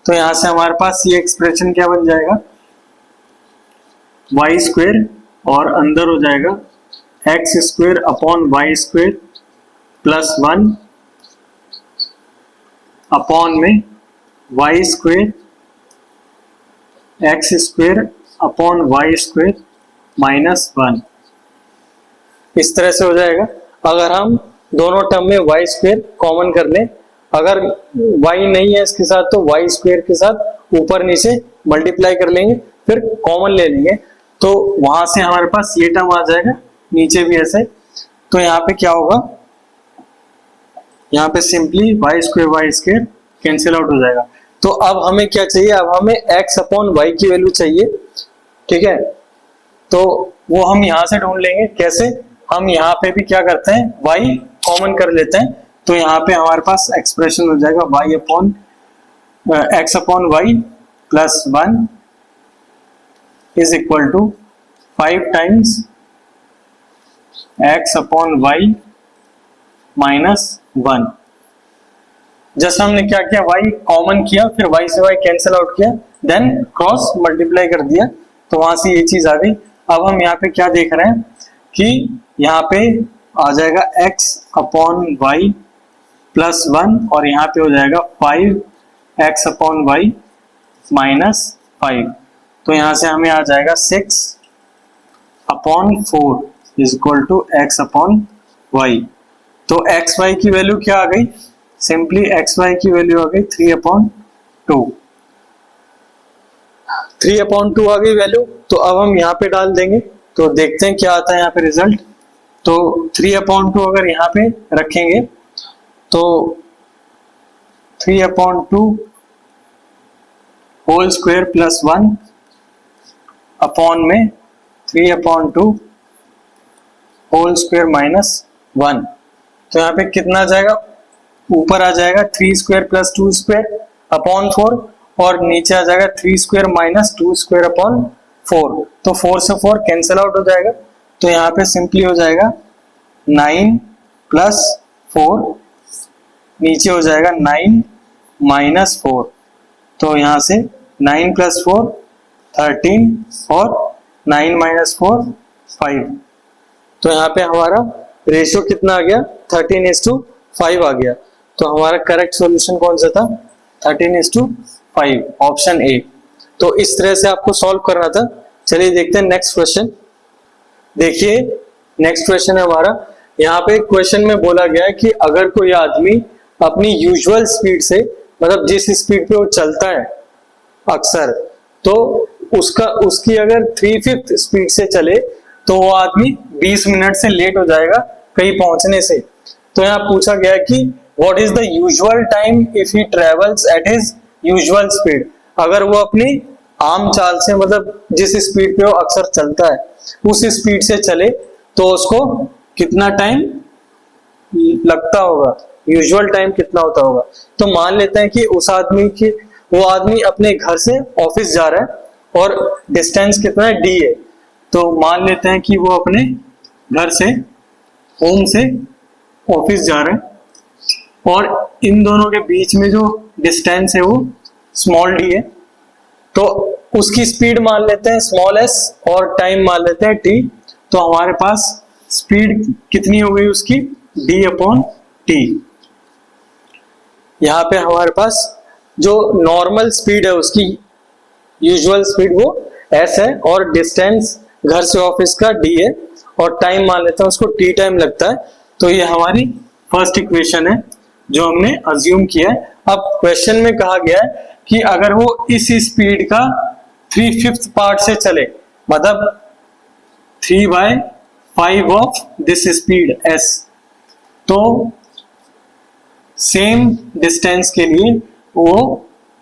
तो यहां से हमारे पास ये एक्सप्रेशन क्या बन जाएगा, वाई स्क्वायर और अंदर हो जाएगा X square upon Y square plus 1 upon में Y square X square upon Y square -1, इस तरह से हो जाएगा। अगर हम दोनों टर्म में वाई स्क्वेयर कॉमन कर लें, अगर वाई नहीं है इसके साथ तो वाई स्क्वेयर के साथ ऊपर नीचे मल्टीप्लाई कर लेंगे, फिर कॉमन ले लेंगे, तो वहां से हमारे पास ये टर्म आ जाएगा, नीचे भी ऐसे। तो यहाँ पे क्या होगा, यहाँ पे simply y square cancel out हो जाएगा। तो अब हमें क्या चाहिए, अब हमें x अपॉन वाई की वैल्यू चाहिए, ठीक है। तो वो हम यहां से ढूंढ लेंगे। कैसे, हम यहाँ पे भी क्या करते हैं, y कॉमन कर लेते हैं, तो यहाँ पे हमारे पास एक्सप्रेशन हो जाएगा y upon x upon Y plus 1 is equal to 5 times x upon y -1। जैसे हमने क्या किया, y कॉमन किया, फिर y से y कैंसिल आउट किया, देन क्रॉस मल्टीप्लाई कर दिया, तो वहां से ये चीज आ गई। अब हम यहाँ पे क्या देख रहे हैं कि यहाँ पे आ जाएगा x अपॉन वाई प्लस 1 और यहाँ पे हो जाएगा 5x अपॉन वाई -5। तो यहाँ से हमें आ जाएगा 6 upon 4 is equal to x upon y. तो एक्स वाई की वैल्यू क्या आ गई, सिंपली एक्स वाई की वैल्यू आ गई 3/2। 3/2 आ गई वैल्यू। तो अब हम यहाँ पे डाल देंगे, तो देखते हैं क्या आता है यहाँ पे रिजल्ट। तो 3/2 अगर यहाँ पे रखेंगे तो 3/2 होल स्क्वायर प्लस 1 अपॉन में 3/2 होल स्क्वायर -1। तो यहाँ पे कितना आ जाएगा, ऊपर आ जाएगा 3 स्क्वायर प्लस 2 स्क्वायर अपॉन 4 और नीचे आ जाएगा 3 स्क्वायर माइनस 2 स्क्वायर अपॉन 4। तो 4 से 4 कैंसिल आउट हो जाएगा। तो यहाँ पे सिंपली हो जाएगा 9 प्लस 4, नीचे हो जाएगा 9 माइनस 4। तो यहाँ से 9 प्लस 4 13 और 9 माइनस 4 5। तो यहाँ पे हमारा रेशियो कितना आ गया, 13:5 आ गया। तो हमारा करेक्ट सॉल्यूशन कौन सा था, 13:5, ऑप्शन ए। तो इस तरह से आपको सॉल्व करना था। चलिए देखते हैं नेक्स्ट क्वेश्चन। देखिए नेक्स्ट क्वेश्चन है हमारा, यहाँ पे क्वेश्चन में बोला गया है कि अगर कोई आदमी अपनी यूजुअल स्पीड से, मतलब जिस स्पीड पे वो चलता है अक्सर, तो उसकी अगर 3/5 स्पीड से चले तो वो आदमी 20 मिनट से लेट हो जाएगा कहीं पहुंचने से। तो यहाँ पूछा गया है कि what is the usual time if he travels at his usual speed. अगर वो अपनी आम चाल से, मतलब जिस स्पीड पे वो अक्सर चलता है उस स्पीड से चले तो उसको कितना टाइम लगता होगा, यूजुअल टाइम कितना होता होगा। तो मान लेते हैं कि वो आदमी अपने घर से ऑफिस जा रहा है और डिस्टेंस कितना है, d है। तो मान लेते हैं कि वो अपने घर से, होम से ऑफिस जा रहे हैं और इन दोनों के बीच में जो डिस्टेंस है वो स्मॉल d है। तो उसकी स्पीड मान लेते हैं स्मॉल s और टाइम मान लेते हैं t। तो हमारे पास स्पीड कितनी हो गई उसकी, d/t। यहाँ पे हमारे पास जो नॉर्मल स्पीड है उसकी, यूजुअल स्पीड वो s है और डिस्टेंस घर से ऑफिस का d है और टाइम मान लेते हैं उसको t टाइम लगता है। तो ये हमारी फर्स्ट इक्वेशन है जो हमने अज्यूम किया है। अब क्वेश्चन में कहा गया है कि अगर वो इस स्पीड का 3/5 पार्ट से चले, मतलब 3/5 ऑफ दिस स्पीड s, तो सेम डिस्टेंस के लिए वो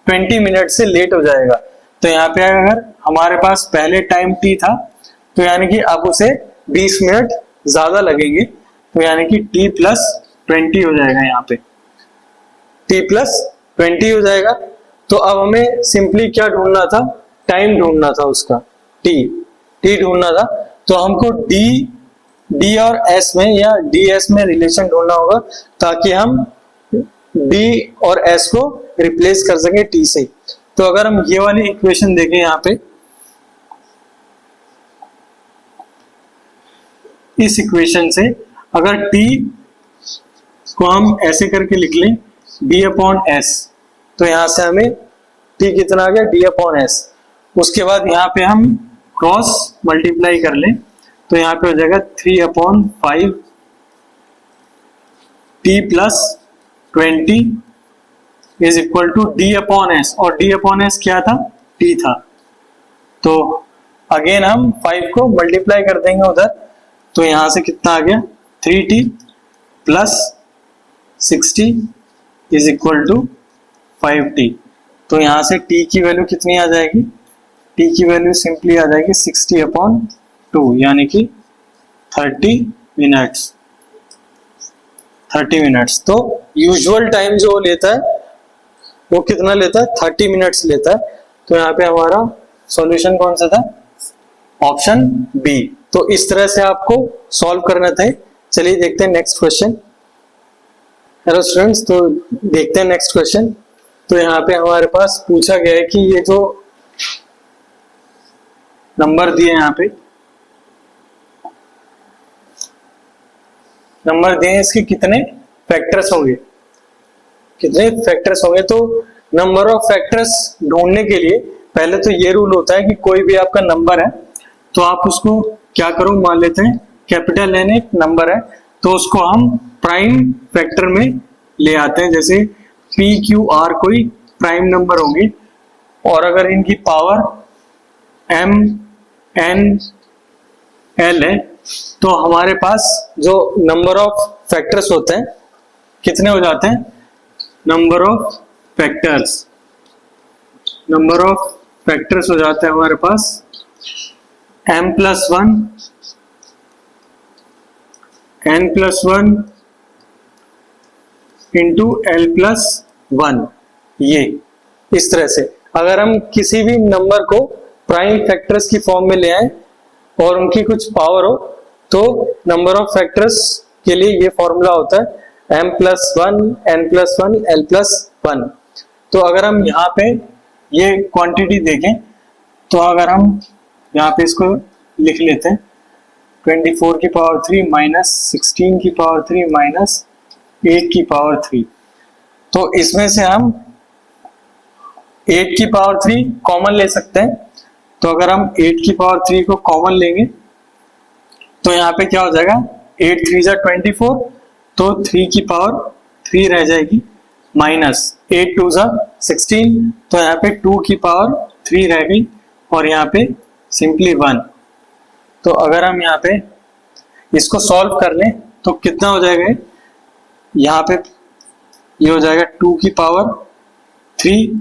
20 मिनट से लेट हो जाएगा। तो यहाँ पे अगर हमारे पास पहले टाइम t था तो यानी कि अब उसे 20 मिनट ज्यादा लगेंगे, तो यानी कि t+20 हो जाएगा। यहाँ पे t+20 हो जाएगा। तो अब हमें सिंपली क्या ढूंढना था, टाइम ढूंढना था उसका, t ढूंढना था। तो हमको d और s में या ds में रिलेशन ढूंढना होगा ताकि हम d और s को रिप्लेस कर सके t से। तो अगर हम ये वाली इक्वेशन देखें यहाँ पे, इस इक्वेशन से अगर t को हम ऐसे करके लिख लें d अपॉन s। तो यहां से हमें t कितना आ गया, d अपॉन s। उसके बाद यहाँ पे हम क्रॉस मल्टीप्लाई कर लें तो यहाँ पे हो जाएगा 3 upon 5 t plus 20 is equal to d upon s, और d अपॉन s क्या था, t था। तो अगेन हम 5 को मल्टीप्लाई कर देंगे उधर, तो यहां से कितना आ गया 3t plus 60 is equal to 5t। तो यहां से t की वैल्यू कितनी आ जाएगी, t की वैल्यू सिंपली आ जाएगी 60 अपॉन 2 यानी कि 30 मिनट्स। 30 मिनट्स। तो यूजुअल टाइम जो लेता है वो कितना लेता है, 30 मिनट्स लेता है। तो यहाँ पे हमारा सॉल्यूशन कौन सा था, ऑप्शन बी। तो इस तरह से आपको सॉल्व करना था। चलिए देखते हैं नेक्स्ट क्वेश्चन। हेलो स्टूडेंट्स, तो देखते हैं नेक्स्ट क्वेश्चन। तो यहाँ पे हमारे पास पूछा गया है कि ये जो नंबर दिए यहाँ पे नंबर दिए, इसके कितने फैक्टर्स होंगे, कितने फैक्टर्स होंगे। तो नंबर ऑफ फैक्टर्स ढूंढने के लिए पहले तो ये रूल होता है कि कोई भी आपका नंबर है तो आप उसको क्या करो, मान लेते हैं कैपिटल N एक नंबर है तो उसको हम प्राइम फैक्टर में ले आते हैं। जैसे P Q R कोई प्राइम नंबर होंगी और अगर इनकी पावर M N L है तो हमारे पास जो नंबर ऑफ फैक्टर्स होते हैं कितने हो जाते हैं, नंबर ऑफ फैक्टर्स हो जाते हैं हमारे पास m+1 n+1 इंटू l+1। ये इस तरह से अगर हम किसी भी नंबर को प्राइम फैक्टर्स की फॉर्म में ले आए और उनकी कुछ पावर हो तो नंबर ऑफ फैक्टर्स के लिए ये फॉर्मूला होता है m+1 n+1 l+1। तो अगर हम यहाँ पे ये क्वांटिटी देखें तो अगर हम यहाँ पे इसको लिख लेते हैं 24 की पावर 3 माइनस 16 की पावर 3 माइनस 8 की पावर 3। तो इसमें से हम 8 की पावर 3 कॉमन ले सकते हैं। तो अगर हम 8 की पावर 3 को कॉमन लेंगे तो यहाँ पे क्या हो जाएगा, 8 3 जा 24, तो 3 की पावर 3 रह जाएगी, माइनस 8 2 जा 16, तो यहाँ पे 2 की पावर 3 रह गई और यहाँ पे सिंपली 1। तो अगर हम यहाँ पे इसको सॉल्व कर लें तो कितना हो जाएगा, यहाँ पे ये हो जाएगा 2 की पावर 3,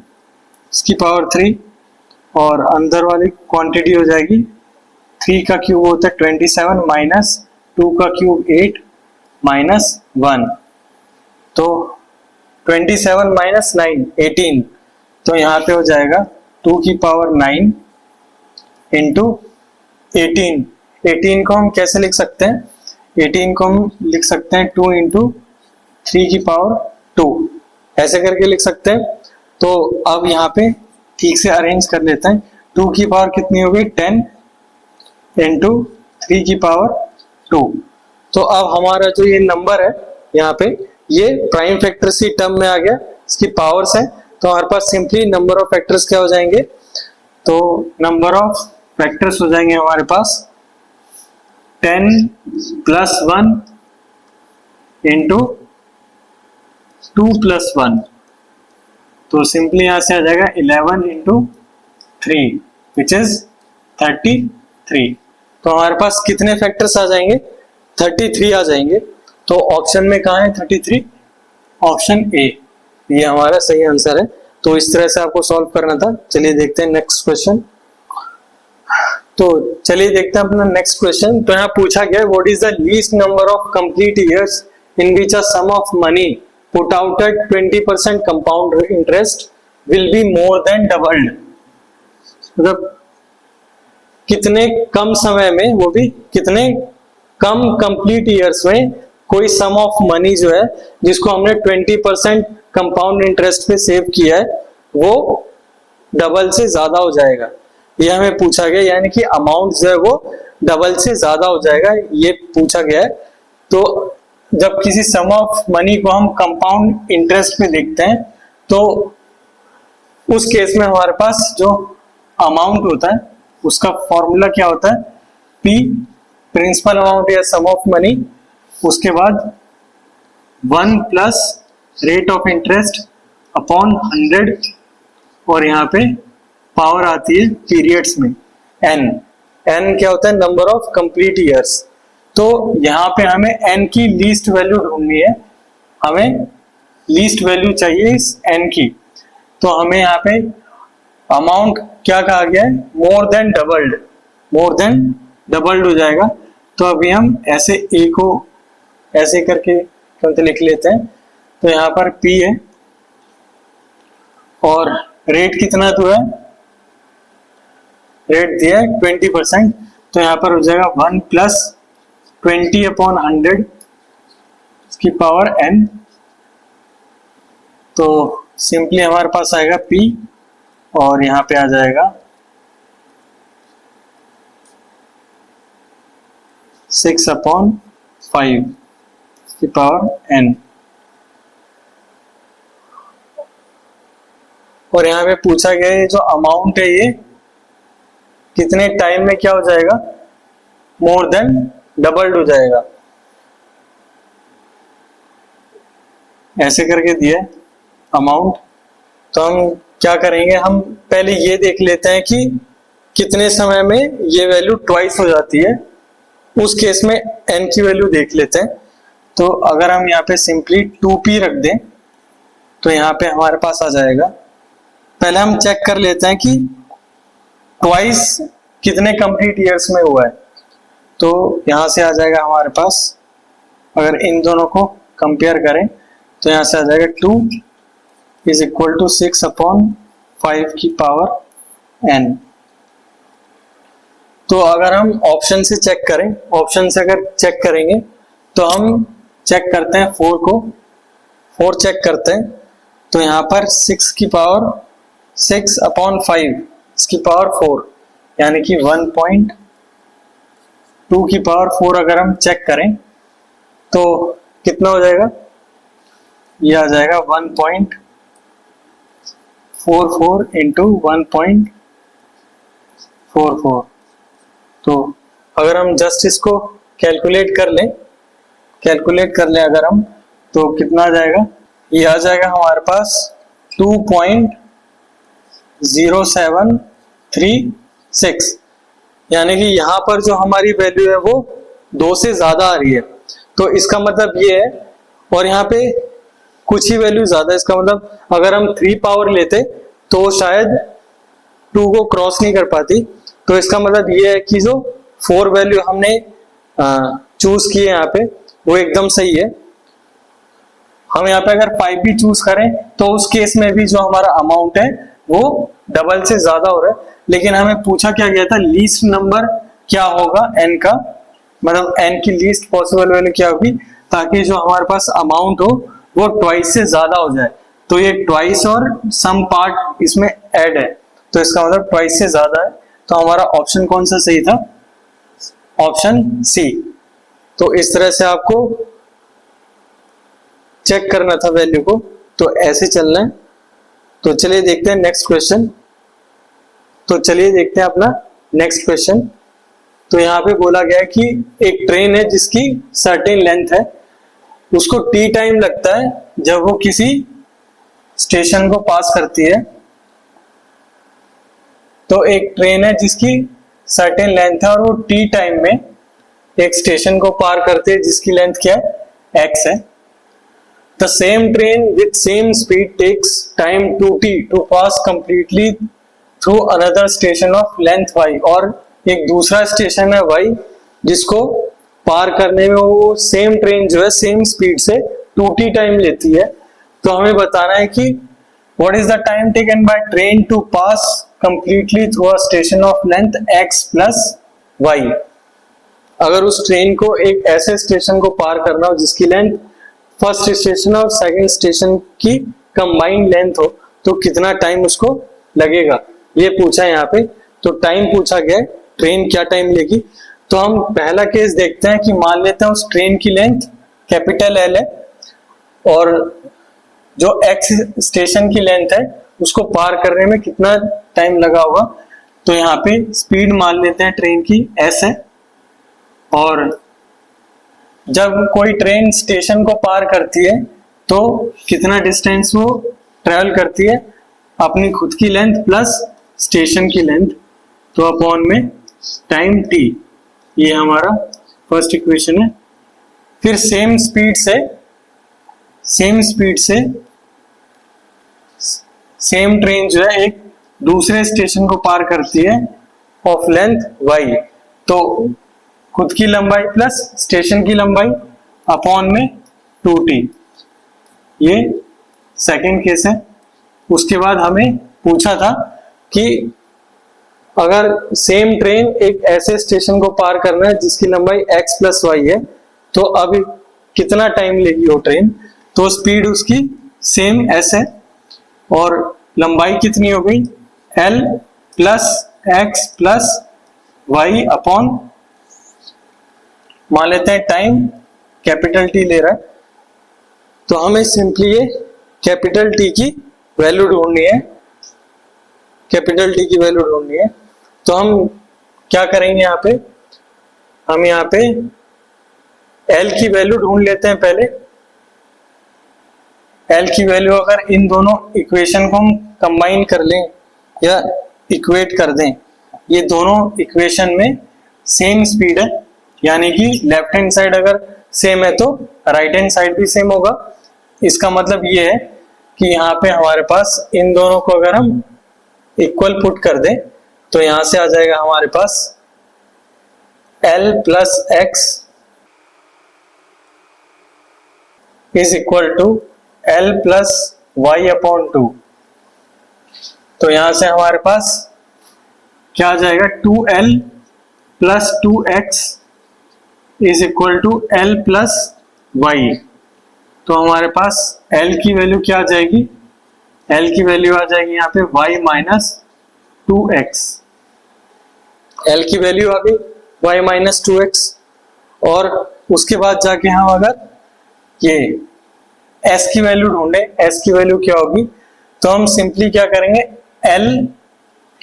इसकी पावर 3 और अंदर वाली क्वांटिटी हो जाएगी 3 का क्यूब होता है 27 माइनस 2 का क्यूब 8 माइनस 1। तो 27 माइनस 9 18, तो यहाँ पे हो जाएगा 2 की पावर 9 इंटू 18। 18 को हम कैसे लिख सकते हैं, 18 को हम लिख सकते हैं 2 इंटू 3 की पावर 2, ऐसे करके लिख सकते हैं। तो अब यहाँ पे ठीक से अरेंज कर लेते हैं। 2 की पावर कितनी हो गई 10 इंटू 3 की पावर 2। तो अब हमारा जो ये नंबर है यहाँ पे ये प्राइम फैक्टर्स की टर्म में आ गया, इसकी पावर्स है। तो हमारे पास सिंपली नंबर ऑफ फैक्टर्स क्या हो जाएंगे, तो नंबर ऑफ फैक्टर्स हो जाएंगे हमारे पास 10 + 1 इंटू 2 + 1। तो सिंपली यहां से आ जाएगा 11 इंटू 3 विच इज 33। तो हमारे पास कितने फैक्टर्स आ जाएंगे, 33 आ जाएंगे। तो ऑप्शन में कहाँ है 33, ऑप्शन ए, ये हमारा सही आंसर है। तो इस तरह से आपको सॉल्व करना था। चलिए देखते हैं नेक्स्ट क्वेश्चन। तो चलिए देखते हैं अपना नेक्स्ट क्वेश्चन। तो यहाँ पूछा गया what is the least number of complete years in which a sum of money put out at 20% compound interest will be more than doubled. मतलब कितने कम समय में, वो भी कितने कम कंप्लीट ईयर्स में कोई सम ऑफ मनी जो है जिसको हमने 20% कंपाउंड इंटरेस्ट पे सेव किया है वो डबल से ज्यादा हो जाएगा। ये हमें पूछा गया, यानी कि अमाउंट जो है वो डबल से ज्यादा हो जाएगा, ये पूछा गया है। तो जब किसी सम ऑफ मनी को हम कंपाउंड इंटरेस्ट पे देखते हैं तो उस केस में हमारे पास जो अमाउंट होता है उसका फॉर्मूला क्या होता है, P प्रिंसिपल अमाउंट या सम ऑफ मनी, उसके बाद 1 plus rate of interest upon 100 और यहाँ पे पावर आती है पीरियड्स में n क्या होता है, नंबर ऑफ कंप्लीट ईयर्स। तो यहाँ पे हमें n की लीस्ट वैल्यू ढूंढनी है, हमें लीस्ट वैल्यू चाहिए इस n की। तो हमें यहाँ पे अमाउंट क्या कहा गया है, मोर देन डबल्ड हो जाएगा। तो अभी हम ऐसे a को ऐसे करके तुरंत लिख लेते हैं। तो यहाँ पर P है और रेट कितना तो है, रेट दिया है 20%। तो यहाँ पर हो जाएगा 1 प्लस 20 अपॉन 100 इसकी पावर n। तो सिंपली हमारे पास आएगा P और यहाँ पे आ जाएगा 6 अपॉन 5 इसकी पावर n। और यहाँ पे पूछा गया है जो अमाउंट है ये कितने टाइम में क्या हो जाएगा, मोर देन डबल्ड हो जाएगा, ऐसे करके दिया है अमाउंट। तो हम क्या करेंगे, हम पहले ये देख लेते हैं कि कितने समय में ये वैल्यू ट्वाइस हो जाती है, उस केस में n की वैल्यू देख लेते हैं। तो अगर हम यहाँ पे सिंपली 2p रख दें तो यहाँ पे हमारे पास आ जाएगा, पहले हम चेक कर लेते हैं कि ट्वाइस कितने कंप्लीट ईयर्स में हुआ है। तो यहाँ से आ जाएगा हमारे पास, अगर इन दोनों को कंपेयर करें तो यहाँ से आ जाएगा 2 इज इक्वल टू 6 अपॉन 5 की पावर n। तो अगर हम ऑप्शन से चेक करें, ऑप्शन से अगर चेक करेंगे तो हम चेक करते हैं 4 को, 4 चेक करते हैं। तो यहाँ पर 6 की पावर 6 अपॉन 5 इसकी पावर 4 यानी कि 1.2 की पावर 4 अगर हम चेक करें तो कितना हो जाएगा, ये आ जाएगा 1.44 इंटू 1.44। तो अगर हम जस्ट इसको कैलकुलेट कर लें अगर हम, तो कितना आ जाएगा, ये आ जाएगा हमारे पास 2.0736 यानी कि यहाँ पर जो हमारी वैल्यू है वो 2 से ज्यादा आ रही है। तो इसका मतलब ये है, और यहाँ पे कुछ ही वैल्यू ज्यादा है, इसका मतलब अगर हम 3 पावर लेते तो शायद 2 को क्रॉस नहीं कर पाती। तो इसका मतलब ये है कि जो 4 वैल्यू हमने चूज की है यहाँ पे वो एकदम सही है। हम यहाँ पे अगर 5 भी चूज करें तो उस केस में भी जो हमारा अमाउंट है वो डबल से ज्यादा हो रहा है। लेकिन हमें पूछा क्या गया था, लीस्ट नंबर क्या होगा n का, मतलब n की लीस्ट पॉसिबल वैल्यू क्या होगी, ताकि जो हमारे पास अमाउंट हो वो ट्वाइस से ज्यादा हो जाए। तो ये ट्वाइस और सम पार्ट इसमें ऐड है, तो इसका मतलब ट्वाइस से ज्यादा है। तो हमारा ऑप्शन कौन सा सही था, ऑप्शन सी। तो इस तरह से आपको चेक करना था वैल्यू को, तो ऐसे चलना है। तो चलिए देखते हैं नेक्स्ट क्वेश्चन। तो चलिए देखते हैं अपना नेक्स्ट क्वेश्चन। तो यहाँ पे बोला गया है कि एक ट्रेन है जिसकी सर्टेन लेंथ है, उसको टी टाइम लगता है जब वो किसी स्टेशन को पास करती है। तो एक ट्रेन है जिसकी सर्टेन लेंथ है और वो टी टाइम में एक स्टेशन को पार करती है जिसकी लेंथ क्या है, x है। The same train with same speed takes time 2t to pass completely through another station of length y। और एक दूसरा स्टेशन है y जिसको पार करने में वो सेम ट्रेन जो है सेम स्पीड से 2t टाइम लेती है। तो हमें बताना है कि what is the time taken by train to pass completely through a station of length x plus y। अगर उस ट्रेन को एक ऐसे स्टेशन को पार करना हो जिसकी लेंथ फर्स्ट स्टेशन और सेकंड स्टेशन की कंबाइंड लेंथ हो, तो कितना टाइम उसको लगेगा, ये पूछा है यहाँ पे। तो टाइम पूछा गया है, ट्रेन क्या टाइम लेगी। तो हम पहला केस देखते हैं कि मान लेते हैं उस ट्रेन की लेंथ कैपिटल एल है और जो एक्स स्टेशन की लेंथ है उसको पार करने में कितना टाइम लगा होगा, तो यहाँ पे स्पीड मान लेते हैं ट्रेन की एस है। और जब कोई ट्रेन स्टेशन को पार करती है तो कितना डिस्टेंस वो ट्रेवल करती है, अपनी खुद की लेंथ प्लस स्टेशन की लेंथ, तो अपॉन में टाइम टी। ये हमारा फर्स्ट इक्वेशन है। फिर सेम स्पीड से सेम ट्रेन जो है एक दूसरे स्टेशन को पार करती है ऑफ लेंथ y, तो खुद की लंबाई प्लस स्टेशन की लंबाई अपॉन में 2t। ये सेकंड केस है। उसके बाद हमें पूछा था कि अगर सेम ट्रेन एक ऐसे स्टेशन को पार करना है जिसकी लंबाई x प्लस वाई है, तो अब कितना टाइम लेगी वो ट्रेन, तो स्पीड उसकी सेम s है और लंबाई कितनी हो गई l plus x plus Y upon, मान लेते हैं टाइम कैपिटल T ले रहा है, तो हमें सिंपली ये कैपिटल T की वैल्यू ढूंढनी है, कैपिटल T की वैल्यू ढूंढनी है। तो हम क्या करेंगे, हम यहाँ पे L की वैल्यू ढूंढ लेते हैं पहले। L की वैल्यू अगर इन दोनों इक्वेशन को हम कंबाइन कर लें या इक्वेट कर दें, ये दोनों इक्वेशन में सेम स्पीड है, यानी कि लेफ्ट हैंड साइड अगर सेम है तो राइट हैंड साइड भी सेम होगा। इसका मतलब ये है कि यहाँ पे हमारे पास इन दोनों को अगर हम इक्वल पुट कर दें तो यहां से आ जाएगा हमारे पास L plus x is equal to L plus Y upon 2। तो यहां से हमारे पास क्या आ जाएगा, 2L plus 2x is equal to L plus y. तो हमारे पास L की वैल्यू क्या आ जाएगी, L की वैल्यू आ जाएगी यहाँ पे y माइनस 2x। L की वैल्यू आ गई y माइनस 2x, और उसके बाद जाके हम अगर ये s की वैल्यू ढूंढे, s की वैल्यू क्या होगी, तो हम सिंपली क्या करेंगे, L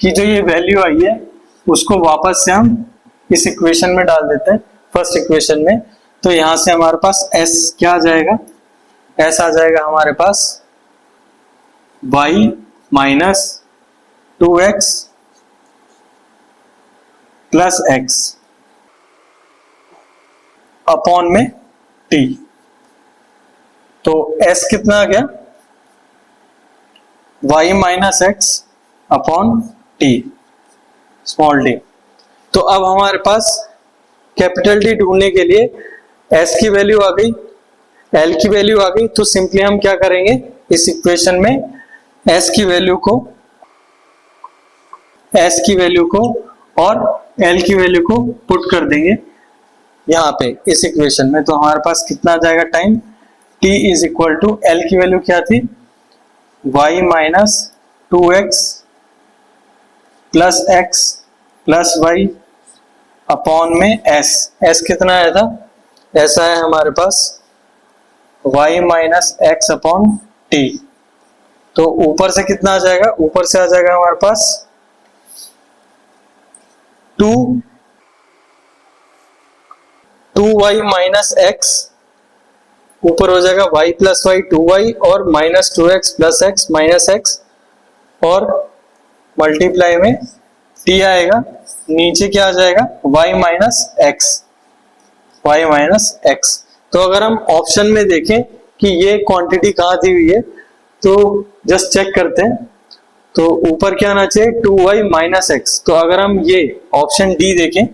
की जो ये वैल्यू आई है उसको वापस से हम इस इक्वेशन में डाल देते हैं, फर्स्ट इक्वेशन में। तो यहां से हमारे पास s क्या आ जाएगा, s आ जाएगा हमारे पास y minus 2x plus x upon में t। तो s कितना आ गया, y minus x upon t small t। तो अब हमारे पास कैपिटल T ढूंढने के लिए s की वैल्यू आ गई, L की वैल्यू आ गई, तो सिंपली हम क्या करेंगे, इस इक्वेशन में s की वैल्यू को और L की वैल्यू को पुट कर देंगे यहाँ पे इस इक्वेशन में। तो हमारे पास कितना आ जाएगा time, t is equal to L की वैल्यू क्या थी, y minus 2x plus x plus y upon में s कितना आया था, ऐसा है हमारे पास y minus x upon t। तो ऊपर से कितना आ जाएगा, ऊपर से आ जाएगा हमारे पास 2y माइनस x, ऊपर हो जाएगा y प्लस वाई 2y और minus 2x plus x minus x, और मल्टीप्लाई में t आएगा, नीचे क्या आ जाएगा y माइनस x। तो अगर हम ऑप्शन में देखें कि ये क्वांटिटी कहाँ दी हुई है, तो जस्ट चेक करते हैं। तो ऊपर क्या आना चाहिए, 2y माइनस एक्स। तो अगर हम ये ऑप्शन डी देखें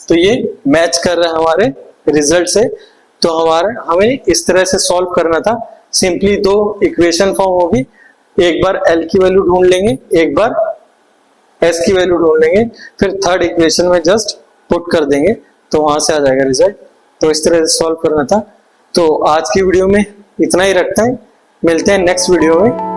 तो ये मैच कर रहा है हमारे रिजल्ट से। तो हमें इस तरह से सॉल्व करना था। सिंपली दो इक्वेशन फॉर्म होगी, एक बार L की वैल्यू ढूंढ लेंगे, एक बार S की वैल्यू ढूंढ लेंगे, फिर थर्ड इक्वेशन में जस्ट पुट कर देंगे तो वहां से आ जाएगा रिजल्ट। तो इस तरह से सॉल्व करना था। तो आज की वीडियो में इतना ही रखते हैं, मिलते हैं नेक्स्ट वीडियो में।